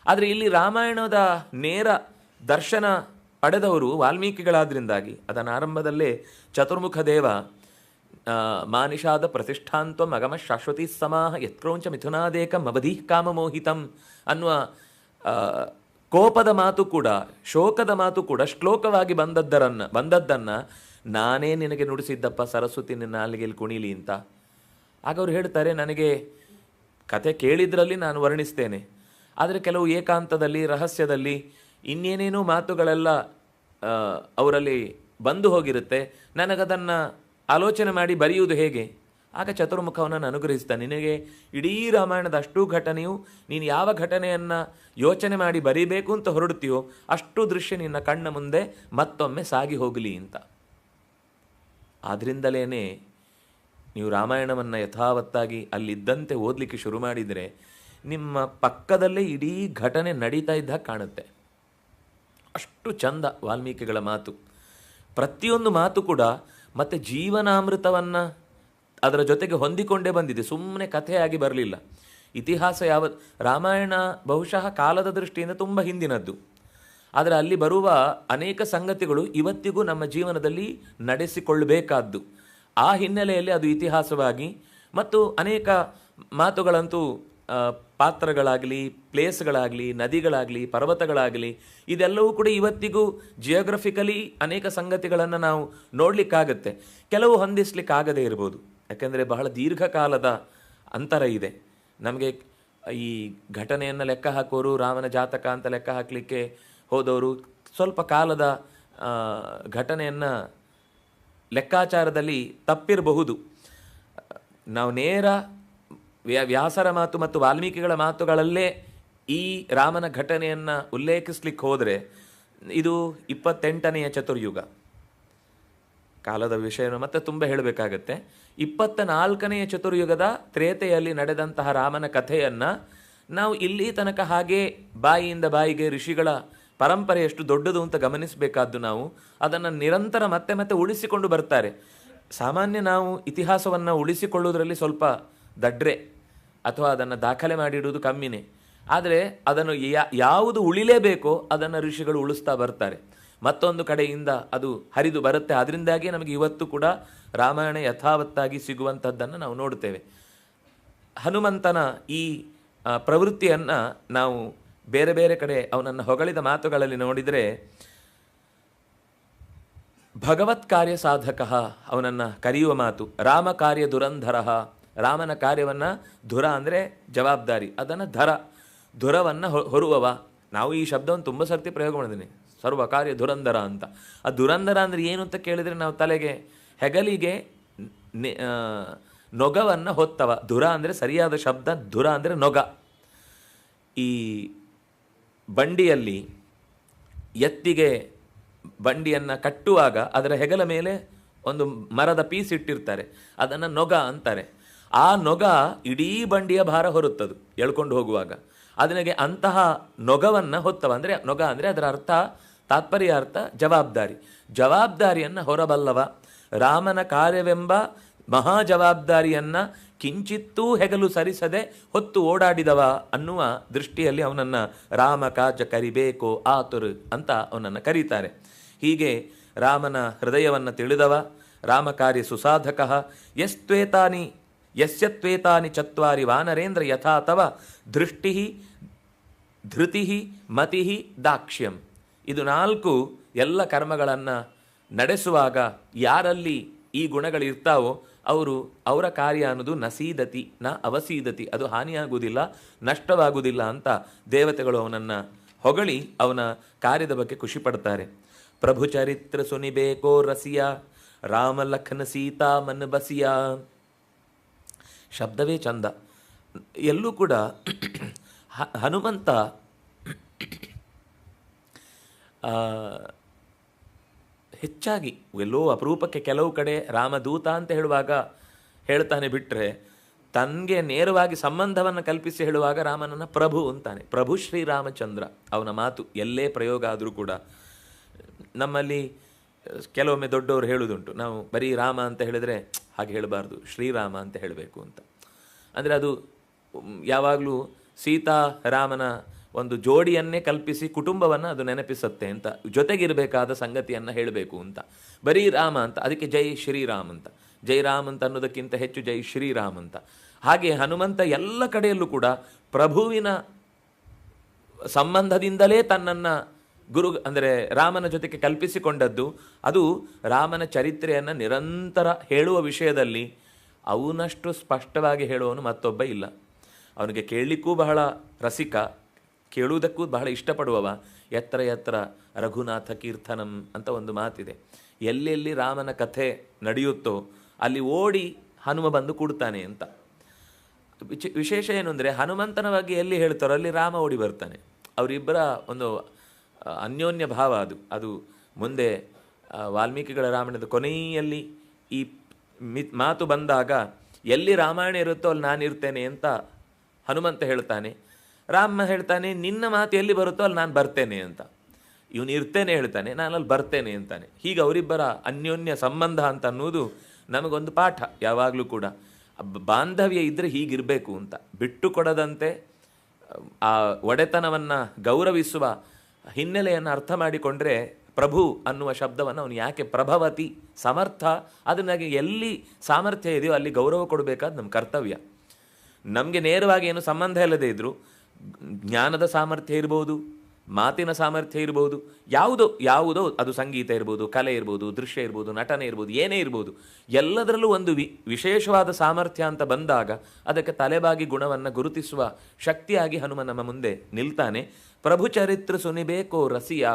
ಆದರೆ ಇಲ್ಲಿ ರಾಮಾಯಣದ ನೇರ ದರ್ಶನ ಪಡೆದವರು ವಾಲ್ಮೀಕಿಗಳಾದ್ರಿಂದಾಗಿ ಅದನ್ನು ಆರಂಭದಲ್ಲೇ ಚತುರ್ಮುಖ ದೇವ ಮಾನಿಷಾದ ಪ್ರತಿಷ್ಠಾಂತ್ವ ಅಗಮ ಶಾಶ್ವತಿ ಸಮಾಹ ಯತ್ಕ್ರೌಂಚ ಮಿಥುನಾದೇಕಂ ಅವಧಿ ಕಾಮಮೋಹಿತಂ ಅನ್ನುವ ಕೋಪದ ಮಾತು ಕೂಡ, ಶೋಕದ ಮಾತು ಕೂಡ ಶ್ಲೋಕವಾಗಿ ಬಂದದ್ದನ್ನು ನಾನೇ ನಿನಗೆ ನುಡಿಸಿದ್ದಪ್ಪ ಸರಸ್ವತಿ ನಿನ್ನ ನಾಲಿಗೆಯಲ್ಲಿ ಕುಣಿಲಿ ಅಂತ. ಆಗ ಅವ್ರು ಹೇಳ್ತಾರೆ, ನನಗೆ ಕತೆ ಕೇಳಿದ್ರಲ್ಲಿ ನಾನು ವರ್ಣಿಸ್ತೇನೆ, ಆದರೆ ಕೆಲವು ಏಕಾಂತದಲ್ಲಿ ರಹಸ್ಯದಲ್ಲಿ ಇನ್ನೇನೇನೋ ಮಾತುಗಳೆಲ್ಲ ಅವರಲ್ಲಿ ಬಂದು ಹೋಗಿರುತ್ತೆ, ನನಗದನ್ನು ಆಲೋಚನೆ ಮಾಡಿ ಬರೆಯುವುದು ಹೇಗೆ? ಆಗ ಚತುರ್ಮುಖವನ್ನು ಅನುಗ್ರಹಿಸ್ತಾನೆ. ನಿನಗೆ ಇಡೀ ರಾಮಾಯಣದ ಅಷ್ಟೂ ಘಟನೆಯು ನೀನು ಯಾವ ಘಟನೆಯನ್ನು ಯೋಚನೆ ಮಾಡಿ ಬರೀಬೇಕು ಅಂತ ಹೊರಡ್ತೀಯೋ ಅಷ್ಟು ದೃಶ್ಯ ನಿನ್ನ ಕಣ್ಣ ಮುಂದೆ ಮತ್ತೊಮ್ಮೆ ಸಾಗಿ ಹೋಗಲಿ ಅಂತ. ಆದ್ದರಿಂದಲೇ ನೀವು ರಾಮಾಯಣವನ್ನು ಯಥಾವತ್ತಾಗಿ ಅಲ್ಲಿದ್ದಂತೆ ಓದಲಿಕ್ಕೆ ಶುರು ಮಾಡಿದರೆ ನಿಮ್ಮ ಪಕ್ಕದಲ್ಲೇ ಇಡೀ ಘಟನೆ ನಡೀತಾ ಇದ್ದಾಗ ಕಾಣುತ್ತೆ. ಅಷ್ಟು ಚಂದ ವಾಲ್ಮೀಕಿಗಳ ಮಾತು. ಪ್ರತಿಯೊಂದು ಮಾತು ಕೂಡ ಮತ್ತೆ ಜೀವನಾಮೃತವನ್ನು ಅದರ ಜೊತೆಗೆ ಹೊಂದಿಕೊಂಡೇ ಬಂದಿದೆ, ಸುಮ್ಮನೆ ಕಥೆಯಾಗಿ ಬರಲಿಲ್ಲ. ಇತಿಹಾಸ ರಾಮಾಯಣ ಬಹುಶಃ ಕಾಲದ ದೃಷ್ಟಿಯಿಂದ ತುಂಬ ಹಿಂದಿನದ್ದು, ಆದರೆ ಅಲ್ಲಿ ಬರುವ ಅನೇಕ ಸಂಗತಿಗಳು ಇವತ್ತಿಗೂ ನಮ್ಮ ಜೀವನದಲ್ಲಿ ನಡೆಸಿಕೊಳ್ಳಬೇಕಾದ್ದು. ಆ ಹಿನ್ನೆಲೆಯಲ್ಲಿ ಅದು ಇತಿಹಾಸವಾಗಿ ಮತ್ತು ಅನೇಕ ಮಾತುಗಳಂತೂ ಪಾತ್ರಗಳಾಗಲಿ, ಪ್ಲೇಸ್ಗಳಾಗಲಿ, ನದಿಗಳಾಗಲಿ, ಪರ್ವತಗಳಾಗಲಿ, ಇದೆಲ್ಲವೂ ಕೂಡ ಇವತ್ತಿಗೂ ಜಿಯೋಗ್ರಫಿಕಲಿ ಅನೇಕ ಸಂಗತಿಗಳನ್ನು ನಾವು ನೋಡಲಿಕ್ಕಾಗತ್ತೆ. ಕೆಲವು ಹೊಂದಿಸ್ಲಿಕ್ಕಾಗದೇ ಇರ್ಬೋದು, ಯಾಕೆಂದರೆ ಬಹಳ ದೀರ್ಘಕಾಲದ ಅಂತರ ಇದೆ. ನಮಗೆ ಈ ಘಟನೆಯನ್ನು ಲೆಕ್ಕ ಹಾಕೋರು, ರಾಮನ ಜಾತಕ ಅಂತ ಲೆಕ್ಕ ಹಾಕಲಿಕ್ಕೆ ಹೋದವರು ಸ್ವಲ್ಪ ಕಾಲದ ಘಟನೆಯನ್ನು ಲೆಕ್ಕಾಚಾರದಲ್ಲಿ ತಪ್ಪಿರಬಹುದು. ನಾವು ನೇರ ವ್ಯಾಸರ ಮಾತು ಮತ್ತು ವಾಲ್ಮೀಕಿಗಳ ಮಾತುಗಳಲ್ಲೇ ಈ ರಾಮನ ಘಟನೆಯನ್ನು ಉಲ್ಲೇಖಿಸ್ಲಿಕ್ಕೆ ಹೋದರೆ ಇದು 28ನೇ ಚತುರ್ಯುಗ ಕಾಲದ ವಿಷಯವನ್ನು ಮತ್ತೆ ತುಂಬ ಹೇಳಬೇಕಾಗತ್ತೆ. 24ನೇ ಚತುರ್ಯುಗದ ತ್ರೇತೆಯಲ್ಲಿ ನಡೆದಂತಹ ರಾಮನ ಕಥೆಯನ್ನು ನಾವು ಇಲ್ಲಿ ತನಕ ಹಾಗೆ ಬಾಯಿಯಿಂದ ಬಾಯಿಗೆ ಋಷಿಗಳ ಪರಂಪರೆ ಎಷ್ಟು ದೊಡ್ಡದು ಅಂತ ಗಮನಿಸಬೇಕಾದ್ದು. ನಾವು ಅದನ್ನು ನಿರಂತರ ಮತ್ತೆ ಮತ್ತೆ ಉಳಿಸಿಕೊಂಡು ಬರ್ತಾರೆ. ಸಾಮಾನ್ಯ ನಾವು ಇತಿಹಾಸವನ್ನು ಉಳಿಸಿಕೊಳ್ಳುವುದರಲ್ಲಿ ಸ್ವಲ್ಪ ದಡ್ರೆ ಅಥವಾ ಅದನ್ನು ದಾಖಲೆ ಮಾಡಿಡುವುದು ಕಮ್ಮಿನೇ. ಆದರೆ ಅದನ್ನು ಯಾವುದು ಉಳಿಲೇಬೇಕೋ ಅದನ್ನು ಋಷಿಗಳು ಉಳಿಸ್ತಾ ಬರ್ತಾರೆ. ಮತ್ತೊಂದು ಕಡೆಯಿಂದ ಅದು ಹರಿದು ಬರುತ್ತೆ. ಅದರಿಂದಾಗಿ ನಮಗೆ ಇವತ್ತು ಕೂಡ ರಾಮಾಯಣ ಯಥಾವತ್ತಾಗಿ ಸಿಗುವಂಥದ್ದನ್ನು ನಾವು ನೋಡ್ತೇವೆ. ಹನುಮಂತನ ಈ ಪ್ರವೃತ್ತಿಯನ್ನು ನಾವು ಬೇರೆ ಬೇರೆ ಕಡೆ ಅವನನ್ನು ಹೊಗಳಿದ ಮಾತುಗಳಲ್ಲಿ ನೋಡಿದರೆ, ಭಗವತ್ ಕಾರ್ಯ ಸಾಧಕ ಅವನನ್ನು ಕರೆಯುವ ಮಾತು, ರಾಮ ಕಾರ್ಯ ದುರಂಧರ, ರಾಮನ ಕಾರ್ಯವನ್ನು ಧುರ ಅಂದರೆ ಜವಾಬ್ದಾರಿ, ಅದನ್ನು ಧುರವನ್ನು ಹೊರುವವ. ನಾವು ಈ ಶಬ್ದವನ್ನು ತುಂಬ ಸರ್ತಿ ಪ್ರಯೋಗ ಮಾಡಿದ್ದೀನಿ, ಸರ್ವ ಕಾರ್ಯ ಧುರಂಧರ ಅಂತ. ಆ ದುರಂಧರ ಅಂದರೆ ಏನು ಅಂತ ಕೇಳಿದರೆ ನಾವು ತಲೆಗೆ ಹೆಗಲಿಗೆ ನೊಗವನ್ನು ಹೊತ್ತವ. ಧುರ ಅಂದರೆ ಸರಿಯಾದ ಶಬ್ದ, ಧುರ ಅಂದರೆ ನೊಗ. ಈ ಬಂಡಿಯಲ್ಲಿ ಎತ್ತಿಗೆ ಬಂಡಿಯನ್ನು ಕಟ್ಟುವಾಗ ಅದರ ಹೆಗಲ ಮೇಲೆ ಒಂದು ಮರದ ಪೀಸ್ ಇಟ್ಟಿರ್ತಾರೆ, ಅದನ್ನು ನೊಗ ಅಂತಾರೆ. ಆ ನೊಗ ಇಡೀ ಬಂಡಿಯ ಭಾರ ಹೊರುತ್ತದು ಎಳ್ಕೊಂಡು ಹೋಗುವಾಗ. ಅದನಿಗೆ ಅಂತಹ ನೊಗವನ್ನು ಹೊತ್ತವ. ಅಂದರೆ ನೊಗ ಅಂದರೆ ಅದರ ಅರ್ಥ, ತಾತ್ಪರ್ಯ ಅರ್ಥ ಜವಾಬ್ದಾರಿ. ಜವಾಬ್ದಾರಿಯನ್ನು ಹೊರಬಲ್ಲವ, ರಾಮನ ಕಾರ್ಯವೆಂಬ ಮಹಾ ಜವಾಬ್ದಾರಿಯನ್ನು ಕಿಂಚಿತ್ತೂ ಹೆಗಲು ಸರಿಸದೆ ಹೊತ್ತು ಓಡಾಡಿದವ ಅನ್ನುವ ದೃಷ್ಟಿಯಲ್ಲಿ ಅವನನ್ನು ರಾಮ ಕಾಜ ಕರಿಬೇಕೋ ಆತುರ್ ಅಂತ ಅವನನ್ನು ಕರೀತಾರೆ. ಹೀಗೆ ರಾಮನ ಹೃದಯವನ್ನು ತಿಳಿದವ, ರಾಮ ಕಾರ್ಯ ಸುಸಾಧಕ. ಯಸ್ಯತ್ವೇತಾನಿ ಚತ್ವಾರಿ ವಾನರೇಂದ್ರ ಯಥಾ ತವ ದೃಷ್ಟಿ ಧೃತಿ ಮತಿ ದಾಕ್ಷ್ಯಂ. ಇದು 4 ಎಲ್ಲ ಕರ್ಮಗಳನ್ನು ನಡೆಸುವಾಗ ಯಾರಲ್ಲಿ ಈ ಗುಣಗಳಿರ್ತಾವೋ ಅವರ ಕಾರ್ಯ ಅನ್ನೋದು ನಸೀದತಿ ನ ಅವಸೀದತಿ, ಅದು ಹಾನಿಯಾಗುವುದಿಲ್ಲ, ನಷ್ಟವಾಗುವುದಿಲ್ಲ ಅಂತ ದೇವತೆಗಳು ಅವನನ್ನು ಹೊಗಳಿ ಅವನ ಕಾರ್ಯದ ಬಗ್ಗೆ ಖುಷಿ ಪಡ್ತಾರೆ. ಪ್ರಭು ಚರಿತ್ರ ಸುನಿಬೇಕೋ ರಸಿಯ, ರಾಮ ಲಖನ ಸೀತಾ ಮನ್ ಬಸಿಯ. ಶಬ್ದವೇ ಚಂದ. ಎಲ್ಲೂ ಕೂಡ ಹನುಮಂತ ಹೆಚ್ಚಾಗಿ ಎಲ್ಲೋ ಅಪರೂಪಕ್ಕೆ ಕೆಲವು ಕಡೆ ರಾಮದೂತ ಅಂತ ಹೇಳುವಾಗ ಹೇಳ್ತಾನೆ, ಬಿಟ್ಟರೆ ತನಗೆ ನೇರವಾಗಿ ಸಂಬಂಧವನ್ನು ಕಲ್ಪಿಸಿ ಹೇಳುವಾಗ ರಾಮನನ್ನು ಪ್ರಭು ಅಂತಾನೆ. ಪ್ರಭು ಶ್ರೀರಾಮಚಂದ್ರ ಅವನ ಮಾತು ಎಲ್ಲೇ ಪ್ರಯೋಗ ಆದರೂ ಕೂಡ. ನಮ್ಮಲ್ಲಿ ಕೆಲವೊಮ್ಮೆ ದೊಡ್ಡವರು ಹೇಳುವುದುಂಟು, ನಾವು ಬರೀ ರಾಮ ಅಂತ ಹೇಳಿದರೆ ಹಾಗೆ ಹೇಳಬಾರ್ದು, ಶ್ರೀರಾಮ ಅಂತ ಹೇಳಬೇಕು ಅಂತ. ಅಂದರೆ ಅದು ಯಾವಾಗಲೂ ಸೀತಾ ರಾಮನ ಒಂದು ಜೋಡಿಯನ್ನೇ ಕಲ್ಪಿಸಿ ಕುಟುಂಬವನ್ನು ಅದು ನೆನಪಿಸುತ್ತೆ ಅಂತ, ಜೊತೆಗಿರಬೇಕಾದ ಸಂಗತಿಯನ್ನು ಹೇಳಬೇಕು ಅಂತ. ಬರೀ ರಾಮ ಅಂತ, ಅದಕ್ಕೆ ಜೈ ಶ್ರೀರಾಮ್ ಅಂತ. ಜೈ ರಾಮ್ ಅಂತ ಅನ್ನೋದಕ್ಕಿಂತ ಹೆಚ್ಚು ಜೈ ಶ್ರೀರಾಮ್ ಅಂತ. ಹಾಗೆ ಹನುಮಂತ ಎಲ್ಲ ಕಡೆಯಲ್ಲೂ ಕೂಡ ಪ್ರಭುವಿನ ಸಂಬಂಧದಿಂದಲೇ ತನ್ನನ್ನು ಗುರು ಅಂದರೆ ರಾಮನ ಜೊತೆಗೆ ಕಲ್ಪಿಸಿಕೊಂಡದ್ದು. ಅದು ರಾಮನ ಚರಿತ್ರೆಯನ್ನು ನಿರಂತರ ಹೇಳುವ ವಿಷಯದಲ್ಲಿ ಅವನಷ್ಟು ಸ್ಪಷ್ಟವಾಗಿ ಹೇಳುವವನು ಮತ್ತೊಬ್ಬ ಇಲ್ಲ. ಅವನಿಗೆ ಕೇಳಲಿಕ್ಕೂ ಬಹಳ ರಸಿಕ, ಕೇಳುವುದಕ್ಕೂ ಬಹಳ ಇಷ್ಟಪಡುವವ. ಎತ್ತರ ಎತ್ತರ ರಘುನಾಥ ಕೀರ್ತನಂ ಅಂತ ಒಂದು ಮಾತಿದೆ. ಎಲ್ಲೆಲ್ಲಿ ರಾಮನ ಕಥೆ ನಡೆಯುತ್ತೋ ಅಲ್ಲಿ ಓಡಿ ಹನುಮ ಬಂದು ಕೂಡ್ತಾನೆ ಅಂತ. ವಿಶೇಷ ಏನು ಅಂದರೆ, ಹನುಮಂತನ ಬಗ್ಗೆ ಎಲ್ಲಿ ಹೇಳ್ತಾರೋ ಅಲ್ಲಿ ರಾಮ ಓಡಿ ಬರ್ತಾನೆ. ಅವರಿಬ್ಬರ ಒಂದು ಅನ್ಯೋನ್ಯ ಭಾವ ಅದು ಮುಂದೆ ವಾಲ್ಮೀಕಿಗಳ ರಾಮಾಯಣದ ಕೊನೆಯಲ್ಲಿ ಈ ಮಾತು ಬಂದಾಗ, ಎಲ್ಲಿ ರಾಮಾಯಣ ಇರುತ್ತೋ ಅಲ್ಲಿ ನಾನಿರ್ತೇನೆ ಅಂತ ಹನುಮಂತ ಹೇಳ್ತಾನೆ. ರಾಮ ಹೇಳ್ತಾನೆ, ನಿನ್ನ ಮಾತು ಎಲ್ಲಿ ಬರುತ್ತೋ ಅಲ್ಲಿ ನಾನು ಬರ್ತೇನೆ ಅಂತ. ಇವನು ಇರ್ತೇನೆ ಹೇಳ್ತಾನೆ, ನಾನು ಅಲ್ಲಿ ಬರ್ತೇನೆ ಅಂತಾನೆ. ಹೀಗೆ ಅವರಿಬ್ಬರ ಅನ್ಯೋನ್ಯ ಸಂಬಂಧ ಅಂತ ಅನ್ನೋದು ನಮಗೊಂದು ಪಾಠ. ಯಾವಾಗಲೂ ಕೂಡ ಬಾಂಧವ್ಯ ಇದ್ದರೆ ಹೀಗಿರಬೇಕು ಅಂತ, ಬಿಟ್ಟು ಕೊಡದಂತೆ ಆ ಒಡೆತನವನ್ನು ಗೌರವಿಸುವ ಹಿನ್ನೆಲೆಯನ್ನು ಅರ್ಥ ಮಾಡಿಕೊಂಡ್ರೆ, ಪ್ರಭು ಅನ್ನುವ ಶಬ್ದವನ್ನು ಅವನು ಯಾಕೆ ಪ್ರಭವತಿ ಸಮರ್ಥ, ಅದನ್ನಾಗಿ ಎಲ್ಲಿ ಸಾಮರ್ಥ್ಯ ಇದೆಯೋ ಅಲ್ಲಿ ಗೌರವ ಕೊಡಬೇಕಾದ ನಮ್ಮ ಕರ್ತವ್ಯ. ನಮಗೆ ನೇರವಾಗಿ ಏನು ಸಂಬಂಧ ಇಲ್ಲದೆ ಇದ್ದರೂ ಜ್ಞಾನದ ಸಾಮರ್ಥ್ಯ ಇರ್ಬೋದು, ಮಾತಿನ ಸಾಮರ್ಥ್ಯ ಇರ್ಬೋದು, ಯಾವುದೋ ಅದು ಸಂಗೀತ ಇರ್ಬೋದು, ಕಲೆ ಇರ್ಬೋದು, ದೃಶ್ಯ ಇರ್ಬೋದು, ನಟನೆ ಇರ್ಬೋದು, ಏನೇ ಇರ್ಬೋದು, ಎಲ್ಲದರಲ್ಲೂ ಒಂದು ವಿಶೇಷವಾದ ಸಾಮರ್ಥ್ಯ ಅಂತ ಬಂದಾಗ ಅದಕ್ಕೆ ತಲೆಬಾಗಿ ಗುಣವನ್ನು ಗುರುತಿಸುವ ಶಕ್ತಿಯಾಗಿ ಹನುಮ ನಮ್ಮ ಮುಂದೆ ನಿಲ್ತಾನೆ. ಪ್ರಭು ಚರಿತ್ರ ಸುನಿಬೇಕೋ ರಸಿಯ,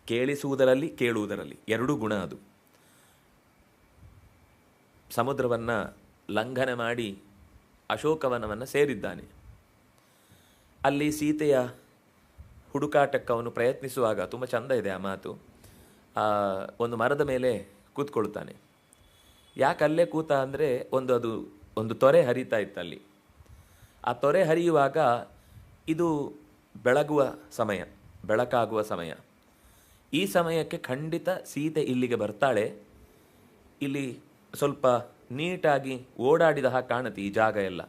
ಕೇಳಿಸುವುದರಲ್ಲಿ ಕೇಳುವುದರಲ್ಲಿ ಎರಡೂ ಗುಣ. ಅದು ಸಮುದ್ರವನ್ನು ಲಂಘನೆ ಮಾಡಿ ಅಶೋಕವನವನ್ನು ಸೇರಿದ್ದಾನೆ. ಅಲ್ಲಿ ಸೀತೆಯ ಹುಡುಕಾಟಕ್ಕೆ ಅವನು ಪ್ರಯತ್ನಿಸುವಾಗ ತುಂಬ ಚಂದ ಇದೆ ಆ ಮಾತು. ಒಂದು ಮರದ ಮೇಲೆ ಕೂತ್ಕೊಳ್ತಾನೆ. ಯಾಕೆ ಅಲ್ಲೇ ಕೂತ ಅಂದರೆ, ಒಂದು ತೊರೆ ಹರಿತಾ ಇತ್ತಲ್ಲಿ. ಆ ತೊರೆ ಹರಿಯುವಾಗ ಇದು ಬೆಳಕಾಗುವ ಸಮಯ. ಈ ಸಮಯಕ್ಕೆ ಖಂಡಿತ ಸೀತೆ ಇಲ್ಲಿಗೆ ಬರ್ತಾಳೆ. ಇಲ್ಲಿ ಸ್ವಲ್ಪ ನೀಟಾಗಿ ಓಡಾಡಿದ ಹಾಗೆ ಕಾಣುತ್ತೆ ಈ ಜಾಗ ಎಲ್ಲ.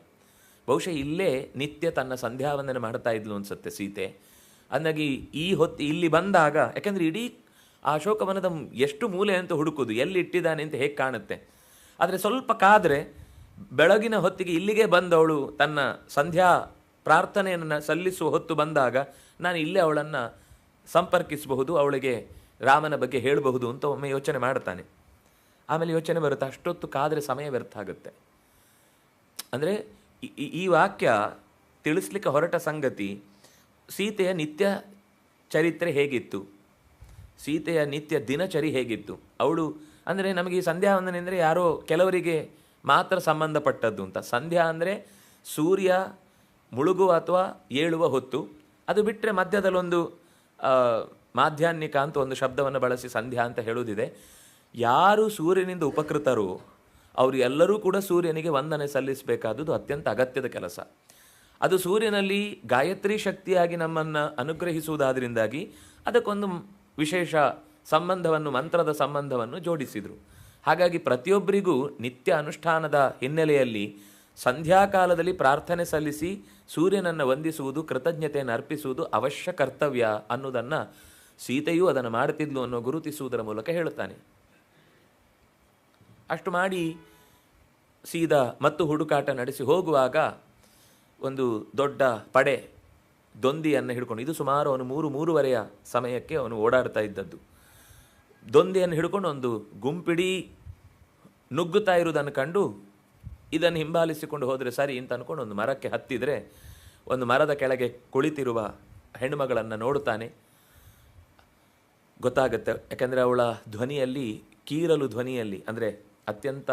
ಬಹುಶಃ ಇಲ್ಲೇ ನಿತ್ಯ ತನ್ನ ಸಂಧ್ಯಾವಂದನೆ ಮಾಡ್ತಾ ಇದ್ಲು ಅನ್ಸುತ್ತೆ ಸೀತೆ. ಅಂದಾಗಿ ಈ ಹೊತ್ತು ಇಲ್ಲಿ ಬಂದಾಗ, ಯಾಕೆಂದರೆ ಇಡೀ ಆ ಅಶೋಕವನದ ಎಷ್ಟು ಮೂಲೆ ಅಂತ ಹುಡುಕೋದು, ಎಲ್ಲಿ ಇಟ್ಟಿದ್ದಾನೆ ಅಂತ ಹೇಗೆ ಕಾಣುತ್ತೆ. ಆದರೆ ಸ್ವಲ್ಪ ಕಾದರೆ ಬೆಳಗಿನ ಹೊತ್ತಿಗೆ ಇಲ್ಲಿಗೆ ಬಂದವಳು ತನ್ನ ಸಂಧ್ಯಾ ಪ್ರಾರ್ಥನೆಯನ್ನು ಸಲ್ಲಿಸುವ ಹೊತ್ತು ಬಂದಾಗ ನಾನು ಇಲ್ಲೇ ಅವಳನ್ನು ಸಂಪರ್ಕಿಸಬಹುದು, ಅವಳಿಗೆ ರಾಮನ ಬಗ್ಗೆ ಹೇಳಬಹುದು ಅಂತ ಒಮ್ಮೆ ಯೋಚನೆ ಮಾಡ್ತಾನೆ. ಆಮೇಲೆ ಯೋಚನೆ ಬರುತ್ತೆ, ಅಷ್ಟೊತ್ತು ಕಾದರೆ ಸಮಯ ವ್ಯರ್ಥ ಆಗುತ್ತೆ. ಅಂದರೆ ಈ ವಾಕ್ಯ ತಿಳಿಸ್ಲಿಕ್ಕೆ ಹೊರಟ ಸಂಗತಿ, ಸೀತೆಯ ನಿತ್ಯ ಚರಿತ್ರೆ ಹೇಗಿತ್ತು, ಸೀತೆಯ ನಿತ್ಯ ದಿನಚರಿ ಹೇಗಿತ್ತು. ಅವಳು ಅಂದರೆ ನಮಗೆ ಈ ಸಂಧ್ಯಾ ವಂದನೆ ಅಂದರೆ ಯಾರೋ ಕೆಲವರಿಗೆ ಮಾತ್ರ ಸಂಬಂಧಪಟ್ಟದ್ದು ಅಂತ. ಸಂಧ್ಯಾ ಅಂದರೆ ಸೂರ್ಯ ಮುಳುಗುವ ಅಥವಾ ಏಳುವ ಹೊತ್ತು. ಅದು ಬಿಟ್ಟರೆ ಮಧ್ಯದಲ್ಲೊಂದು ಮಾಧ್ಯಾಹ್ನಿಕ ಅಂತ ಒಂದು ಶಬ್ದವನ್ನು ಬಳಸಿ ಸಂಧ್ಯಾ ಅಂತ ಹೇಳುವುದಿದೆ. ಯಾರು ಸೂರ್ಯನಿಂದ ಉಪಕೃತರು ಅವರು ಎಲ್ಲರೂ ಕೂಡ ಸೂರ್ಯನಿಗೆ ವಂದನೆ ಸಲ್ಲಿಸಬೇಕಾದುದು ಅತ್ಯಂತ ಅಗತ್ಯದ ಕೆಲಸ. ಅದು ಸೂರ್ಯನಲ್ಲಿ ಗಾಯತ್ರಿ ಶಕ್ತಿಯಾಗಿ ನಮ್ಮನ್ನು ಅನುಗ್ರಹಿಸುವುದಾದ್ರಿಂದಾಗಿ ಅದಕ್ಕೊಂದು ವಿಶೇಷ ಸಂಬಂಧವನ್ನು, ಮಂತ್ರದ ಸಂಬಂಧವನ್ನು ಜೋಡಿಸಿದರು. ಹಾಗಾಗಿ ಪ್ರತಿಯೊಬ್ಬರಿಗೂ ನಿತ್ಯ ಅನುಷ್ಠಾನದ ಹಿನ್ನೆಲೆಯಲ್ಲಿ ಸಂಧ್ಯಾಕಾಲದಲ್ಲಿ ಪ್ರಾರ್ಥನೆ ಸಲ್ಲಿಸಿ ಸೂರ್ಯನನ್ನು ವಂದಿಸುವುದು, ಕೃತಜ್ಞತೆಯನ್ನು ಅರ್ಪಿಸುವುದು ಅವಶ್ಯ ಕರ್ತವ್ಯ ಅನ್ನೋದನ್ನು ಸೀತೆಯೂ ಅದನ್ನು ಮಾಡ್ತಿದ್ಲು ಅನ್ನೋ ಗುರುತಿಸುವುದರ ಮೂಲಕ ಹೇಳುತ್ತಾನೆ. ಅಷ್ಟು ಮಾಡಿ ಸೀದಾ ಮತ್ತು ಹುಡುಕಾಟ ನಡೆಸಿ ಹೋಗುವಾಗ ಒಂದು ದೊಡ್ಡ ಪಡೆ ದೊಂದಿಯನ್ನು ಹಿಡ್ಕೊಂಡು, ಇದು ಸುಮಾರು ಅವನು 3-3:30 ಸಮಯಕ್ಕೆ ಅವನು ಓಡಾಡ್ತಾ ಇದ್ದದ್ದು. ದೊಂದಿಯನ್ನು ಹಿಡ್ಕೊಂಡು ಒಂದು ಗುಂಪಿಡೀ ನುಗ್ಗುತ್ತಾ ಇರುವುದನ್ನು ಕಂಡು ಇದನ್ನು ಹಿಂಬಾಲಿಸಿಕೊಂಡು ಹೋದರೆ ಸರಿ ಅಂತ ಅಂದ್ಕೊಂಡು ಒಂದು ಮರಕ್ಕೆ ಹತ್ತಿದರೆ ಒಂದು ಮರದ ಕೆಳಗೆ ಕುಳಿತಿರುವ ಹೆಣ್ಣುಮಗಳನ್ನು ನೋಡುತ್ತಾನೆ. ಗೊತ್ತಾಗುತ್ತೆ, ಯಾಕೆಂದರೆ ಅವಳ ಧ್ವನಿಯಲ್ಲಿ, ಕೀರಲು ಧ್ವನಿಯಲ್ಲಿ, ಅಂದರೆ ಅತ್ಯಂತ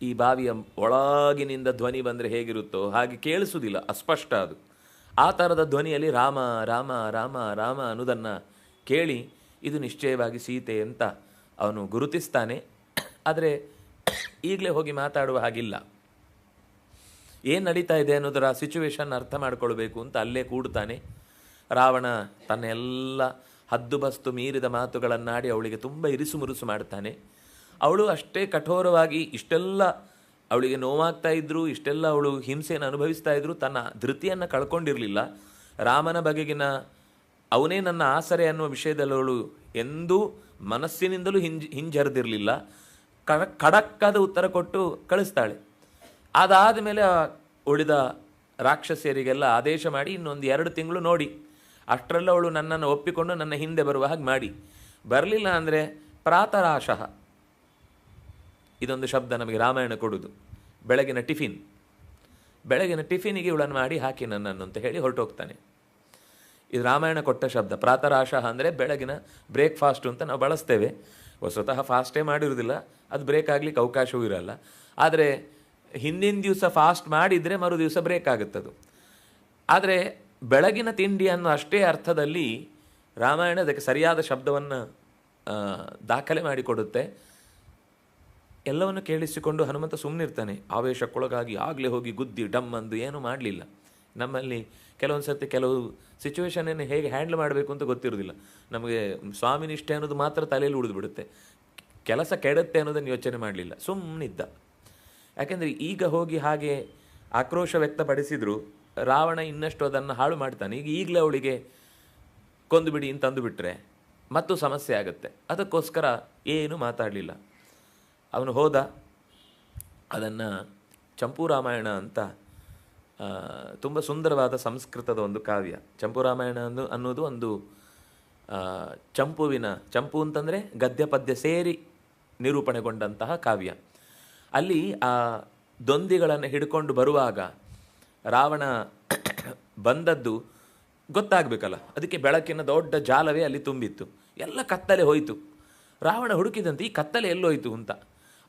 ಈ ಬಾವಿಯ ಒಳಗಿನಿಂದ ಧ್ವನಿ ಬಂದರೆ ಹೇಗಿರುತ್ತೋ ಹಾಗೆ ಕೇಳಿಸುವುದಿಲ್ಲ, ಅಸ್ಪಷ್ಟ ಅದು. ಆ ಥರದ ಧ್ವನಿಯಲ್ಲಿ ರಾಮ ರಾಮ ರಾಮ ರಾಮ ಅನ್ನೋದನ್ನು ಕೇಳಿ ಇದು ನಿಶ್ಚಯವಾಗಿ ಸೀತೆ ಅಂತ ಅವನು ಗುರುತಿಸ್ತಾನೆ. ಆದರೆ ಈಗಲೇ ಹೋಗಿ ಮಾತಾಡುವ ಹಾಗಿಲ್ಲ. ಏನು ನಡೀತಾ ಇದೆ ಅನ್ನೋದರ ಸಿಚುವೇಶನ್ ಅರ್ಥ ಮಾಡ್ಕೊಳ್ಬೇಕು ಅಂತ ಅಲ್ಲೇ ಕೂಡ್ತಾನೆ. ರಾವಣ ತನ್ನ ಎಲ್ಲ ಹದ್ದು ಬಸ್ತು ಮೀರಿದ ಮಾತುಗಳನ್ನಾಡಿ ಅವಳಿಗೆ ತುಂಬ ಇರಿಸು ಮುರುಸು ಮಾಡ್ತಾನೆ. ಅವಳು ಅಷ್ಟೇ ಕಠೋರವಾಗಿ ಇಷ್ಟೆಲ್ಲ ಅವಳಿಗೆ ನೋವಾಗ್ತಾ ಇದ್ದರೂ, ಇಷ್ಟೆಲ್ಲ ಅವಳು ಹಿಂಸೆಯನ್ನು ಅನುಭವಿಸ್ತಾ ಇದ್ದರೂ ತನ್ನ ಧೃತಿಯನ್ನು ಕಳ್ಕೊಂಡಿರಲಿಲ್ಲ. ರಾಮನ ಬಗೆಗಿನ ಅವನೇ ನನ್ನ ಆಸರೆ ಅನ್ನುವ ವಿಷಯದಲ್ಲಿ ಅವಳು ಎಂದೂ ಮನಸ್ಸಿನಿಂದಲೂ ಹಿಂಜರಿದಿರಲಿಲ್ಲ. ಖಡಕ್ಕಾದ ಉತ್ತರ ಕೊಟ್ಟು ಕಳಿಸ್ತಾಳೆ. ಅದಾದ ಮೇಲೆ ಉಳಿದ ರಾಕ್ಷಸಿಯರಿಗೆಲ್ಲ ಆದೇಶ ಮಾಡಿ ಇನ್ನೊಂದು 2 ತಿಂಗಳು ನೋಡಿ, ಅಷ್ಟರಲ್ಲ ಅವಳು ನನ್ನನ್ನು ಒಪ್ಪಿಕೊಂಡು ನನ್ನ ಹಿಂದೆ ಬರುವ ಹಾಗೆ ಮಾಡಿ. ಬರಲಿಲ್ಲ ಅಂದರೆ ಪ್ರಾತರಾಶಃ, ಇದೊಂದು ಶಬ್ದ ನಮಗೆ ರಾಮಾಯಣ ಕೊಡುವುದು, ಬೆಳಗಿನ ಟಿಫಿನಿಗೆ ಇವಳನ್ನು ಮಾಡಿ ಹಾಕಿ ನನ್ನನ್ನು ಅಂತ ಹೇಳಿ ಹೊರಟೋಗ್ತಾನೆ. ಇದು ರಾಮಾಯಣ ಕೊಟ್ಟ ಶಬ್ದ. ಪ್ರಾತರಾಶಃ ಅಂದರೆ ಬೆಳಗಿನ ಬ್ರೇಕ್ಫಾಸ್ಟು ಅಂತ ನಾವು ಬಳಸ್ತೇವೆ. ಸ್ವತಃ ಫಾಸ್ಟೇ ಮಾಡಿರೋದಿಲ್ಲ, ಅದು ಬ್ರೇಕ್ ಆಗಲಿಕ್ಕೆ ಅವಕಾಶವೂ ಇರಲ್ಲ. ಆದರೆ ಹಿಂದಿನ ದಿವಸ ಫಾಸ್ಟ್ ಮಾಡಿದರೆ ಮರು ದಿವಸ ಬ್ರೇಕ್ ಆಗುತ್ತದು. ಆದರೆ ಬೆಳಗಿನ ತಿಂಡಿ ಅನ್ನೋ ಅಷ್ಟೇ ಅರ್ಥದಲ್ಲಿ ರಾಮಾಯಣ ಅದಕ್ಕೆ ಸರಿಯಾದ ಶಬ್ದವನ್ನು ದಾಖಲೆ ಮಾಡಿಕೊಡುತ್ತೆ. ಎಲ್ಲವನ್ನು ಕೇಳಿಸಿಕೊಂಡು ಹನುಮಂತ ಸುಮ್ಮನಿರ್ತಾನೆ. ಆವೇಶಕ್ಕೊಳಗಾಗಿ ಆಗಲೇ ಹೋಗಿ ಗುದ್ದಿ ಡಮ್ ಅಂದು ಏನೂ ಮಾಡಲಿಲ್ಲ. ನಮ್ಮಲ್ಲಿ ಕೆಲವೊಂದು ಸರ್ತಿ ಕೆಲವು ಸಿಚುವೇಶನನ್ನು ಹೇಗೆ ಹ್ಯಾಂಡಲ್ ಮಾಡಬೇಕು ಅಂತ ಗೊತ್ತಿರೋದಿಲ್ಲ. ನಮಗೆ ಸ್ವಾಮಿನಿಷ್ಠೆ ಅನ್ನೋದು ಮಾತ್ರ ತಲೆಯಲ್ಲಿ ಉಳಿದುಬಿಡುತ್ತೆ. ಕೆಲಸ ಕೆಡುತ್ತೆ ಅನ್ನೋದನ್ನು ಯೋಚನೆ ಮಾಡಲಿಲ್ಲ, ಸುಮ್ಮನಿದ್ದ. ಯಾಕೆಂದರೆ ಈಗ ಹೋಗಿ ಹಾಗೆ ಆಕ್ರೋಶ ವ್ಯಕ್ತಪಡಿಸಿದ್ರು ರಾವಣ ಇನ್ನಷ್ಟು ಅದನ್ನು ಹಾಳು ಮಾಡ್ತಾನೆ. ಈಗಲೇ ಅವಳಿಗೆ ಕೊಂದು ಬಿಡಿ ಅಂತಂದು ಬಿಟ್ಟರೆ ಮತ್ತು ಸಮಸ್ಯೆ ಆಗುತ್ತೆ. ಅದಕ್ಕೋಸ್ಕರ ಏನು ಮಾತಾಡಲಿಲ್ಲ. ಅವನು ಹೋದ. ಅದನ್ನು ಚಂಪೂ ರಾಮಾಯಣ ಅಂತ ತುಂಬ ಸುಂದರವಾದ ಸಂಸ್ಕೃತದ ಒಂದು ಕಾವ್ಯ. ಚಂಪೂ ರಾಮಾಯಣ ಅನ್ನೋದು ಒಂದು ಚಂಪು ಅಂತಂದರೆ ಗದ್ಯ ಪದ್ಯ ಸೇರಿ ನಿರೂಪಣೆಗೊಂಡಂತಹ ಕಾವ್ಯ. ಅಲ್ಲಿ ಆ ದೊಂದಿಗಳನ್ನು ಹಿಡ್ಕೊಂಡು ಬರುವಾಗ ರಾವಣ ಬಂದದ್ದು ಗೊತ್ತಾಗಬೇಕಲ್ಲ, ಅದಕ್ಕೆ ಬೆಳಕಿನ ದೊಡ್ಡ ಜಾಲವೇ ಅಲ್ಲಿ ತುಂಬಿತ್ತು. ಎಲ್ಲ ಕತ್ತಲೆ ಹೋಯಿತು. ರಾವಣ ಹುಡುಕಿದಂತೆ ಈ ಕತ್ತಲೆ ಎಲ್ಲೋಯ್ತು ಅಂತ.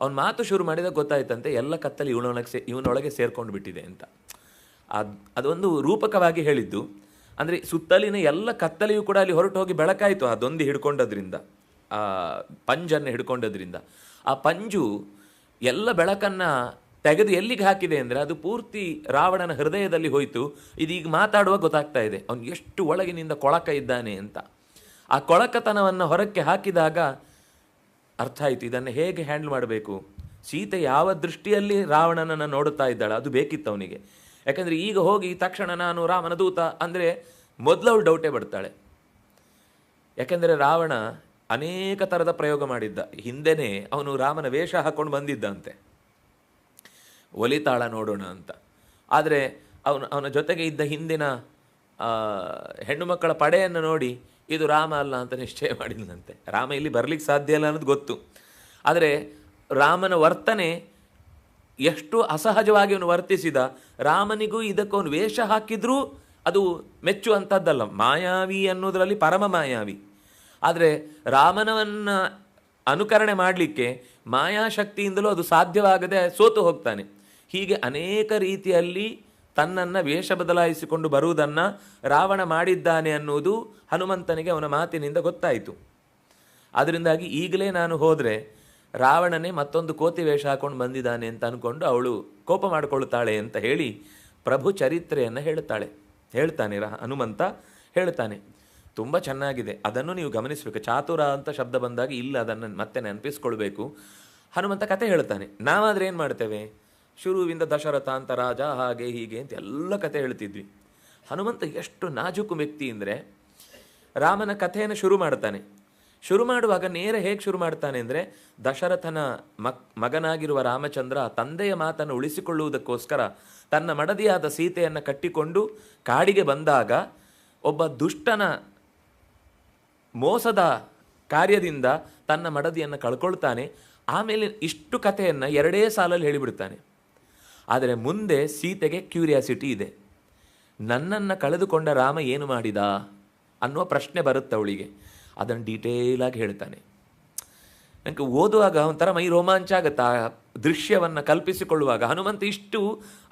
ಅವನ ಮಾತು ಶುರು ಮಾಡಿದಾಗ ಗೊತ್ತಾಯ್ತಂತೆ ಎಲ್ಲ ಕತ್ತಲೆ ಇವನೊಳಗೆ ಸೇರ್ಕೊಂಡು ಬಿಟ್ಟಿದೆ ಅಂತ. ಅದೊಂದು ರೂಪಕವಾಗಿ ಹೇಳಿದ್ದು. ಅಂದರೆ ಸುತ್ತಲಿನ ಎಲ್ಲ ಕತ್ತಲೆಯೂ ಕೂಡ ಅಲ್ಲಿ ಹೊರಟು ಹೋಗಿ ಬೆಳಕಾಯಿತು ಆ ದೊಂದಿ ಹಿಡ್ಕೊಂಡದ್ರಿಂದ, ಆ ಪಂಜನ್ನು ಹಿಡ್ಕೊಂಡದ್ರಿಂದ. ಆ ಪಂಜು ಎಲ್ಲ ಬೆಳಕನ್ನು ತೆಗೆದು ಎಲ್ಲಿಗೆ ಹಾಕಿದೆ ಅಂದರೆ ಅದು ಪೂರ್ತಿ ರಾವಣನ ಹೃದಯದಲ್ಲಿ ಹೋಯಿತು. ಇದೀಗ ಮಾತಾಡುವಾಗ ಗೊತ್ತಾಗ್ತಾ ಇದೆ ಅವನು ಎಷ್ಟು ಒಳಗಿನಿಂದ ಕೊಳಕ ಇದ್ದಾನೆ ಅಂತ. ಆ ಕೊಳಕತನವನ್ನು ಹೊರಕ್ಕೆ ಹಾಕಿದಾಗ ಅರ್ಥ ಆಯಿತು ಇದನ್ನು ಹೇಗೆ ಹ್ಯಾಂಡಲ್ ಮಾಡಬೇಕು. ಸೀತೆ ಯಾವ ದೃಷ್ಟಿಯಲ್ಲಿ ರಾವಣನನ್ನು ನೋಡುತ್ತಾ ಇದ್ದಾಳೆ ಅದು ಬೇಕಿತ್ತು ಅವನಿಗೆ. ಯಾಕಂದರೆ ಈಗ ಹೋಗಿ ತಕ್ಷಣ ನಾನು ರಾಮನ ದೂತ ಅಂದರೆ ಮೊದಲು ಅವಳು ಡೌಟೇ ಬರ್ತಾಳೆ. ಯಾಕೆಂದರೆ ರಾವಣ ಅನೇಕ ಥರದ ಪ್ರಯೋಗ ಮಾಡಿದ್ದ. ಹಿಂದೆನೇ ಅವನು ರಾಮನ ವೇಷ ಹಾಕ್ಕೊಂಡು ಬಂದಿದ್ದಂತೆ, ಒಲಿತಾಳ ನೋಡೋಣ ಅಂತ. ಆದರೆ ಅವನ ಜೊತೆಗೆ ಇದ್ದ ಹಿಂದಿನ ಹೆಣ್ಣು ಮಕ್ಕಳ ಪಡೆಯನ್ನು ನೋಡಿ ಇದು ರಾಮ ಅಲ್ಲ ಅಂತ ನಿಶ್ಚಯ ಮಾಡಿದಂತೆ. ರಾಮ ಇಲ್ಲಿ ಬರಲಿಕ್ಕೆ ಸಾಧ್ಯ ಇಲ್ಲ ಅನ್ನೋದು ಗೊತ್ತು. ಆದರೆ ರಾಮನ ವರ್ತನೆ ಎಷ್ಟು ಅಸಹಜವಾಗಿ ಅವನು ವರ್ತಿಸಿದ. ರಾಮನಿಗೂ ಇದಕ್ಕೆ ಅವನು ವೇಷ ಹಾಕಿದ್ರೂ ಅದು ಮೆಚ್ಚುವಂಥದ್ದಲ್ಲ. ಮಾಯಾವಿ ಅನ್ನೋದರಲ್ಲಿ ಪರಮ ಮಾಯಾವಿ. ಆದರೆ ರಾಮನವನ್ನು ಅನುಕರಣೆ ಮಾಡಲಿಕ್ಕೆ ಮಾಯಾಶಕ್ತಿಯಿಂದಲೂ ಅದು ಸಾಧ್ಯವಾಗದೆ ಸೋತು ಹೋಗ್ತಾನೆ. ಹೀಗೆ ಅನೇಕ ರೀತಿಯಲ್ಲಿ ತನ್ನನ್ನು ವೇಷ ಬದಲಾಯಿಸಿಕೊಂಡು ಬರುವುದನ್ನು ರಾವಣ ಮಾಡಿದ್ದಾನೆ ಅನ್ನುವುದು ಹನುಮಂತನಿಗೆ ಅವನ ಮಾತಿನಿಂದ ಗೊತ್ತಾಯಿತು. ಅದರಿಂದಾಗಿ ಈಗಲೇ ನಾನು ಹೋದರೆ ರಾವಣನೇ ಮತ್ತೊಂದು ಕೋತಿ ವೇಷ ಹಾಕೊಂಡು ಬಂದಿದ್ದಾನೆ ಅಂತ ಅಂದ್ಕೊಂಡು ಅವಳು ಕೋಪ ಮಾಡಿಕೊಳ್ಳುತ್ತಾಳೆ ಅಂತ ಹೇಳಿ ಪ್ರಭು ಚರಿತ್ರೆಯನ್ನು ಹೇಳ್ತಾನೆ ಹನುಮಂತ ಹೇಳ್ತಾನೆ. ತುಂಬ ಚೆನ್ನಾಗಿದೆ, ಅದನ್ನು ನೀವು ಗಮನಿಸಬೇಕು. ಚಾತುರ ಅಂತ ಶಬ್ದ ಬಂದಾಗ ಇಲ್ಲ ಅದನ್ನು ಮತ್ತೆ ನೆನಪಿಸ್ಕೊಳ್ಬೇಕು. ಹನುಮಂತ ಕತೆ ಹೇಳ್ತಾನೆ. ನಾವಾದರೆ ಏನು ಮಾಡ್ತೇವೆ, ಶುರುವಿಂದ ದಶರಥ ಅಂತ ರಾಜ ಹಾಗೆ ಹೀಗೆ ಅಂತ ಎಲ್ಲ ಕತೆ ಹೇಳ್ತಿದ್ವಿ. ಹನುಮಂತ ಎಷ್ಟು ನಾಜೂಕು ವ್ಯಕ್ತಿ ಅಂದರೆ ರಾಮನ ಕಥೆಯನ್ನು ಶುರು ಮಾಡ್ತಾನೆ. ಶುರು ಮಾಡುವಾಗ ನೇರ ಹೇಗೆ ಶುರು ಮಾಡ್ತಾನೆ ಅಂದರೆ ದಶರಥನ ಮಗನಾಗಿರುವ ರಾಮಚಂದ್ರ ತಂದೆಯ ಮಾತನ್ನು ಉಳಿಸಿಕೊಳ್ಳುವುದಕ್ಕೋಸ್ಕರ ತನ್ನ ಮಡದಿಯಾದ ಸೀತೆಯನ್ನು ಕಟ್ಟಿಕೊಂಡು ಕಾಡಿಗೆ ಬಂದಾಗ ಒಬ್ಬ ದುಷ್ಟನ ಮೋಸದ ಕಾರ್ಯದಿಂದ ತನ್ನ ಮಡದಿಯನ್ನು ಕಳ್ಕೊಳ್ತಾನೆ. ಆಮೇಲೆ ಇಷ್ಟು ಕಥೆಯನ್ನು 2 ಸಾಲಲ್ಲಿ ಹೇಳಿಬಿಡ್ತಾನೆ. ಆದರೆ ಮುಂದೆ ಸೀತೆಗೆ ಕ್ಯೂರಿಯಾಸಿಟಿ ಇದೆ. ನನ್ನನ್ನು ಕಳೆದುಕೊಂಡ ರಾಮ ಏನು ಮಾಡಿದ ಅನ್ನುವ ಪ್ರಶ್ನೆ ಬರುತ್ತೆ ಅವಳಿಗೆ. ಅದನ್ನು ಡೀಟೇಲಾಗಿ ಹೇಳ್ತಾನೆ. ನನಗೆ ಓದುವಾಗ ಒಂಥರ ಮೈ ರೋಮಾಂಚ ಆಗುತ್ತೆ ಆ ದೃಶ್ಯವನ್ನು ಕಲ್ಪಿಸಿಕೊಳ್ಳುವಾಗ. ಹನುಮಂತ ಇಷ್ಟು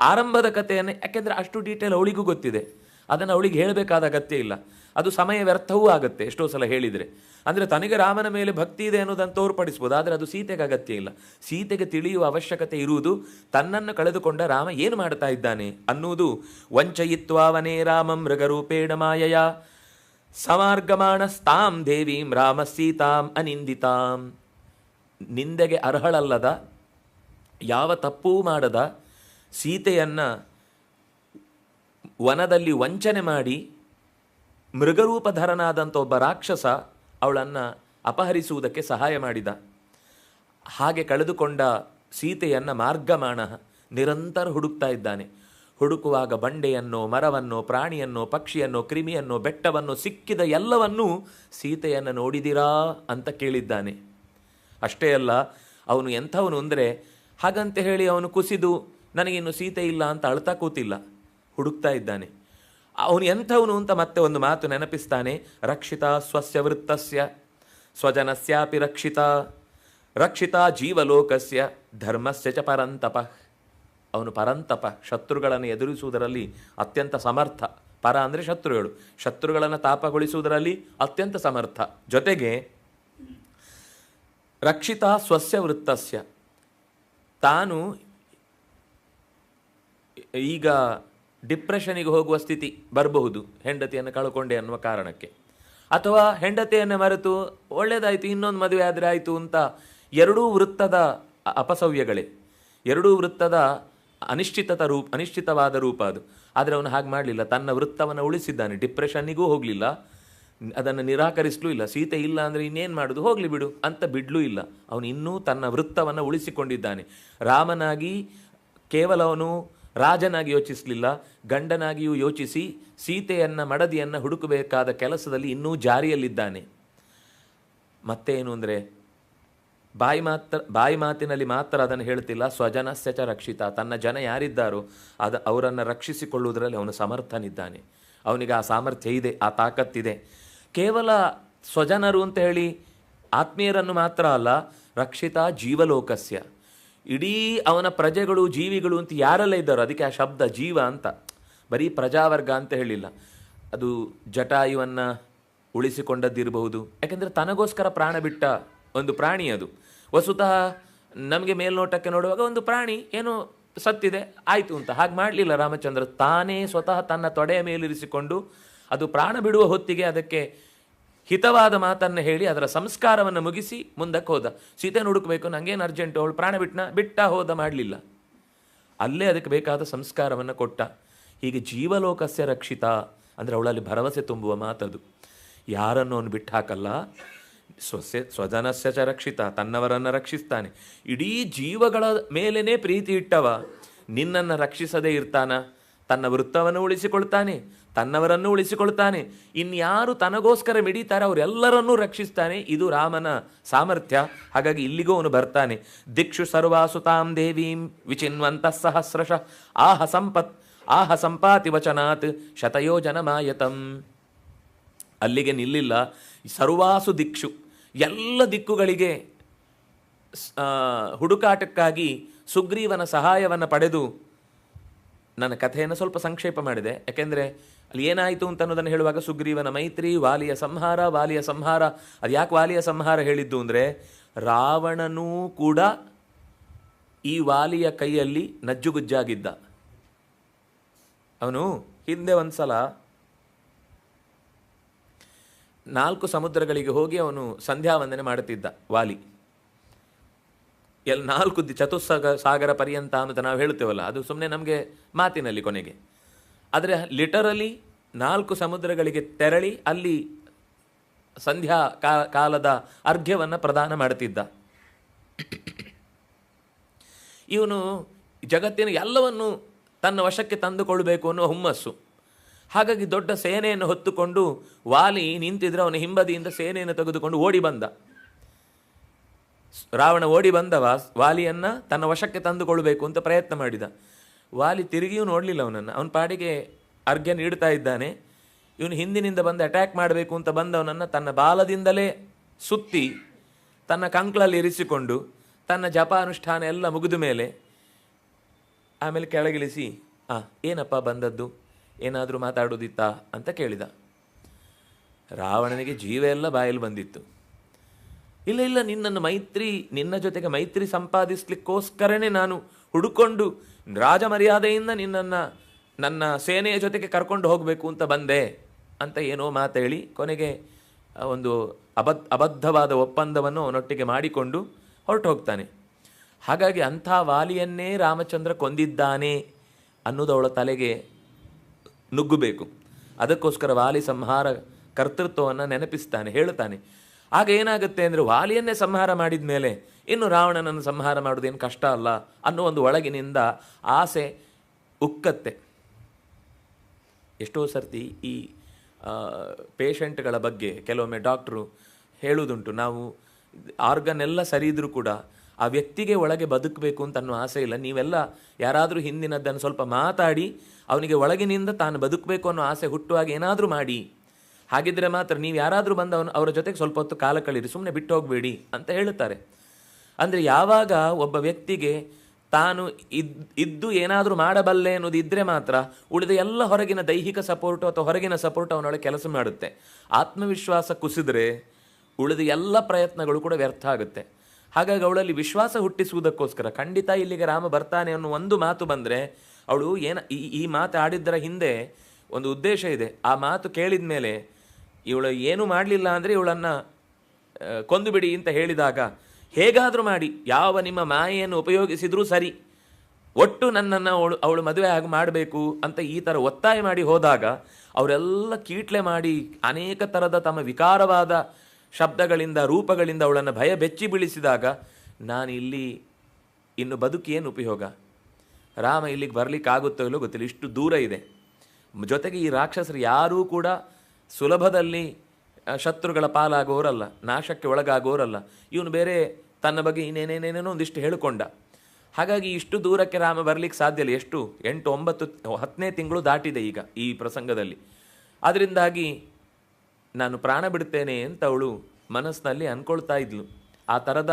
ಆರಂಭದ ಕಥೆಯನ್ನು, ಯಾಕೆಂದರೆ ಅಷ್ಟು ಡೀಟೇಲ್ ಅವಳಿಗೂ ಗೊತ್ತಿದೆ, ಅದನ್ನು ಅವಳಿಗೆ ಹೇಳಬೇಕಾದ ಅಗತ್ಯ ಇಲ್ಲ. ಅದು ಸಮಯ ವ್ಯರ್ಥವೂ ಆಗುತ್ತೆ ಎಷ್ಟೋ ಸಲ ಹೇಳಿದರೆ. ಅಂದರೆ ತನಗೆ ರಾಮನ ಮೇಲೆ ಭಕ್ತಿ ಇದೆ ಅನ್ನೋದನ್ನು ತೋರ್ಪಡಿಸ್ಬೋದು, ಆದರೆ ಅದು ಸೀತೆಗೆ ಅಗತ್ಯ ಇಲ್ಲ. ಸೀತೆಗೆ ತಿಳಿಯುವ ಅವಶ್ಯಕತೆ ಇರುವುದು ತನ್ನನ್ನು ಕಳೆದುಕೊಂಡ ರಾಮ ಏನು ಮಾಡ್ತಾ ಇದ್ದಾನೆ ಅನ್ನುವುದು. ವಂಚಯಿತ್ವಾವನೇ ರಾಮಂ ಮೃಗರೂಪೇಣ ಮಾಯಯ ಸಮಾರ್ಗಮಾಣಸ್ತಾಂ ದೇವೀಂ ರಾಮ ಸೀತಾಂ ಅನಿಂದಿತಾಂ. ನಿಂದೆಗೆ ಅರ್ಹಳಲ್ಲದ, ಯಾವ ತಪ್ಪೂ ಮಾಡದ ಸೀತೆಯನ್ನು ವನದಲ್ಲಿ ವಂಚನೆ ಮಾಡಿ ಮೃಗರೂಪಧರನಾದಂಥ ಒಬ್ಬ ರಾಕ್ಷಸ ಅವಳನ್ನು ಅಪಹರಿಸುವುದಕ್ಕೆ ಸಹಾಯ ಮಾಡಿದ. ಹಾಗೆ ಕಳೆದುಕೊಂಡ ಸೀತೆಯನ್ನು ಮಾರ್ಗಮಾಣ ನಿರಂತರ ಹುಡುಕ್ತಾ ಇದ್ದಾನೆ. ಹುಡುಕುವಾಗ ಬಂಡೆಯನ್ನೋ, ಮರವನ್ನೋ, ಪ್ರಾಣಿಯನ್ನೋ, ಪಕ್ಷಿಯನ್ನೋ, ಕ್ರಿಮಿಯನ್ನೋ, ಬೆಟ್ಟವನ್ನು, ಸಿಕ್ಕಿದ ಎಲ್ಲವನ್ನೂ ಸೀತೆಯನ್ನು ನೋಡಿದಿರಾ ಅಂತ ಕೇಳಿದ್ದಾನೆ. ಅಷ್ಟೇ ಅಲ್ಲ, ಅವನು ಎಂಥವನು ಅಂದರೆ, ಹಾಗಂತ ಹೇಳಿ ಅವನು ಕುಸಿದು ನನಗಿನ್ನು ಸೀತೆ ಇಲ್ಲ ಅಂತ ಅಳ್ತಾ ಕೂತಿಲ್ಲ, ಹುಡುಕ್ತಾ ಇದ್ದಾನೆ. ಅವನು ಎಂಥವನು ಅಂತ ಮತ್ತೆ ಒಂದು ಮಾತು ನೆನಪಿಸ್ತಾನೆ. ರಕ್ಷಿತ ಸ್ವಸ್ಯ ವೃತ್ತಸ್ಯ ಸ್ವಜನಸ್ಯಾಪಿ ರಕ್ಷಿತ ರಕ್ಷಿತ ಜೀವಲೋಕಸ್ಯ ಧರ್ಮಸ್ಯ ಚ ಪರಂತಪ. ಅವನು ಪರಂತಪ, ಶತ್ರುಗಳನ್ನು ಎದುರಿಸುವುದರಲ್ಲಿ ಅತ್ಯಂತ ಸಮರ್ಥ. ಪರ ಅಂದರೆ ಶತ್ರುಗಳು, ಶತ್ರುಗಳನ್ನು ತಾಪಗೊಳಿಸುವುದರಲ್ಲಿ ಅತ್ಯಂತ ಸಮರ್ಥ. ಜೊತೆಗೆ ರಕ್ಷಿತ ಸ್ವಸ್ಯ ವೃತ್ತಸ್ಯ, ತಾನು ಈಗ ಡಿಪ್ರೆಷನಿಗೆ ಹೋಗುವ ಸ್ಥಿತಿ ಬರಬಹುದು ಹೆಂಡತಿಯನ್ನು ಕಳ್ಕೊಂಡೆ ಅನ್ನುವ ಕಾರಣಕ್ಕೆ, ಅಥವಾ ಹೆಂಡತಿಯನ್ನು ಮರೆತು ಒಳ್ಳೆಯದಾಯಿತು ಇನ್ನೊಂದು ಮದುವೆ ಆದರೆ ಆಯಿತು ಅಂತ ಎರಡೂ ವೃತ್ತದ ಅಪಸವ್ಯಗಳೇ, ಎರಡೂ ವೃತ್ತದ ಅನಿಶ್ಚಿತವಾದ ರೂಪ ಅದು. ಆದರೆ ಅವನು ಹಾಗೆ ಮಾಡಲಿಲ್ಲ, ತನ್ನ ವೃತ್ತವನ್ನು ಉಳಿಸಿದ್ದಾನೆ. ಡಿಪ್ರೆಷನ್ನಿಗೂ ಹೋಗಲಿಲ್ಲ, ಅದನ್ನು ನಿರಾಕರಿಸಲೂ ಇಲ್ಲ. ಸೀತೆ ಇಲ್ಲ ಅಂದರೆ ಇನ್ನೇನು ಮಾಡೋದು, ಹೋಗಲಿ ಬಿಡು ಅಂತ ಬಿಡಲೂ ಇಲ್ಲ. ಅವನು ಇನ್ನೂ ತನ್ನ ವೃತ್ತವನ್ನು ಉಳಿಸಿಕೊಂಡಿದ್ದಾನೆ. ರಾಮನಾಗಿ ಕೇವಲ ಅವನು ರಾಜನಾಗಿ ಯೋಚಿಸಲಿಲ್ಲ, ಗಂಡನಾಗಿಯೂ ಯೋಚಿಸಿ ಸೀತೆಯನ್ನು, ಮಡದಿಯನ್ನು ಹುಡುಕಬೇಕಾದ ಕೆಲಸದಲ್ಲಿ ಇನ್ನೂ ಜಾರಿಯಲ್ಲಿದ್ದಾನೆ. ಮತ್ತೇನು ಅಂದರೆ, ಬಾಯಿ ಮಾತಿನಲ್ಲಿ ಮಾತ್ರ ಅದನ್ನು ಹೇಳ್ತಿಲ್ಲ. ಸ್ವಜನಸ್ಯ ಚ ರಕ್ಷಿತ, ತನ್ನ ಜನ ಯಾರಿದ್ದಾರೋ ಅವರನ್ನು ರಕ್ಷಿಸಿಕೊಳ್ಳುವುದರಲ್ಲಿ ಅವನು ಸಮರ್ಥನಿದ್ದಾನೆ. ಅವನಿಗೆ ಆ ಸಾಮರ್ಥ್ಯ ಇದೆ, ಆ ತಾಕತ್ತಿದೆ. ಕೇವಲ ಸ್ವಜನರು ಅಂತ ಹೇಳಿ ಆತ್ಮೀಯರನ್ನು ಮಾತ್ರ ಅಲ್ಲ, ರಕ್ಷಿತ ಜೀವಲೋಕಸ್ಯ, ಇಡೀ ಅವನ ಪ್ರಜೆಗಳು, ಜೀವಿಗಳು ಅಂತ ಯಾರೆಲ್ಲ ಇದ್ದಾರೋ, ಅದಕ್ಕೆ ಆ ಶಬ್ದ ಜೀವ ಅಂತ, ಬರೀ ಪ್ರಜಾವರ್ಗ ಅಂತ ಹೇಳಿಲ್ಲ. ಅದು ಜಟಾಯುವನ್ನು ಉಳಿಸಿಕೊಂಡದ್ದಿರಬಹುದು, ಯಾಕೆಂದರೆ ತನಗೋಸ್ಕರ ಪ್ರಾಣ ಬಿಟ್ಟ ಒಂದು ಪ್ರಾಣಿ ಅದು. ವಸ್ತುತಃ ನಮಗೆ ಮೇಲ್ನೋಟಕ್ಕೆ ನೋಡುವಾಗ ಒಂದು ಪ್ರಾಣಿ ಏನೋ ಸತ್ತಿದೆ ಆಯಿತು ಅಂತ, ಹಾಗೆ ಮಾಡಲಿಲ್ಲ ರಾಮಚಂದ್ರ. ತಾನೇ ಸ್ವತಃ ತನ್ನ ತೊಡೆಯ ಮೇಲಿರಿಸಿಕೊಂಡು ಅದು ಪ್ರಾಣ ಬಿಡುವ ಹೊತ್ತಿಗೆ ಅದಕ್ಕೆ ಹಿತವಾದ ಮಾತನ್ನು ಹೇಳಿ ಅದರ ಸಂಸ್ಕಾರವನ್ನು ಮುಗಿಸಿ ಮುಂದಕ್ಕೆ ಹೋದ. ಸೀತೆಯನ್ನು ಹುಡುಕಬೇಕು, ನನಗೇನು ಅರ್ಜೆಂಟು, ಅವಳು ಪ್ರಾಣ ಬಿಟ್ಟ ಹೋದ, ಮಾಡಲಿಲ್ಲ. ಅಲ್ಲೇ ಅದಕ್ಕೆ ಬೇಕಾದ ಸಂಸ್ಕಾರವನ್ನು ಕೊಟ್ಟ. ಹೀಗೆ ಜೀವಲೋಕಸ್ಯ ರಕ್ಷಿತ ಅಂದರೆ ಅವಳಲ್ಲಿ ಭರವಸೆ ತುಂಬುವ ಮಾತದು. ಯಾರನ್ನು ಅವನು ಬಿಟ್ಟು ಹಾಕಲ್ಲ. ಸ್ವಜನಸ್ಯ ಚ ರಕ್ಷಿತ, ತನ್ನವರನ್ನು ರಕ್ಷಿಸ್ತಾನೆ. ಇಡೀ ಜೀವಗಳ ಮೇಲೇ ಪ್ರೀತಿ ಇಟ್ಟವ ನಿನ್ನನ್ನು ರಕ್ಷಿಸದೇ ಇರ್ತಾನ? ತನ್ನ ವೃತ್ತವನ್ನು ಉಳಿಸಿಕೊಳ್ತಾನೆ, ತನ್ನವರನ್ನು ಉಳಿಸಿಕೊಳ್ತಾನೆ, ಇನ್ಯಾರು ತನಗೋಸ್ಕರ ಮಿಡಿತಾರೆ ಅವರೆಲ್ಲರನ್ನೂ ರಕ್ಷಿಸ್ತಾನೆ. ಇದು ರಾಮನ ಸಾಮರ್ಥ್ಯ. ಹಾಗಾಗಿ ಇಲ್ಲಿಗೂ ಅವನು ಬರ್ತಾನೆ. ದಿಕ್ಷು ಸರ್ವಾಸು ತಾಂ ದೇವೀಂ ವಿಚಿನ್ವಂತಃ ಸಹಸ್ರಶಃ ಆಹ ಸಂಪಾತಿ ವಚನಾತ್ ಶತಯೋಜನ ಮಾಯತಂ. ಅಲ್ಲಿಗೆ ನಿಲ್ಲಿಲ್ಲ. ಸರ್ವಾಸು ದಿಕ್ಷು, ಎಲ್ಲ ದಿಕ್ಕುಗಳಿಗೆ ಹುಡುಕಾಟಕ್ಕಾಗಿ ಸುಗ್ರೀವನ ಸಹಾಯವನ್ನು ಪಡೆದು, ನನ್ನ ಕಥೆಯನ್ನು ಸ್ವಲ್ಪ ಸಂಕ್ಷೇಪ ಮಾಡಿದೆ, ಯಾಕೆಂದರೆ ಅಲ್ಲಿ ಏನಾಯಿತು ಅಂತ ಅನ್ನೋದನ್ನು ಹೇಳುವಾಗ ಸುಗ್ರೀವನ ಮೈತ್ರಿ, ವಾಲಿಯ ಸಂಹಾರ. ಅದು ಯಾಕೆ ವಾಲಿಯ ಸಂಹಾರ ಹೇಳಿದ್ದು ಅಂದರೆ, ರಾವಣನೂ ಕೂಡ ಈ ವಾಲಿಯ ಕೈಯಲ್ಲಿ ನಜ್ಜುಗುಜ್ಜಾಗಿದ್ದ. ಅವನು ಹಿಂದೆ ಒಂದು ಸಲ 4 ಸಮುದ್ರಗಳಿಗೆ ಹೋಗಿ ಅವನು ಸಂಧ್ಯಾ ವಂದನೆ ಮಾಡುತ್ತಿದ್ದ ವಾಲಿ. 4 ಚತುಸ್ಸಾಗರ ಪರ್ಯಂತ ಅಂತ ನಾವು ಹೇಳ್ತೇವಲ್ಲ, ಅದು ಸುಮ್ಮನೆ ನಮಗೆ ಮಾತಿನಲ್ಲಿ ಕೊನೆಗೆ. ಆದರೆ ಲಿಟರಲಿ 4 ಸಮುದ್ರಗಳಿಗೆ ತೆರಳಿ ಅಲ್ಲಿ ಸಂಧ್ಯಾ ಕಾಲದ ಅರ್ಘ್ಯವನ್ನು ಪ್ರದಾನ ಮಾಡುತ್ತಿದ್ದ. ಇವನು ಜಗತ್ತಿನ ಎಲ್ಲವನ್ನು ತನ್ನ ವಶಕ್ಕೆ ತಂದುಕೊಳ್ಬೇಕು ಅನ್ನೋ ಹುಮ್ಮಸ್ಸು. ಹಾಗಾಗಿ ದೊಡ್ಡ ಸೇನೆಯನ್ನು ಹೊತ್ತುಕೊಂಡು ವಾಲಿ ನಿಂತಿದ್ರೆ ಅವನ ಹಿಂಬದಿಯಿಂದ ಸೇನೆಯನ್ನು ತೆಗೆದುಕೊಂಡು ಓಡಿ ಬಂದ. ರಾವಣ ಓಡಿ ಬಂದವ ವಾಲಿಯನ್ನು ತನ್ನ ವಶಕ್ಕೆ ತಂದುಕೊಳ್ಬೇಕು ಅಂತ ಪ್ರಯತ್ನ ಮಾಡಿದ. ವಾಲಿ ತಿರುಗಿಯೂ ನೋಡಲಿಲ್ಲ ಅವನನ್ನು. ಅವನ ಪಾಡಿಗೆ ಅರ್ಘ್ಯ ನೀಡ್ತಾ ಇದ್ದಾನೆ. ಇವನು ಹಿಂದಿನಿಂದ ಬಂದು ಅಟ್ಯಾಕ್ ಮಾಡಬೇಕು ಅಂತ ಬಂದವನನ್ನು ತನ್ನ ಬಾಲದಿಂದಲೇ ಸುತ್ತಿ ತನ್ನ ಕಂಕ್ಳಲ್ಲಿ ಇರಿಸಿಕೊಂಡು ತನ್ನ ಜಪ ಅನುಷ್ಠಾನ ಎಲ್ಲ ಮುಗಿದ ಮೇಲೆ ಆಮೇಲೆ ಕೆಳಗಿಳಿಸಿ, ಏನಪ್ಪ ಬಂದದ್ದು, ಏನಾದರೂ ಮಾತಾಡೋದಿತ್ತಾ ಅಂತ ಕೇಳಿದ. ರಾವಣನಿಗೆ ಜೀವ ಎಲ್ಲ ಬಾಯಲ್ಲಿ ಬಂದಿತ್ತು. ಇಲ್ಲ, ನಿನ್ನ ಜೊತೆಗೆ ಮೈತ್ರಿ ಸಂಪಾದಿಸ್ಲಿಕ್ಕೋಸ್ಕರನೇ ನಾನು ಹುಡುಕೊಂಡು ರಾಜ ಮರ್ಯಾದೆಯಿಂದ ನಿನ್ನನ್ನು ನನ್ನ ಸೇನೆಯ ಜೊತೆಗೆ ಕರ್ಕೊಂಡು ಹೋಗಬೇಕು ಅಂತ ಬಂದೆ ಅಂತ ಏನೋ ಮಾತೇಳಿ ಕೊನೆಗೆ ಒಂದು ಅಬದ್ಧವಾದ ಒಪ್ಪಂದವನ್ನು ಅವನೊಟ್ಟಿಗೆ ಮಾಡಿಕೊಂಡು ಹೊರಟು ಹೋಗ್ತಾನೆ. ಹಾಗಾಗಿ ಅಂಥ ವಾಲಿಯನ್ನೇ ರಾಮಚಂದ್ರ ಕೊಂದಿದ್ದಾನೆ ಅನ್ನೋದು ಅವಳ ತಲೆಗೆ ನುಗ್ಗಬೇಕು. ಅದಕ್ಕೋಸ್ಕರ ವಾಲಿ ಸಂಹಾರ ಕರ್ತೃತ್ವವನ್ನು ನೆನಪಿಸ್ತಾನೆ, ಹೇಳ್ತಾನೆ. ಆಗ ಏನಾಗುತ್ತೆ ಅಂದರೆ, ವಾಲಿಯನ್ನೇ ಸಂಹಾರ ಮಾಡಿದ ಮೇಲೆ ಇನ್ನು ರಾವಣನನ್ನು ಸಂಹಾರ ಮಾಡೋದೇನು ಕಷ್ಟ ಅಲ್ಲ ಅನ್ನೋ ಒಂದು ಒಳಗಿನಿಂದ ಆಸೆ ಉಕ್ಕತ್ತೆ. ಎಷ್ಟೋ ಸರ್ತಿ ಈ ಪೇಷಂಟ್ಗಳ ಬಗ್ಗೆ ಕೆಲವೊಮ್ಮೆ ಡಾಕ್ಟ್ರು ಹೇಳುವುದುಂಟು, ನಾವು ಆರ್ಗನ್ ಎಲ್ಲ ಸರಿ ಇದ್ರೂ ಕೂಡ ಆ ವ್ಯಕ್ತಿಗೆ ಒಳಗೆ ಬದುಕಬೇಕು ಅಂತ ಅನ್ನೋ ಆಸೆ ಇಲ್ಲ. ನೀವೆಲ್ಲ ಯಾರಾದರೂ ಹಿಂದಿನದ್ದನ್ನು ಸ್ವಲ್ಪ ಮಾತಾಡಿ ಅವನಿಗೆ ಒಳಗಿನಿಂದ ತಾನು ಬದುಕಬೇಕು ಅನ್ನೋ ಆಸೆ ಹುಟ್ಟುವಾಗ ಏನಾದರೂ ಮಾಡಿ. ಹಾಗಿದ್ರೆ ಮಾತ್ರ ನೀವು ಯಾರಾದರೂ ಬಂದು ಅವರ ಜೊತೆಗೆ ಸ್ವಲ್ಪ ಹೊತ್ತು ಕಾಲ ಕಳೀರಿ, ಸುಮ್ಮನೆ ಬಿಟ್ಟು ಹೋಗಬೇಡಿ ಅಂತ ಹೇಳುತ್ತಾರೆ. ಅಂದರೆ ಯಾವಾಗ ಒಬ್ಬ ವ್ಯಕ್ತಿಗೆ ತಾನು ಇದ್ದು ಏನಾದರೂ ಮಾಡಬಲ್ಲೆ ಅನ್ನೋದು ಇದ್ದರೆ ಮಾತ್ರ ಉಳಿದ ಎಲ್ಲ ಹೊರಗಿನ ದೈಹಿಕ ಸಪೋರ್ಟು ಅಥವಾ ಹೊರಗಿನ ಸಪೋರ್ಟ್ ಅವನೊಳಗೆ ಕೆಲಸ ಮಾಡುತ್ತೆ. ಆತ್ಮವಿಶ್ವಾಸ ಕುಸಿದ್ರೆ ಉಳಿದ ಎಲ್ಲ ಪ್ರಯತ್ನಗಳು ಕೂಡ ವ್ಯರ್ಥ ಆಗುತ್ತೆ. ಹಾಗಾಗಿ ಅವಳಲ್ಲಿ ವಿಶ್ವಾಸ ಹುಟ್ಟಿಸುವುದಕ್ಕೋಸ್ಕರ ಖಂಡಿತ ಇಲ್ಲಿಗೆ ರಾಮ ಬರ್ತಾನೆ ಅನ್ನೋ ಒಂದು ಮಾತು ಬಂದರೆ ಅವಳು ಈ ಮಾತು ಆಡಿದ್ದರ ಹಿಂದೆ ಒಂದು ಉದ್ದೇಶ ಇದೆ. ಆ ಮಾತು ಕೇಳಿದ ಮೇಲೆ ಇವಳು ಏನೂ ಮಾಡಲಿಲ್ಲ ಅಂದರೆ ಇವಳನ್ನು ಕೊಂದು ಬಿಡಿ ಅಂತ ಹೇಳಿದಾಗ, ಹೇಗಾದರೂ ಮಾಡಿ ಯಾವ ನಿಮ್ಮ ಮಾಯೆಯನ್ನು ಉಪಯೋಗಿಸಿದರೂ ಸರಿ, ಒಟ್ಟು ನನ್ನನ್ನು ಅವಳು ಮದುವೆ ಆಗಿ ಮಾಡಬೇಕು ಅಂತ ಈ ಥರ ಒತ್ತಾಯ ಮಾಡಿ ಹೋದಾಗ ಅವರೆಲ್ಲ ಕೀಟ್ಲೆ ಮಾಡಿ ಅನೇಕ ಥರದ ತಮ್ಮ ವಿಕಾರವಾದ ಶಬ್ದಗಳಿಂದ ರೂಪಗಳಿಂದ ಅವಳನ್ನು ಭಯ ಬೆಚ್ಚಿ ಬೀಳಿಸಿದಾಗ, ನಾನು ಇಲ್ಲಿ ಇನ್ನು ಬದುಕಿ ಏನು ಉಪಯೋಗ, ರಾಮ ಇಲ್ಲಿಗೆ ಬರಲಿಕ್ಕಾಗುತ್ತೋ ಇಲ್ಲೋ ಗೊತ್ತಿಲ್ಲ, ಇಷ್ಟು ದೂರ ಇದೆ. ಜೊತೆಗೆ ಈ ರಾಕ್ಷಸರು ಯಾರೂ ಕೂಡ ಸುಲಭದಲ್ಲಿ ಶತ್ರುಗಳ ಪಾಲಾಗೋರಲ್ಲ, ನಾಶಕ್ಕೆ ಒಳಗಾಗೋರಲ್ಲ. ಇವನು ಬೇರೆ ತನ್ನ ಬಗ್ಗೆ ಇನ್ನೇನೇನೇನೇನೋ ಒಂದಿಷ್ಟು ಹೇಳಿಕೊಂಡ. ಹಾಗಾಗಿ ಇಷ್ಟು ದೂರಕ್ಕೆ ರಾಮ ಬರಲಿಕ್ಕೆ ಸಾಧ್ಯ ಇಲ್ಲ. ಎಷ್ಟು 8, 9, 10ನೇ ತಿಂಗಳು ದಾಟಿದೆ ಈಗ ಈ ಪ್ರಸಂಗದಲ್ಲಿ. ಅದರಿಂದಾಗಿ ನಾನು ಪ್ರಾಣ ಬಿಡ್ತೇನೆ ಅಂತ ಅವಳು ಮನಸ್ಸಿನಲ್ಲಿ ಅಂದ್ಕೊಳ್ತಾ ಇದ್ಲು. ಆ ಥರದ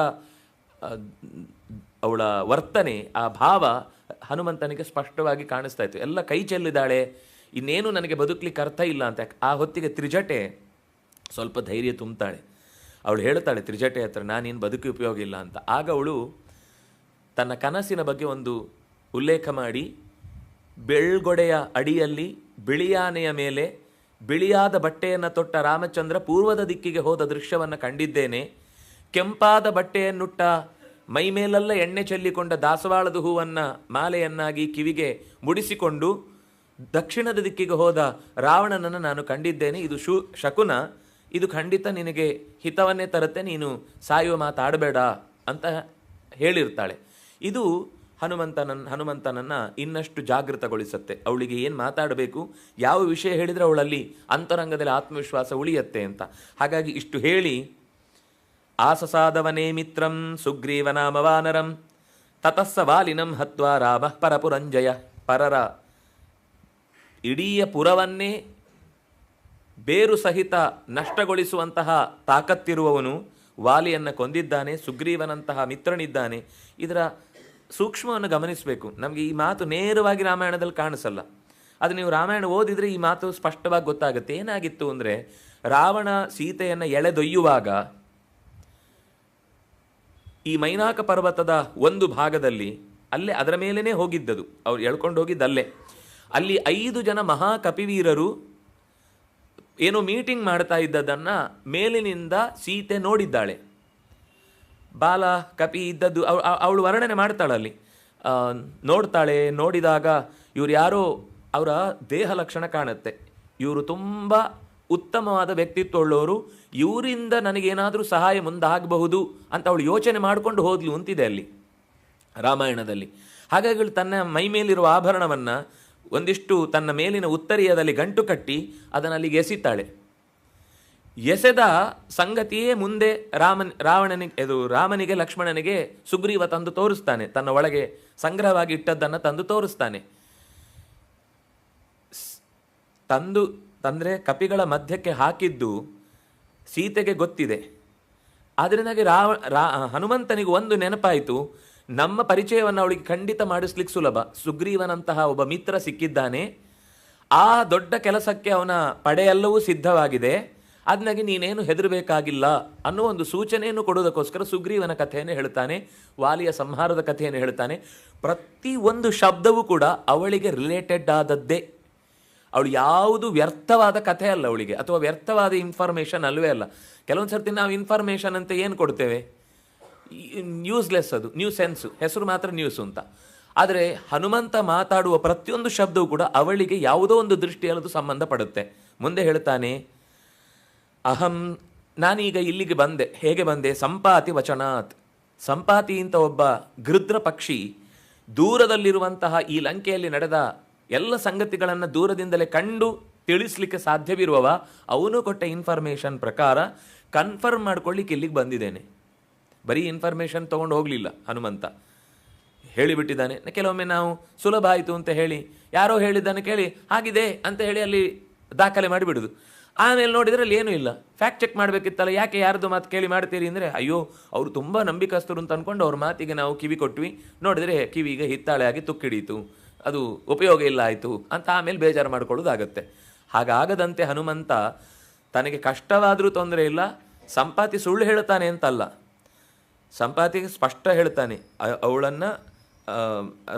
ಅವಳ ವರ್ತನೆ, ಆ ಭಾವ ಹನುಮಂತನಿಗೆ ಸ್ಪಷ್ಟವಾಗಿ ಕಾಣಿಸ್ತಾ ಇತ್ತು. ಎಲ್ಲ ಕೈ ಚೆಲ್ಲಿದ್ದಾಳೆ, ಇನ್ನೇನು ನನಗೆ ಬದುಕಲಿಕ್ಕೆ ಅರ್ಥ ಇಲ್ಲ ಅಂತ. ಆ ಹೊತ್ತಿಗೆ ತ್ರಿಜಟೆ ಸ್ವಲ್ಪ ಧೈರ್ಯ ತುಂಬ್ತಾಳೆ. ಅವಳು ಹೇಳ್ತಾಳೆ ತ್ರಿಜಟೆ ಹತ್ರ, ನಾನೇನು ಬದುಕಿ ಉಪಯೋಗ ಇಲ್ಲ ಅಂತ. ಆಗ ಅವಳು ತನ್ನ ಕನಸಿನ ಬಗ್ಗೆ ಒಂದು ಉಲ್ಲೇಖ ಮಾಡಿ, ಬೆಳ್ಗೊಡೆಯ ಅಡಿಯಲ್ಲಿ ಬಿಳಿಯಾನೆಯ ಮೇಲೆ ಬಿಳಿಯಾದ ಬಟ್ಟೆಯನ್ನು ತೊಟ್ಟ ರಾಮಚಂದ್ರ ಪೂರ್ವದ ದಿಕ್ಕಿಗೆ ಹೋದ ದೃಶ್ಯವನ್ನು ಕಂಡಿದ್ದೇನೆ. ಕೆಂಪಾದ ಬಟ್ಟೆಯನ್ನುಟ್ಟ ಮೈಮೇಲೆಲ್ಲ ಎಣ್ಣೆ ಚೆಲ್ಲಿಕೊಂಡ ದಾಸವಾಳದ ಹೂವನ್ನು ಮಾಲೆಯನ್ನಾಗಿ ಕಿವಿಗೆ ಮುಡಿಸಿಕೊಂಡು ದಕ್ಷಿಣದ ದಿಕ್ಕಿಗೆ ಹೋದ ರಾವಣನನ್ನು ನಾನು ಕಂಡಿದ್ದೇನೆ. ಇದು ಶಕುನ, ಇದು ಖಂಡಿತ ನಿನಗೆ ಹಿತವನ್ನೇ ತರುತ್ತೆ, ನೀನು ಸಾಯುವ ಮಾತಾಡಬೇಡ ಅಂತ ಹೇಳಿರ್ತಾಳೆ. ಇದು ಹನುಮಂತನನ್ನು ಇನ್ನಷ್ಟು ಜಾಗೃತಗೊಳಿಸುತ್ತೆ. ಅವಳಿಗೆ ಏನು ಮಾತಾಡಬೇಕು, ಯಾವ ವಿಷಯ ಹೇಳಿದರೆ ಅವಳಲ್ಲಿ ಅಂತರಂಗದಲ್ಲಿ ಆತ್ಮವಿಶ್ವಾಸ ಉಳಿಯತ್ತೆ ಅಂತ. ಹಾಗಾಗಿ ಇಷ್ಟು ಹೇಳಿ, ಆಸಸಾದವನೇ ಮಿತ್ರಂ ಸುಗ್ರೀವನಾಮವಾನರಂ ತತಸ್ಸ ವಾಲಿನಂ ಹತ್ವಾ ರಾಮ ಪರಪುರಂಜಯ. ಪರರ ಇಡೀ ಪುರವನ್ನೇ ಬೇರು ಸಹಿತ ನಷ್ಟಗೊಳಿಸುವಂತಹ ತಾಕತ್ತಿರುವವನು ವಾಲಿಯನ್ನು ಕೊಂದಿದ್ದಾನೆ, ಸುಗ್ರೀವನಂತಹ ಮಿತ್ರನಿದ್ದಾನೆ. ಇದರ ಸೂಕ್ಷ್ಮವನ್ನು ಗಮನಿಸಬೇಕು. ನಮಗೆ ಈ ಮಾತು ನೇರವಾಗಿ ರಾಮಾಯಣದಲ್ಲಿ ಕಾಣಿಸಲ್ಲ. ಅದು ನೀವು ರಾಮಾಯಣ ಓದಿದರೆ ಈ ಮಾತು ಸ್ಪಷ್ಟವಾಗಿ ಗೊತ್ತಾಗುತ್ತೆ. ಏನಾಗಿತ್ತು ಅಂದರೆ, ರಾವಣ ಸೀತೆಯನ್ನು ಎಳೆದೊಯ್ಯುವಾಗ ಈ ಮೈನಾಕ ಪರ್ವತದ ಒಂದು ಭಾಗದಲ್ಲಿ ಅಲ್ಲೇ ಅದರ ಮೇಲೇ ಹೋಗಿದ್ದದು, ಅವ್ರು ಎಳ್ಕೊಂಡು ಹೋಗಿದ್ದಲ್ಲೇ. ಅಲ್ಲಿ 5 ಜನ ಮಹಾಕಪಿವೀರರು ಏನೋ ಮೀಟಿಂಗ್ ಮಾಡ್ತಾ ಇದ್ದದನ್ನು ಮೇಲಿನಿಂದ ಸೀತೆ ನೋಡಿದ್ದಾಳೆ. ಬಾಲ ಕಪಿ ಇದ್ದದ್ದು ಅವಳು ವರ್ಣನೆ ಮಾಡ್ತಾಳಲ್ಲಿ, ನೋಡ್ತಾಳೆ. ನೋಡಿದಾಗ ಇವ್ರು ಯಾರೋ, ಅವರ ದೇಹ ಲಕ್ಷಣ ಕಾಣುತ್ತೆ, ಇವರು ತುಂಬ ಉತ್ತಮವಾದ ವ್ಯಕ್ತಿತ್ವ ಉಳ್ಳವರು, ಇವರಿಂದ ನನಗೇನಾದರೂ ಸಹಾಯ ಮುಂದಾಗಬಹುದು ಅಂತ ಅವಳು ಯೋಚನೆ ಮಾಡಿಕೊಂಡು ಹೋದ್ಲು ಅಂತಿದೆ ಅಲ್ಲಿ ರಾಮಾಯಣದಲ್ಲಿ. ಹಾಗಾಗಿ ತನ್ನ ಮೈ ಮೇಲಿರುವ ಆಭರಣವನ್ನು ಒಂದಿಷ್ಟು ತನ್ನ ಮೇಲಿನ ಉತ್ತರೀಯದಲ್ಲಿ ಗಂಟು ಕಟ್ಟಿ ಅದನ್ನು ಅಲ್ಲಿಗೆ ಎಸಿತಾಳೆ. ಎಸೆದ ಸಂಗತಿಯೇ ಮುಂದೆ ರಾಮನಿಗೆ ಲಕ್ಷ್ಮಣನಿಗೆ ಸುಗ್ರೀವ ತಂದು ತೋರಿಸ್ತಾನೆ. ತನ್ನ ಒಳಗೆ ಸಂಗ್ರಹವಾಗಿ ಇಟ್ಟದ್ದನ್ನು ತಂದು ತೋರಿಸ್ತಾನೆ. ತಂದರೆ ಕಪಿಗಳ ಮಧ್ಯಕ್ಕೆ ಹಾಕಿದ್ದು ಸೀತೆಗೆ ಗೊತ್ತಿದೆ. ಆದ್ದರಿಂದಾಗಿ ಹನುಮಂತನಿಗೆ ಒಂದು ನೆನಪಾಯಿತು, ನಮ್ಮ ಪರಿಚಯವನ್ನು ಅವಳಿಗೆ ಖಂಡಿತ ಮಾಡಿಸ್ಲಿಕ್ಕೆ ಸುಲಭ. ಸುಗ್ರೀವನಂತಹ ಒಬ್ಬ ಮಿತ್ರ ಸಿಕ್ಕಿದ್ದಾನೆ, ಆ ದೊಡ್ಡ ಕೆಲಸಕ್ಕೆ ಅವನ ಪಡೆಯೆಲ್ಲವೂ ಸಿದ್ಧವಾಗಿದೆ, ಅದನ್ನಾಗಿ ನೀನೇನು ಹೆದರಬೇಕಾಗಿಲ್ಲ ಅನ್ನೋ ಒಂದು ಸೂಚನೆಯನ್ನು ಕೊಡೋದಕ್ಕೋಸ್ಕರ ಸುಗ್ರೀವನ ಕಥೆಯನ್ನು ಹೇಳ್ತಾನೆ, ವಾಲಿಯ ಸಂಹಾರದ ಕಥೆಯನ್ನು ಹೇಳ್ತಾನೆ. ಪ್ರತಿ ಒಂದು ಶಬ್ದವೂ ಕೂಡ ಅವಳಿಗೆ ರಿಲೇಟೆಡ್ ಆದದ್ದೇ. ಅವಳು ಯಾವುದು ವ್ಯರ್ಥವಾದ ಕಥೆ ಅಲ್ಲ ಅವಳಿಗೆ, ಅಥವಾ ವ್ಯರ್ಥವಾದ ಇನ್ಫಾರ್ಮೇಷನ್ ಅಲ್ವೇ ಅಲ್ಲ. ಕೆಲವೊಂದು ಸರ್ತಿ ನಾವು ಇನ್ಫಾರ್ಮೇಷನ್ ಅಂತ ಏನು ಕೊಡ್ತೇವೆ, ನ್ಯೂಸ್ಲೆಸ್, ಅದು ನ್ಯೂ ಸೆನ್ಸು, ಹೆಸರು ಮಾತ್ರ ನ್ಯೂಸು ಅಂತ. ಆದರೆ ಹನುಮಂತ ಮಾತಾಡುವ ಪ್ರತಿಯೊಂದು ಶಬ್ದವೂ ಕೂಡ ಅವಳಿಗೆ ಯಾವುದೋ ಒಂದು ದೃಷ್ಟಿಯಲ್ಲಿ ಅದು ಸಂಬಂಧಪಡುತ್ತೆ. ಮುಂದೆ ಹೇಳ್ತಾನೆ, ಅಹಂ, ನಾನೀಗ ಇಲ್ಲಿಗೆ ಬಂದೆ. ಹೇಗೆ ಬಂದೆ? ಸಂಪಾತಿ ವಚನಾತ್. ಸಂಪಾತಿ ಅಂತ ಒಬ್ಬ ಗೃದ್ರ ಪಕ್ಷಿ ದೂರದಲ್ಲಿರುವಂತಹ ಈ ಲಂಕೆಯಲ್ಲಿ ನಡೆದ ಎಲ್ಲ ಸಂಗತಿಗಳನ್ನು ದೂರದಿಂದಲೇ ಕಂಡು ತಿಳಿಸ್ಲಿಕ್ಕೆ ಸಾಧ್ಯವಿರುವವ, ಅವನು ಕೊಟ್ಟ ಇನ್ಫಾರ್ಮೇಷನ್ ಪ್ರಕಾರ ಕನ್ಫರ್ಮ್ ಮಾಡ್ಕೊಳ್ಳಿಕ್ಕೆ ಇಲ್ಲಿಗೆ ಬಂದಿದ್ದೇನೆ. ಬರೀ ಇನ್ಫಾರ್ಮೇಷನ್ ತೊಗೊಂಡು ಹೋಗಲಿಲ್ಲ ಹನುಮಂತ, ಹೇಳಿಬಿಟ್ಟಿದ್ದಾನೆ. ಕೆಲವೊಮ್ಮೆ ನಾವು ಸುಲಭ ಆಯಿತು ಅಂತ ಹೇಳಿ ಯಾರೋ ಹೇಳಿದ್ದಾನೆ ಕೇಳಿ ಆಗಿದೆ ಅಂತ ಹೇಳಿ ಅಲ್ಲಿ ದಾಖಲೆ ಮಾಡಿಬಿಡುದು. ಆಮೇಲೆ ನೋಡಿದರೆ ಅಲ್ಲಿ ಏನೂ ಇಲ್ಲ, ಫ್ಯಾಕ್ಟ್ ಚೆಕ್ ಮಾಡಬೇಕಿತ್ತಲ್ಲ, ಯಾಕೆ ಯಾರ್ದು ಮಾತು ಕೇಳಿ ಮಾಡ್ತೀರಿ ಅಂದರೆ, ಅಯ್ಯೋ ಅವರು ತುಂಬ ನಂಬಿಕಸ್ತರು ಅಂತ ಅಂದ್ಕೊಂಡು ಅವ್ರ ಮಾತಿಗೆ ನಾವು ಕಿವಿ ಕೊಟ್ವಿ, ನೋಡಿದರೆ ಕಿವಿಗೆ ಹಿತ್ತಾಳೆ ಆಗಿ ತುಕ್ಕಿಡೀತು, ಅದು ಉಪಯೋಗ ಇಲ್ಲ ಆಯಿತು ಅಂತ ಆಮೇಲೆ ಬೇಜಾರು ಮಾಡ್ಕೊಳ್ಳೋದಾಗತ್ತೆ. ಹಾಗಾಗದಂತೆ ಹನುಮಂತ ತನಗೆ ಕಷ್ಟವಾದರೂ ತೊಂದರೆ ಇಲ್ಲ, ಸಂಪಾತಿ ಸುಳ್ಳು ಹೇಳ್ತಾನೆ ಅಂತಲ್ಲ, ಸಂಪಾತಿಗೆ ಸ್ಪಷ್ಟ ಹೇಳ್ತಾನೆ, ಅವಳನ್ನು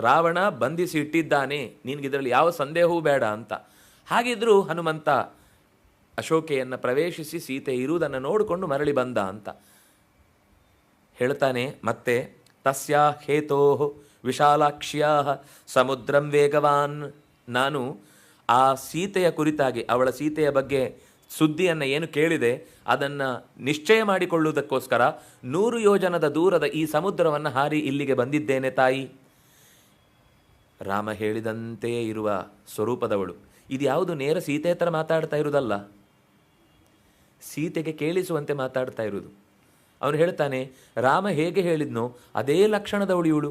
ರಾವಣ ಬಂಧಿಸಿ ಇಟ್ಟಿದ್ದಾನೆ, ನಿನಗಿದ್ರಲ್ಲಿ ಯಾವ ಸಂದೇಹವೂ ಬೇಡ ಅಂತ. ಹಾಗಿದ್ರೂ ಹನುಮಂತ ಅಶೋಕೆಯನ್ನು ಪ್ರವೇಶಿಸಿ ಸೀತೆ ಇರುವುದನ್ನು ನೋಡಿಕೊಂಡು ಮರಳಿ ಬಂದ ಅಂತ ಹೇಳ್ತಾನೆ. ಮತ್ತೆ ತಸ್ಯಾ ಹೇತೋ ವಿಶಾಲಾಕ್ಷ್ಯಾ ಸಮುದ್ರಂ ವೇಗವಾನ್. ನಾನು ಆ ಸೀತೆಯ ಕುರಿತಾಗಿ, ಅವಳ ಸೀತೆಯ ಬಗ್ಗೆ ಸುದ್ದಿಯನ್ನು ಏನು ಕೇಳಿದೆ ಅದನ್ನು ನಿಶ್ಚಯ ಮಾಡಿಕೊಳ್ಳುವುದಕ್ಕೋಸ್ಕರ 100 ಯೋಜನದ ದೂರದ ಈ ಸಮುದ್ರವನ್ನು ಹಾರಿ ಇಲ್ಲಿಗೆ ಬಂದಿದ್ದೇನೆ ತಾಯಿ. ರಾಮ ಹೇಳಿದಂತೆ ಇರುವ ಸ್ವರೂಪದವಳು. ಇದು ಯಾವುದು ನೇರ ಸೀತೆ ಹತ್ರ ಮಾತಾಡ್ತಾ ಇರುವುದಲ್ಲ, ಸೀತೆಗೆ ಕೇಳಿಸುವಂತೆ ಮಾತಾಡ್ತಾ ಇರುವುದು. ಅವನು ಹೇಳ್ತಾನೆ, ರಾಮ ಹೇಗೆ ಹೇಳಿದ್ನೋ ಅದೇ ಲಕ್ಷಣದವಳು ಇವಳು.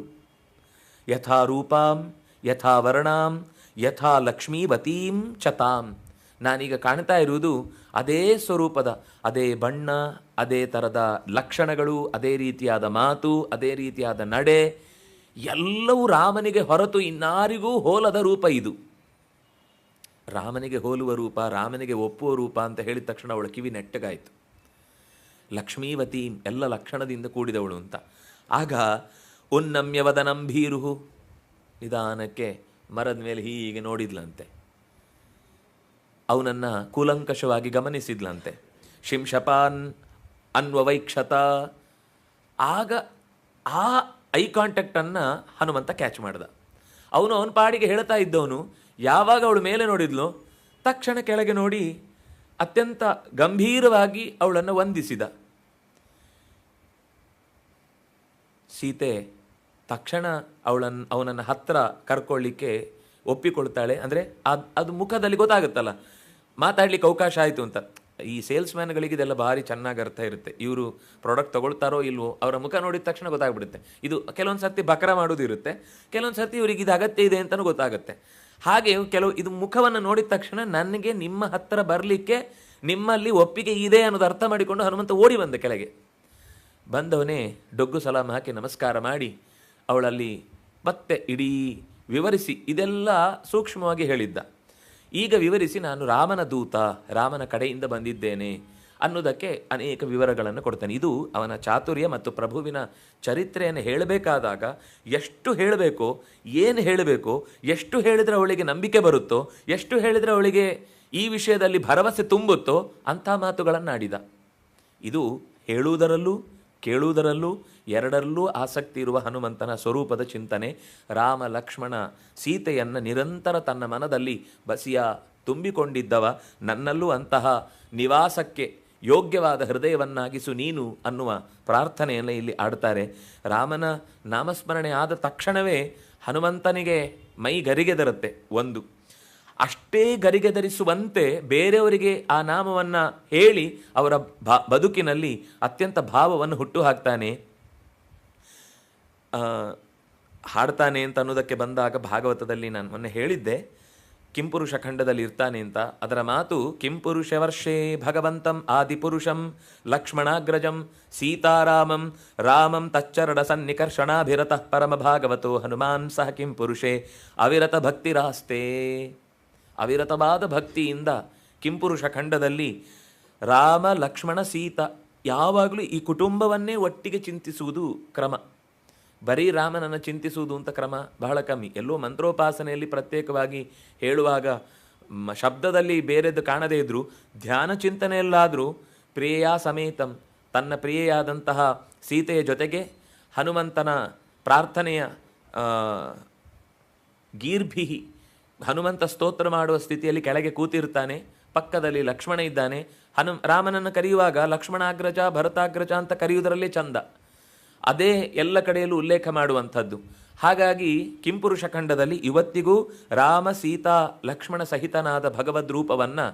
ಯಥಾ ರೂಪಾಂ ಯಥಾ ವರ್ಣಾಂ ಯಥಾ ಲಕ್ಷ್ಮೀವತೀಂ ಚತಾಂ. ನಾನೀಗ ಕಾಣ್ತಾ ಇರುವುದು ಅದೇ ಸ್ವರೂಪದ, ಅದೇ ಬಣ್ಣ, ಅದೇ ಥರದ ಲಕ್ಷಣಗಳು, ಅದೇ ರೀತಿಯಾದ ಮಾತು, ಅದೇ ರೀತಿಯಾದ ನಡೆ, ಎಲ್ಲವೂ ರಾಮನಿಗೆ ಹೊರತು ಇನ್ನಾರಿಗೂ ಹೋಲದ ರೂಪ ಇದು. ರಾಮನಿಗೆ ಹೋಲುವ ರೂಪ, ರಾಮನಿಗೆ ಒಪ್ಪುವ ರೂಪ ಅಂತ ಹೇಳಿದ ತಕ್ಷಣ ಅವಳ ಕಿವಿ ನೆಟ್ಟಗಾಯಿತು. ಲಕ್ಷ್ಮೀವತಿ, ಎಲ್ಲ ಲಕ್ಷಣದಿಂದ ಕೂಡಿದವಳು ಅಂತ. ಆಗ ಉನ್ನಮ್ಯವದನಂ ಭೀರುಹು, ನಿಧಾನಕ್ಕೆ ಮರದ ಮೇಲೆ ಹೀಗೆ ನೋಡಿದ್ಲಂತೆ, ಅವನನ್ನು ಕೂಲಂಕಷವಾಗಿ ಗಮನಿಸಿದ್ಲಂತೆ. ಶಿಂಶಪಾನ್ ಅನ್ವವೈಕ್ಷತ. ಆಗ ಆ ಐ ಕಾಂಟ್ಯಾಕ್ಟನ್ನು ಹನುಮಂತ ಕ್ಯಾಚ್ ಮಾಡ್ದ. ಅವನ ಪಾಡಿಗೆ ಹೇಳ್ತಾ ಇದ್ದವನು ಯಾವಾಗ ಅವಳು ಮೇಲೆ ನೋಡಿದ್ಲು ತಕ್ಷಣ ಕೆಳಗೆ ನೋಡಿ ಅತ್ಯಂತ ಗಂಭೀರವಾಗಿ ಅವಳನ್ನು ವಂದಿಸಿದ. ಸೀತೆ ತಕ್ಷಣ ಅವನನ್ನು ಹತ್ರ ಕರ್ಕೊಳ್ಳಿಕ್ಕೆ ಒಪ್ಪಿಕೊಳ್ತಾಳೆ. ಅಂದರೆ ಅದು ಮುಖದಲ್ಲಿ ಗೊತ್ತಾಗುತ್ತಲ್ಲ, ಮಾತಾಡ್ಲಿಕ್ಕೆ ಅವಕಾಶ ಆಯಿತು ಅಂತ. ಈ ಸೇಲ್ಸ್ಮ್ಯಾನ್ಗಳಿಗೆ ಇದೆಲ್ಲ ಭಾರಿ ಚೆನ್ನಾಗಿ ಅರ್ಥ ಇರುತ್ತೆ, ಇವರು ಪ್ರಾಡಕ್ಟ್ ತೊಗೊಳ್ತಾರೋ ಇಲ್ವೋ ಅವರ ಮುಖ ನೋಡಿದ ತಕ್ಷಣ ಗೊತ್ತಾಗ್ಬಿಡುತ್ತೆ. ಇದು ಕೆಲವೊಂದು ಸರ್ತಿ ಬಕರ ಮಾಡೋದು ಇರುತ್ತೆ, ಕೆಲವೊಂದು ಸರ್ತಿ ಇವರಿಗೆ ಇದು ಅಗತ್ಯ ಇದೆ ಅಂತಲೂ ಗೊತ್ತಾಗುತ್ತೆ. ಹಾಗೆ ಇದು ಮುಖವನ್ನು ನೋಡಿದ ತಕ್ಷಣ ನನಗೆ ನಿಮ್ಮ ಹತ್ತಿರ ಬರಲಿಕ್ಕೆ ನಿಮ್ಮಲ್ಲಿ ಒಪ್ಪಿಗೆ ಇದೆ ಅನ್ನೋದು ಅರ್ಥ ಮಾಡಿಕೊಂಡು ಹನುಮಂತ ಓಡಿ ಬಂದ. ಕೆಳಗೆ ಬಂದವನೇ ಡೊಗ್ಗು ಸಲಾಮ್ ಹಾಕಿ ನಮಸ್ಕಾರ ಮಾಡಿ ಅವಳಲ್ಲಿ ಮತ್ತೆ ಇಡೀ ವಿವರಿಸಿ ಇದೆಲ್ಲ ಸೂಕ್ಷ್ಮವಾಗಿ ಹೇಳಿದ್ದ. ಈಗ ವಿವರಿಸಿ ನಾನು ರಾಮನ ದೂತ, ರಾಮನ ಕಡೆಯಿಂದ ಬಂದಿದ್ದೇನೆ ಅನ್ನೋದಕ್ಕೆ ಅನೇಕ ವಿವರಗಳನ್ನು ಕೊಡ್ತಾನೆ. ಇದು ಅವನ ಚಾತುರ್ಯ ಮತ್ತು ಪ್ರಭುವಿನ ಚರಿತ್ರೆಯನ್ನು ಹೇಳಬೇಕಾದಾಗ ಎಷ್ಟು ಹೇಳಬೇಕೋ, ಏನು ಹೇಳಬೇಕೋ, ಎಷ್ಟು ಹೇಳಿದರೆ ಅವಳಿಗೆ ನಂಬಿಕೆ ಬರುತ್ತೋ, ಎಷ್ಟು ಹೇಳಿದರೆ ಅವಳಿಗೆ ಈ ವಿಷಯದಲ್ಲಿ ಭರವಸೆ ತುಂಬುತ್ತೋ ಅಂಥ ಮಾತುಗಳನ್ನು ಆಡಿದ. ಇದು ಹೇಳುವುದರಲ್ಲೂ ಕೇಳುವುದರಲ್ಲೂ ಎರಡರಲ್ಲೂ ಆಸಕ್ತಿ ಇರುವ ಹನುಮಂತನ ಸ್ವರೂಪದ ಚಿಂತನೆ. ರಾಮ ಲಕ್ಷ್ಮಣ ಸೀತೆಯನ್ನು ನಿರಂತರ ತನ್ನ ಮನದಲ್ಲಿ ಬಸಿಯ ತುಂಬಿಕೊಂಡಿದ್ದವ, ನನ್ನಲ್ಲೂ ಅಂತಹ ನಿವಾಸಕ್ಕೆ ಯೋಗ್ಯವಾದ ಹೃದಯವನ್ನಾಗಿಸು ನೀನು ಅನ್ನುವ ಪ್ರಾರ್ಥನೆಯನ್ನು ಇಲ್ಲಿ ಆಡ್ತಾರೆ. ರಾಮನ ನಾಮಸ್ಮರಣೆ ಆದ ತಕ್ಷಣವೇ ಹನುಮಂತನಿಗೆ ಮೈ ಗರಿಗೆದರುತ್ತೆ. ಒಂದು ಅಷ್ಟೇ ಗರಿಗೆದರಿಸುವಂತೆ ಬೇರೆಯವರಿಗೆ ಆ ನಾಮವನ್ನು ಹೇಳಿ ಅವರ ಬದುಕಿನಲ್ಲಿ ಅತ್ಯಂತ ಭಾವವನ್ನು ಹುಟ್ಟು ಹಾಕ್ತಾನೆ, ಹಾಡ್ತಾನೆ ಅಂತ ಅನ್ನೋದಕ್ಕೆ ಬಂದಾಗ ಭಾಗವತದಲ್ಲಿ ನಾನು ಮೊನ್ನೆ ಹೇಳಿದ್ದೆ, ಕಿಂಪುರುಷ ಖಂಡದಲ್ಲಿ ಇರ್ತಾನೆ ಅಂತ. ಅದರ ಮಾತು ಕಿಂಪುರುಷ ವರ್ಷೇ ಭಗವಂತಂ ಆದಿಪುರುಷಂ ಲಕ್ಷ್ಮಣಾಗ್ರಜಂ ಸೀತಾರಾಮಂ ರಾಮಂ ತಚ್ಚರಡ ಸನ್ನಿಕರ್ಷಣಾಭಿರತಃ ಪರಮ ಭಾಗವತೋ ಹನುಮಾನ್ ಸಹ ಕಿಂಪುರುಷೇ ಅವಿರತ ಭಕ್ತಿರಾಸ್ತೆ. ಅವಿರತವಾದ ಭಕ್ತಿಯಿಂದ ಕಿಂಪುರುಷ ಖಂಡದಲ್ಲಿ ರಾಮ ಲಕ್ಷ್ಮಣ ಸೀತಾ ಯಾವಾಗಲೂ ಈ ಕುಟುಂಬವನ್ನೇ ಒಟ್ಟಿಗೆ ಚಿಂತಿಸುವುದು ಕ್ರಮ. ಬರೀ ರಾಮನನ್ನು ಚಿಂತಿಸುವುದು ಅಂತ ಕ್ರಮ ಬಹಳ ಕಮ್ಮಿ. ಎಲ್ಲೋ ಮಂತ್ರೋಪಾಸನೆಯಲ್ಲಿ ಪ್ರತ್ಯೇಕವಾಗಿ ಹೇಳುವಾಗ ಶಬ್ದದಲ್ಲಿ ಬೇರೆದ್ದು ಕಾಣದೇ ಇದ್ದರೂ ಧ್ಯಾನ ಚಿಂತನೆಯಲ್ಲಾದರೂ ಪ್ರಿಯೆಯ ಸಮೇತಂ, ತನ್ನ ಪ್ರಿಯೆಯಾದಂತಹ ಸೀತೆಯ ಜೊತೆಗೆ ಹನುಮಂತನ ಪ್ರಾರ್ಥನೆಯ ಗೀರ್ಭಿಹಿ ಹನುಮಂತ ಸ್ತೋತ್ರ ಮಾಡುವ ಸ್ಥಿತಿಯಲ್ಲಿ ಕೆಳಗೆ ಕೂತಿರ್ತಾನೆ. ಪಕ್ಕದಲ್ಲಿ ಲಕ್ಷ್ಮಣ ಇದ್ದಾನೆ. ರಾಮನನ್ನು ಕರೆಯುವಾಗ ಲಕ್ಷ್ಮಣಾಗ್ರಜ ಭರತಾಗ್ರಜ ಅಂತ ಕರೆಯುವುದರಲ್ಲೇ ಚಂದ. ಅದೇ ಎಲ್ಲ ಕಡೆಯಲ್ಲೂ ಉಲ್ಲೇಖ ಮಾಡುವಂಥದ್ದು. ಹಾಗಾಗಿ ಕಿಂಪುರುಷ ಖಂಡದಲ್ಲಿ ಇವತ್ತಿಗೂ ರಾಮ ಸೀತಾ ಲಕ್ಷ್ಮಣ ಸಹಿತನಾದ ಭಗವದ್ ರೂಪವನ್ನು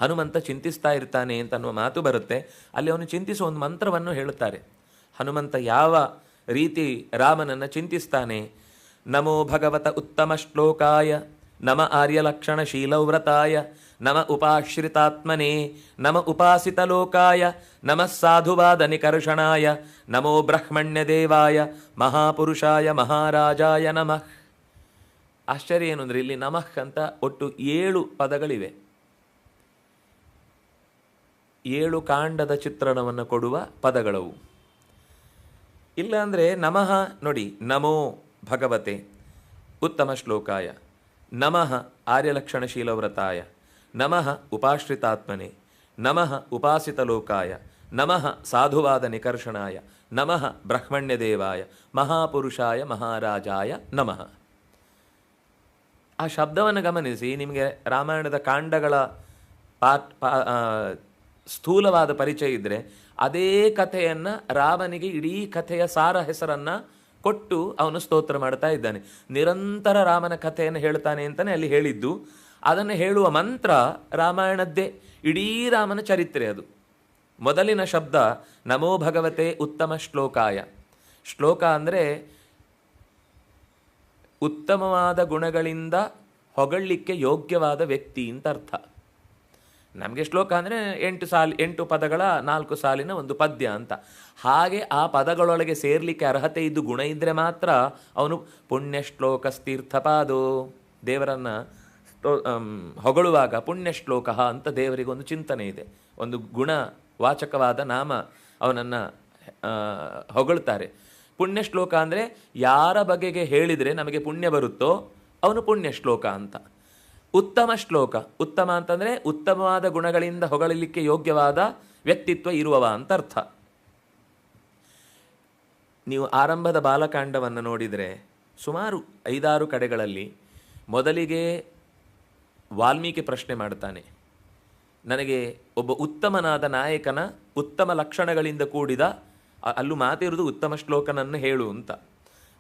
ಹನುಮಂತ ಚಿಂತಿಸ್ತಾ ಇರ್ತಾನೆ ಅಂತನ್ನುವ ಮಾತು ಬರುತ್ತೆ. ಅಲ್ಲಿ ಅವನು ಚಿಂತಿಸುವ ಒಂದು ಮಂತ್ರವನ್ನು ಹೇಳುತ್ತಾರೆ. ಹನುಮಂತ ಯಾವ ರೀತಿ ರಾಮನನ್ನು ಚಿಂತಿಸ್ತಾನೆ. ನಮೋ ಭಗವತ ಉತ್ತಮ ಶ್ಲೋಕಾಯ ನಮ ಆರ್ಯಲಕ್ಷಣ ಶೀಲವ್ರತಾಯ ನಮ ಉಪಾಶ್ರಿತಾತ್ಮನೇ ನಮ ಉಪಾಸಿತಲೋಕಾಯ ನಮಃ ಸಾಧುವಾದ ನಿಕರ್ಷಣಾಯ ನಮೋ ಬ್ರಹ್ಮಣ್ಯ ದೇವಾಯ ಮಹಾಪುರುಷಾಯ ಮಹಾರಾಜಾಯ ನಮಃ. ಆಶ್ಚರ್ಯ ಏನು ಅಂದರೆ ಇಲ್ಲಿ ನಮಃ ಅಂತ ಒಟ್ಟು 7 ಪದಗಳಿವೆ. 7 ಕಾಂಡದ ಚಿತ್ರಣವನ್ನು ಕೊಡುವ ಪದಗಳವು. ಇಲ್ಲ ಅಂದರೆ ನಮಃ ನೋಡಿ, ನಮೋ ಭಗವತೆ ಉತ್ತಮ ಶ್ಲೋಕಾಯ ನಮಃ ಆರ್ಯಲಕ್ಷಣಶೀಲವ್ರತಾಯ ನಮಃ ಉಪಾಶ್ರಿತಾತ್ಮನೆ ನಮಃ ಉಪಾಸಿತಲೋಕಾಯ ನಮಃ ಸಾಧುವಾದ ನಿಕರ್ಷಣಾಯ ನಮಃ ಬ್ರಹ್ಮಣ್ಯದೇವಾಯ ಮಹಾಪುರುಷಾಯ ಮಹಾರಾಜಾಯ ನಮಃ. ಆ ಶಬ್ದವನ್ನು ಗಮನಿಸಿ, ನಿಮಗೆ ರಾಮಾಯಣದ ಕಾಂಡಗಳ ಸ್ಥೂಲವಾದ ಪರಿಚಯ ಇದ್ದರೆ ಅದೇ ಕಥೆಯನ್ನು ರಾಮನಿಗೆ ಇಡೀ ಕಥೆಯ ಸಾರ ಹೆಸರನ್ನು ಕೊಟ್ಟು ಅವನು ಸ್ತೋತ್ರ ಮಾಡ್ತಾ ಇದ್ದಾನೆ. ನಿರಂತರ ರಾಮನ ಕಥೆಯನ್ನು ಹೇಳ್ತಾನೆ ಅಂತಲೇ ಅಲ್ಲಿ ಹೇಳಿದ್ದು. ಅದನ್ನು ಹೇಳುವ ಮಂತ್ರ ರಾಮಾಯಣದ್ದೇ, ಇಡೀ ರಾಮನ ಚರಿತ್ರೆ ಅದು. ಮೊದಲಿನ ಶಬ್ದ ನಮೋ ಭಗವತೆ ಉತ್ತಮ ಶ್ಲೋಕಾಯ. ಶ್ಲೋಕ ಅಂದರೆ ಉತ್ತಮವಾದ ಗುಣಗಳಿಂದ ಹೊಗಳಲಿಕ್ಕೆ ಯೋಗ್ಯವಾದ ವ್ಯಕ್ತಿ ಅಂತ ಅರ್ಥ. ನಮಗೆ ಶ್ಲೋಕ ಅಂದರೆ 8 ಪದಗಳ 4 ಸಾಲಿನ ಒಂದು ಪದ್ಯ ಅಂತ. ಹಾಗೆ ಆ ಪದಗಳೊಳಗೆ ಸೇರಲಿಕ್ಕೆ ಅರ್ಹತೆ ಇದ್ದು ಗುಣ ಇದ್ದರೆ ಮಾತ್ರ ಅವನು ಪುಣ್ಯಶ್ಲೋಕಸ್ತೀರ್ಥಪಾದೋ. ದೇವರನ್ನು ಹೊಗಳುವಾಗ ಪುಣ್ಯಶ್ಲೋಕ ಅಂತ ದೇವರಿಗೊಂದು ಚಿಂತನೆ ಇದೆ. ಒಂದು ಗುಣ ವಾಚಕವಾದ ನಾಮ ಅವನನ್ನು ಹೊಗಳ್ತಾರೆ. ಪುಣ್ಯಶ್ಲೋಕ ಅಂದರೆ ಯಾರ ಬಗೆಗೆ ಹೇಳಿದರೆ ನಮಗೆ ಪುಣ್ಯ ಬರುತ್ತೋ ಅವನು ಪುಣ್ಯಶ್ಲೋಕ ಅಂತ. ಉತ್ತಮ ಶ್ಲೋಕ, ಉತ್ತಮ ಅಂತಂದರೆ ಉತ್ತಮವಾದ ಗುಣಗಳಿಂದ ಹೊಗಳಲಿಕ್ಕೆ ಯೋಗ್ಯವಾದ ವ್ಯಕ್ತಿತ್ವ ಇರುವವ ಅಂತ ಅರ್ಥ. ನೀವು ಆರಂಭದ ಬಾಲಕಾಂಡವನ್ನು ನೋಡಿದರೆ ಸುಮಾರು 5-6 ಕಡೆಗಳಲ್ಲಿ ಮೊದಲಿಗೆ ವಾಲ್ಮೀಕಿ ಪ್ರಶ್ನೆ ಮಾಡ್ತಾನೆ, ನನಗೆ ಒಬ್ಬ ಉತ್ತಮನಾದ ನಾಯಕನ ಉತ್ತಮ ಲಕ್ಷಣಗಳಿಂದ ಕೂಡಿದ, ಅಲ್ಲೂ ಮಾತಿರುವುದು ಉತ್ತಮ ಶ್ಲೋಕನನ್ನು ಹೇಳು ಅಂತ.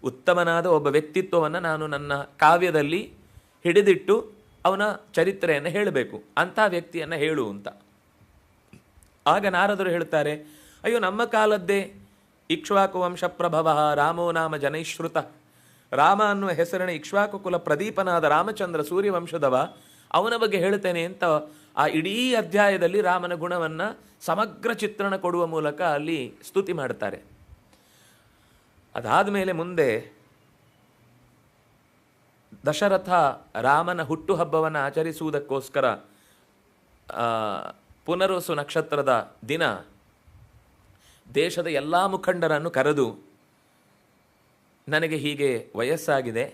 ಉತ್ತಮನಾದ ಒಬ್ಬ ವ್ಯಕ್ತಿತ್ವವನ್ನು ನಾನು ನನ್ನ ಕಾವ್ಯದಲ್ಲಿ ಹಿಡಿದಿಟ್ಟು ಅವನ ಚರಿತ್ರೆಯನ್ನು ಹೇಳಬೇಕು, ಅಂಥ ವ್ಯಕ್ತಿಯನ್ನು ಹೇಳು ಅಂತ. ಆಗ ನಾರದರು ಹೇಳ್ತಾರೆ, ಅಯ್ಯೋ ನಮ್ಮ ಕಾಲದ್ದೇ ಇಕ್ಷ್ವಾಕು ವಂಶ ಪ್ರಭವ ರಾಮೋ ನಾಮ ಜನೈಶ್ರುತ. ರಾಮ ಅನ್ನುವ ಹೆಸರಿನ ಇಕ್ಷ್ವಾಕು ಕುಲ ಪ್ರದೀಪನಾದ ರಾಮಚಂದ್ರ ಸೂರ್ಯವಂಶದವ, ಅವನ ಬಗ್ಗೆ ಹೇಳ್ತೇನೆ ಅಂತ ಆ ಇಡೀ ಅಧ್ಯಾಯದಲ್ಲಿ ರಾಮನ ಗುಣವನ್ನು ಸಮಗ್ರ ಚಿತ್ರಣ ಕೊಡುವ ಮೂಲಕ ಅಲ್ಲಿ ಸ್ತುತಿ ಮಾಡ್ತಾರೆ. ಅದಾದ ಮೇಲೆ ಮುಂದೆ ದಶರಥ ರಾಮನ ಹುಟ್ಟುಹಬ್ಬವನ್ನು ಆಚರಿಸುವುದಕ್ಕೋಸ್ಕರ ಪುನರ್ವಸು ನಕ್ಷತ್ರದ ದಿನ ದೇಶದ ಎಲ್ಲ ಮುಖಂಡರನ್ನು ಕರೆದು, ನನಗೆ ಹೀಗೆ ವಯಸ್ಸಾಗಿದೆ,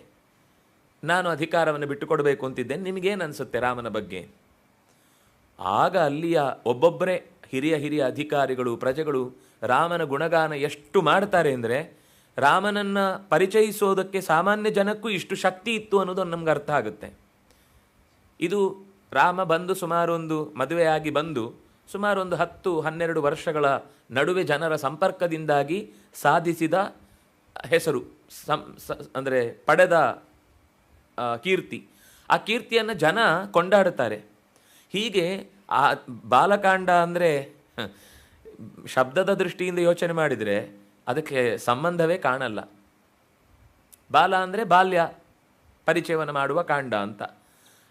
ನಾನು ಅಧಿಕಾರವನ್ನು ಬಿಟ್ಟುಕೊಡಬೇಕು ಅಂತಿದ್ದೇನೆ, ನಿಮಗೇನು ಅನಿಸುತ್ತೆ ರಾಮನ ಬಗ್ಗೆ? ಆಗ ಅಲ್ಲಿಯ ಒಬ್ಬೊಬ್ಬರೇ ಹಿರಿಯ ಅಧಿಕಾರಿಗಳು ಪ್ರಜೆಗಳು ರಾಮನ ಗುಣಗಾನ ಎಷ್ಟು ಮಾಡ್ತಾರೆ ಅಂದರೆ, ರಾಮನನ್ನು ಪರಿಚಯಿಸೋದಕ್ಕೆ ಸಾಮಾನ್ಯ ಜನಕ್ಕೂ ಇಷ್ಟು ಶಕ್ತಿ ಇತ್ತು ಅನ್ನೋದು ನಮ್ಗೆ ಅರ್ಥ ಆಗುತ್ತೆ. ಇದು ರಾಮ ಬಂದು ಸುಮಾರೊಂದು ಮದುವೆಯಾಗಿ ಬಂದು ಸುಮಾರೊಂದು 10-12 ವರ್ಷಗಳ ನಡುವೆ ಜನರ ಸಂಪರ್ಕದಿಂದಾಗಿ ಸಾಧಿಸಿದ ಹೆಸರು, ಅಂದರೆ ಪಡೆದ ಕೀರ್ತಿ. ಆ ಕೀರ್ತಿಯನ್ನು ಜನ ಕೊಂಡಾಡುತ್ತಾರೆ. ಹೀಗೆ ಆ ಬಾಲಕಾಂಡ ಅಂದರೆ ಶಬ್ದದ ದೃಷ್ಟಿಯಿಂದ ಯೋಚನೆ ಮಾಡಿದರೆ ಅದಕ್ಕೆ ಸಂಬಂಧವೇ ಕಾಣಲ್ಲ. ಬಾಲ ಅಂದರೆ ಬಾಲ್ಯ ಪರಿಚಯವನ್ನು ಮಾಡುವ ಕಾಂಡ ಅಂತ.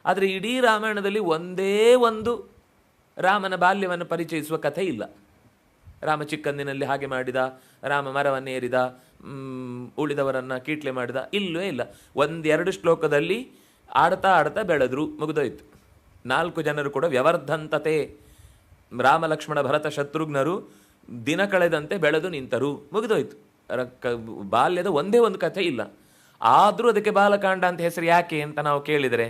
ಆದರೆ ಇಡೀ ರಾಮಾಯಣದಲ್ಲಿ ಒಂದೇ ಒಂದು ರಾಮನ ಬಾಲ್ಯವನ್ನು ಪರಿಚಯಿಸುವ ಕಥೆ ಇಲ್ಲ. ರಾಮ ಚಿಕ್ಕಂದಿನಲ್ಲಿ ಹಾಗೆ ಮಾಡಿದ, ರಾಮ ಮರವನ್ನು ಏರಿದ, ಉಳಿದವರನ್ನು ಕೀಟ್ಲೆ ಮಾಡಿದ, ಇಲ್ಲವೇ ಇಲ್ಲ. 1-2 ಶ್ಲೋಕದಲ್ಲಿ ಆಡ್ತಾ ಬೆಳೆದ್ರು, ಮುಗಿದೋಯ್ತು. 4 ಜನರು ಕೂಡ ವ್ಯವರ್ಧಂತತೆ, ರಾಮ ಲಕ್ಷ್ಮಣ ಭರತ ಶತ್ರುಘ್ನರು ದಿನ ಕಳೆದಂತೆ ಬೆಳೆದು ನಿಂತರು, ಮುಗಿದೋಯ್ತು. ಬಾಲ್ಯದ ಒಂದೇ ಒಂದು ಕಥೆ ಇಲ್ಲ. ಆದರೂ ಅದಕ್ಕೆ ಬಾಲಕಾಂಡ ಅಂತ ಹೆಸರು ಯಾಕೆ ಅಂತ ನಾವು ಕೇಳಿದರೆ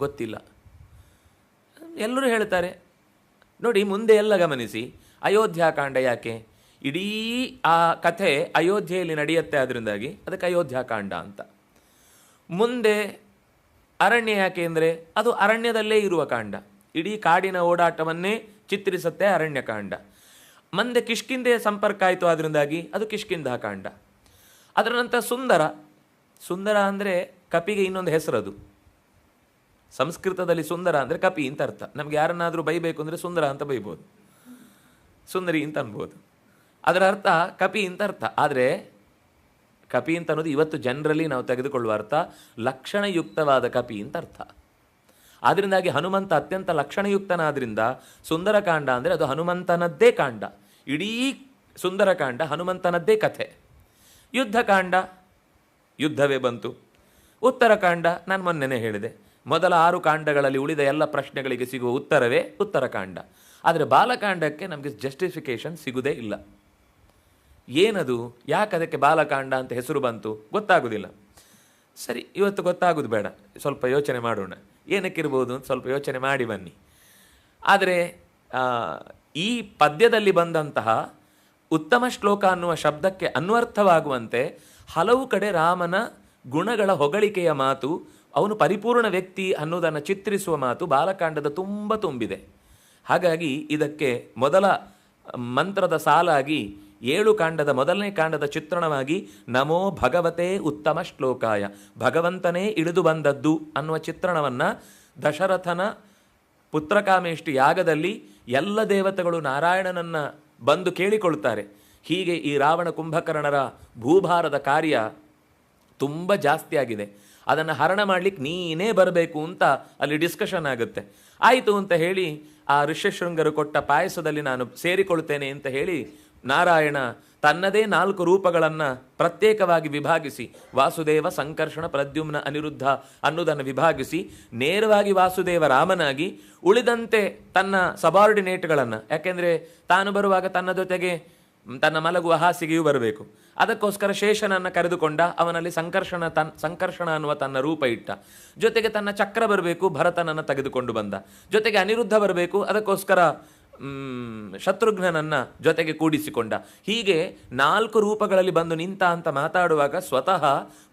ಗೊತ್ತಿಲ್ಲ. ಎಲ್ಲರೂ ಹೇಳ್ತಾರೆ ನೋಡಿ. ಮುಂದೆ ಎಲ್ಲ ಗಮನಿಸಿ, ಅಯೋಧ್ಯಾಕಾಂಡ ಯಾಕೆ? ಇಡೀ ಆ ಕಥೆ ಅಯೋಧ್ಯೆಯಲ್ಲಿ ನಡೆಯುತ್ತೆ, ಅದರಿಂದಾಗಿ ಅದಕ್ಕೆ ಅಯೋಧ್ಯಾಕಾಂಡ ಅಂತ. ಮುಂದೆ ಅರಣ್ಯ ಯಾಕೆ ಅಂದರೆ ಅದು ಅರಣ್ಯದಲ್ಲೇ ಇರುವ ಕಾಂಡ, ಇಡೀ ಕಾಡಿನ ಓಡಾಟವನ್ನೇ ಚಿತ್ರಿಸುತ್ತೆ ಅರಣ್ಯಕಾಂಡ. ಮುಂದೆ ಕಿಷ್ಕಿಂಧೆಯ ಸಂಪರ್ಕ ಆಯಿತು, ಅದರಿಂದಾಗಿ ಅದು ಕಿಷ್ಕಿಂಧಾಕಾಂಡ. ಅದರ ನಂತರ ಸುಂದರ. ಸುಂದರ ಅಂದರೆ ಕಪಿಗೆ ಇನ್ನೊಂದು ಹೆಸರದು. ಸಂಸ್ಕೃತದಲ್ಲಿ ಸುಂದರ ಅಂದರೆ ಕಪಿ ಅಂತ ಅರ್ಥ. ನಮ್ಗೆ ಯಾರನ್ನಾದರೂ ಬೈಬೇಕು ಅಂದರೆ ಸುಂದರ ಅಂತ ಬೈಬೋದು, ಸುಂದರಿ ಅಂತ ಅನ್ಬೋದು. ಅದರ ಅರ್ಥ ಕಪಿ ಅಂತ ಅರ್ಥ. ಆದರೆ ಕಪಿ ಅಂತ ಅನ್ನೋದು ಇವತ್ತು ಜನರಲಿ ನಾವು ತೆಗೆದುಕೊಳ್ಳುವ ಅರ್ಥ ಲಕ್ಷಣಯುಕ್ತವಾದ ಕಪಿ ಅಂತ ಅರ್ಥ. ಆದ್ದರಿಂದಾಗಿ ಹನುಮಂತ ಅತ್ಯಂತ ಲಕ್ಷಣಯುಕ್ತನಾದ್ರಿಂದ ಸುಂದರಕಾಂಡ ಅಂದರೆ ಅದು ಹನುಮಂತನದ್ದೇ ಕಾಂಡ. ಇಡೀ ಸುಂದರಕಾಂಡ ಹನುಮಂತನದ್ದೇ ಕಥೆ. ಯುದ್ಧಕಾಂಡ, ಯುದ್ಧವೇ ಬಂತು. ಉತ್ತರಕಾಂಡ ನಾನು ಮೊನ್ನೆನೇ ಹೇಳಿದೆ, ಮೊದಲ 6 ಕಾಂಡಗಳಲ್ಲಿ ಉಳಿದ ಎಲ್ಲ ಪ್ರಶ್ನೆಗಳಿಗೆ ಸಿಗುವ ಉತ್ತರವೇ ಉತ್ತರಕಾಂಡ. ಆದರೆ ಬಾಲಕಾಂಡಕ್ಕೆ ನಮಗೆ ಜಸ್ಟಿಫಿಕೇಶನ್ ಸಿಗುವುದೇ ಇಲ್ಲ. ಏನದು, ಯಾಕೆ ಅದಕ್ಕೆ ಬಾಲಕಾಂಡ ಅಂತ ಹೆಸರು ಬಂತು ಗೊತ್ತಾಗೋದಿಲ್ಲ. ಸರಿ, ಇವತ್ತು ಗೊತ್ತಾಗೋದು ಬೇಡ, ಸ್ವಲ್ಪ ಯೋಚನೆ ಮಾಡೋಣ ಏನಕ್ಕಿರ್ಬೋದು ಅಂತ ಸ್ವಲ್ಪ ಯೋಚನೆ ಮಾಡಿ ಬನ್ನಿ. ಆದರೆ ಈ ಪದ್ಯದಲ್ಲಿ ಬಂದಂತಹ ಉತ್ತಮ ಶ್ಲೋಕ ಅನ್ನುವ ಶಬ್ದಕ್ಕೆ ಅನ್ವರ್ಥವಾಗುವಂತೆ ಹಲವು ಕಡೆ ರಾಮನ ಗುಣಗಳ ಹೊಗಳಿಕೆಯ ಮಾತು, ಅವನು ಪರಿಪೂರ್ಣ ವ್ಯಕ್ತಿ ಅನ್ನೋದನ್ನು ಚಿತ್ರಿಸುವ ಮಾತು ಬಾಲಕಾಂಡದ ತುಂಬ ತುಂಬಿದೆ. ಹಾಗಾಗಿ ಇದಕ್ಕೆ ಮೊದಲ ಮಂತ್ರದ ಸಾಲಾಗಿ 7 ಕಾಂಡದ ಮೊದಲನೇ ಕಾಂಡದ ಚಿತ್ರಣವಾಗಿ ನಮೋ ಭಗವತೆ ಉತ್ತಮ ಶ್ಲೋಕಾಯ, ಭಗವಂತನೇ ಇಳಿದು ಬಂದದ್ದು ಅನ್ನುವ ಚಿತ್ರಣವನ್ನು ದಶರಥನ ಪುತ್ರಕಾಮೇಷ್ಟಿ ಯಾಗದಲ್ಲಿ ಎಲ್ಲ ದೇವತೆಗಳು ನಾರಾಯಣನನ್ನು ಬಂದು ಕೇಳಿಕೊಳ್ತಾರೆ. ಹೀಗೆ ಈ ರಾವಣ ಕುಂಭಕರ್ಣರ ಭೂಭಾರದ ಕಾರ್ಯ ತುಂಬ ಜಾಸ್ತಿ ಆಗಿದೆ, ಅದನ್ನು ಹರಣ ಮಾಡಲಿಕ್ಕೆ ನೀನೇ ಬರಬೇಕು ಅಂತ ಅಲ್ಲಿ ಡಿಸ್ಕಷನ್ ಆಗುತ್ತೆ. ಆಯಿತು ಅಂತ ಹೇಳಿ ಆ ಋಷ್ಯಶೃಂಗರು ಕೊಟ್ಟ ಪಾಯಸದಲ್ಲಿ ನಾನು ಸೇರಿಕೊಳ್ತೇನೆ ಅಂತ ಹೇಳಿ ನಾರಾಯಣ ತನ್ನದೇ 4 ರೂಪಗಳನ್ನು ಪ್ರತ್ಯೇಕವಾಗಿ ವಿಭಾಗಿಸಿ, ವಾಸುದೇವ, ಸಂಕರ್ಷಣ, ಪ್ರದ್ಯುಮ್ನ, ಅನಿರುದ್ಧ ಅನ್ನುವುದನ್ನು ವಿಭಾಗಿಸಿ ನೇರವಾಗಿ ವಾಸುದೇವ ರಾಮನಾಗಿ, ಉಳಿದಂತೆ ತನ್ನ ಸಬಾರ್ಡಿನೇಟ್ಗಳನ್ನು, ಯಾಕೆಂದರೆ ತಾನು ಬರುವಾಗ ತನ್ನ ಜೊತೆಗೆ ತನ್ನ ಮಲಗುವ ಹಾಸಿಗೆಯೂ ಬರಬೇಕು, ಅದಕ್ಕೋಸ್ಕರ ಶೇಷನನ್ನು ಕರೆದುಕೊಂಡ, ಅವನಲ್ಲಿ ಸಂಕರ್ಷಣ ಅನ್ನುವ ತನ್ನ ರೂಪ ಇಟ್ಟ. ಜೊತೆಗೆ ತನ್ನ ಚಕ್ರ ಬರಬೇಕು, ಭರತನನ್ನು ತೆಗೆದುಕೊಂಡು ಬಂದ. ಜೊತೆಗೆ ಅನಿರುದ್ಧ ಬರಬೇಕು, ಅದಕ್ಕೋಸ್ಕರ ಶತ್ರುಘ್ನನನ್ನು ಜೊತೆಗೆ ಕೂಡಿಸಿಕೊಂಡ. ಹೀಗೆ 4 ರೂಪಗಳಲ್ಲಿ ಬಂದು ನಿಂತ ಅಂತ ಮಾತಾಡುವಾಗ ಸ್ವತಃ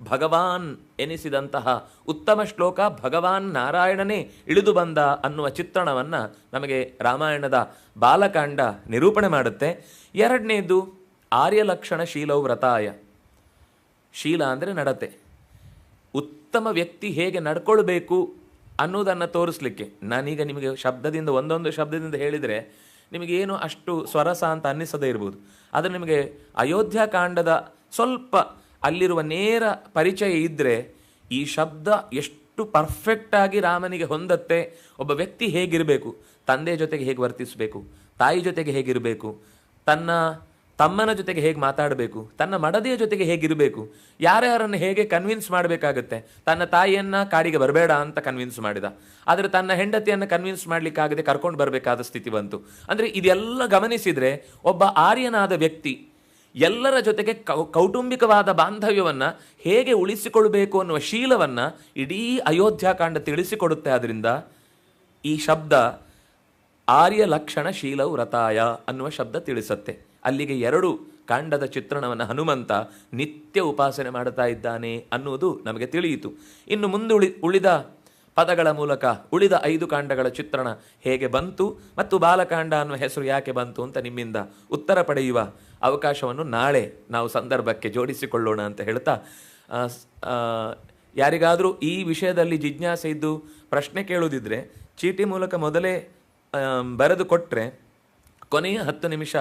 ಭಗವಾನ್ ಎನಿಸಿದಂತಹ ಉತ್ತಮ ಶ್ಲೋಕ ಭಗವಾನ್ ನಾರಾಯಣನೇ ಇಳಿದು ಬಂದ ಅನ್ನುವ ಚಿತ್ರಣವನ್ನು ನಮಗೆ ರಾಮಾಯಣದ ಬಾಲಕಾಂಡ ನಿರೂಪಣೆ ಮಾಡುತ್ತೆ. ಎರಡನೇದು ಆರ್ಯಲಕ್ಷಣ ಶೀಲವು ವ್ರತಾಯ. ಶೀಲ ಅಂದರೆ ನಡತೆ, ಉತ್ತಮ ವ್ಯಕ್ತಿ ಹೇಗೆ ನಡ್ಕೊಳ್ಬೇಕು ಅನ್ನೋದನ್ನು ತೋರಿಸ್ಲಿಕ್ಕೆ. ನಾನೀಗ ನಿಮಗೆ ಶಬ್ದದಿಂದ ಒಂದೊಂದು ಶಬ್ದದಿಂದ ಹೇಳಿದರೆ ನಿಮಗೇನು ಅಷ್ಟು ಸ್ವರಸ ಅಂತ ಅನ್ನಿಸದೇ ಇರ್ಬೋದು. ಆದರೆ ನಿಮಗೆ ಅಯೋಧ್ಯಾಕಾಂಡದ ಸ್ವಲ್ಪ ಅಲ್ಲಿರುವ ನೇರ ಪರಿಚಯ ಇದ್ದರೆ ಈ ಶಬ್ದ ಎಷ್ಟು ಪರ್ಫೆಕ್ಟಾಗಿ ರಾಮನಿಗೆ ಹೊಂದತ್ತೆ. ಒಬ್ಬ ವ್ಯಕ್ತಿ ಹೇಗಿರಬೇಕು, ತಂದೆ ಜೊತೆಗೆ ಹೇಗೆ ವರ್ತಿಸಬೇಕು, ತಾಯಿ ಜೊತೆಗೆ ಹೇಗಿರಬೇಕು, ತನ್ನ ತಮ್ಮನ ಜೊತೆಗೆ ಹೇಗೆ ಮಾತಾಡಬೇಕು, ತನ್ನ ಮಡದಿಯ ಜೊತೆಗೆ ಹೇಗಿರಬೇಕು, ಯಾರ್ಯಾರನ್ನು ಹೇಗೆ ಕನ್ವಿನ್ಸ್ ಮಾಡಬೇಕಾಗತ್ತೆ. ತನ್ನ ತಾಯಿಯನ್ನು ಕಾಡಿಗೆ ಬರಬೇಡ ಅಂತ ಕನ್ವಿನ್ಸ್ ಮಾಡಿದ, ಆದರೆ ತನ್ನ ಹೆಂಡತಿಯನ್ನು ಕನ್ವಿನ್ಸ್ ಮಾಡಲಿಕ್ಕಾಗದೆ ಕರ್ಕೊಂಡು ಬರಬೇಕಾದ ಸ್ಥಿತಿ ಬಂತು. ಅಂದರೆ ಇದೆಲ್ಲ ಗಮನಿಸಿದರೆ ಒಬ್ಬ ಆರ್ಯನಾದ ವ್ಯಕ್ತಿ ಎಲ್ಲರ ಜೊತೆಗೆ ಕೌಟುಂಬಿಕವಾದ ಬಾಂಧವ್ಯವನ್ನು ಹೇಗೆ ಉಳಿಸಿಕೊಳ್ಬೇಕು ಅನ್ನುವ ಶೀಲವನ್ನು ಇಡೀ ಅಯೋಧ್ಯಾಕಾಂಡ ತಿಳಿಸಿಕೊಡುತ್ತೆ. ಆದ್ದರಿಂದ ಈ ಶಬ್ದ ಆರ್ಯ ಲಕ್ಷಣ ಶೀಲವು ವ್ರತಾಯ ಅನ್ನುವ ಶಬ್ದ ತಿಳಿಸುತ್ತೆ. ಅಲ್ಲಿಗೆ 2 ಕಾಂಡದ ಚಿತ್ರಣವನ್ನು ಹನುಮಂತ ನಿತ್ಯ ಉಪಾಸನೆ ಮಾಡುತ್ತಾ ಇದ್ದಾನೆ ಅನ್ನುವುದು ನಮಗೆ ತಿಳಿಯಿತು. ಇನ್ನು ಮುಂದೆ ಉಳಿದ ಪದಗಳ ಮೂಲಕ ಉಳಿದ 5 ಕಾಂಡಗಳ ಚಿತ್ರಣ ಹೇಗೆ ಬಂತು ಮತ್ತು ಬಾಲಕಾಂಡ ಅನ್ನುವ ಹೆಸರು ಯಾಕೆ ಬಂತು ಅಂತ ನಿಮ್ಮಿಂದ ಉತ್ತರ ಪಡೆಯುವ ಅವಕಾಶವನ್ನು ನಾಳೆ ನಾವು ಸಂದರ್ಭಕ್ಕೆ ಜೋಡಿಸಿಕೊಳ್ಳೋಣ ಅಂತ ಹೇಳ್ತಾ, ಯಾರಿಗಾದರೂ ಈ ವಿಷಯದಲ್ಲಿ ಜಿಜ್ಞಾಸೆ ಇದ್ದು ಪ್ರಶ್ನೆ ಕೇಳುವುದಿದ್ರೆ ಚೀಟಿ ಮೂಲಕ ಮೊದಲೇ ಬರೆದು ಕೊಟ್ಟರೆ ಕೊನೆಯ 10 ನಿಮಿಷ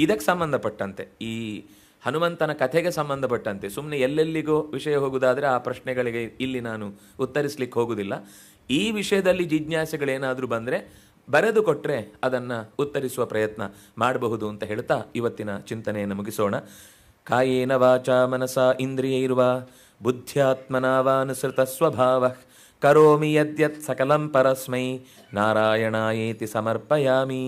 ಇದಕ್ಕೆ ಸಂಬಂಧಪಟ್ಟಂತೆ, ಈ ಹನುಮಂತನ ಕಥೆಗೆ ಸಂಬಂಧಪಟ್ಟಂತೆ ಸುಮ್ಮನೆ ಎಲ್ಲೆಲ್ಲಿಗೋ ವಿಷಯ ಹೋಗುವುದಾದರೆ ಆ ಪ್ರಶ್ನೆಗಳಿಗೆ ಇಲ್ಲಿ ನಾನು ಉತ್ತರಿಸಲಿಕ್ಕೆ ಹೋಗುವುದಿಲ್ಲ. ಈ ವಿಷಯದಲ್ಲಿ ಜಿಜ್ಞಾಸೆಗಳೇನಾದರೂ ಬಂದರೆ ಬರೆದು ಕೊಟ್ಟರೆ ಅದನ್ನು ಉತ್ತರಿಸುವ ಪ್ರಯತ್ನ ಮಾಡಬಹುದು ಅಂತ ಹೇಳ್ತಾ ಇವತ್ತಿನ ಚಿಂತನೆಯನ್ನು ಮುಗಿಸೋಣ. ಕಾಯೇನ ವಾಚಾ ಮನಸಾ ಇಂದ್ರಿಯೈರ್ವಾ ಬುದ್ಧ್ಯಾತ್ಮನಾವಾನುಸೃತ ಸ್ವಭಾವ ಕರೋಮಿ ಯದ್ಯತ್ ಸಕಲಂ ಪರಸ್ಮೈ ನಾರಾಯಣಾಯೇತಿ ಸಮರ್ಪಯಾಮಿ.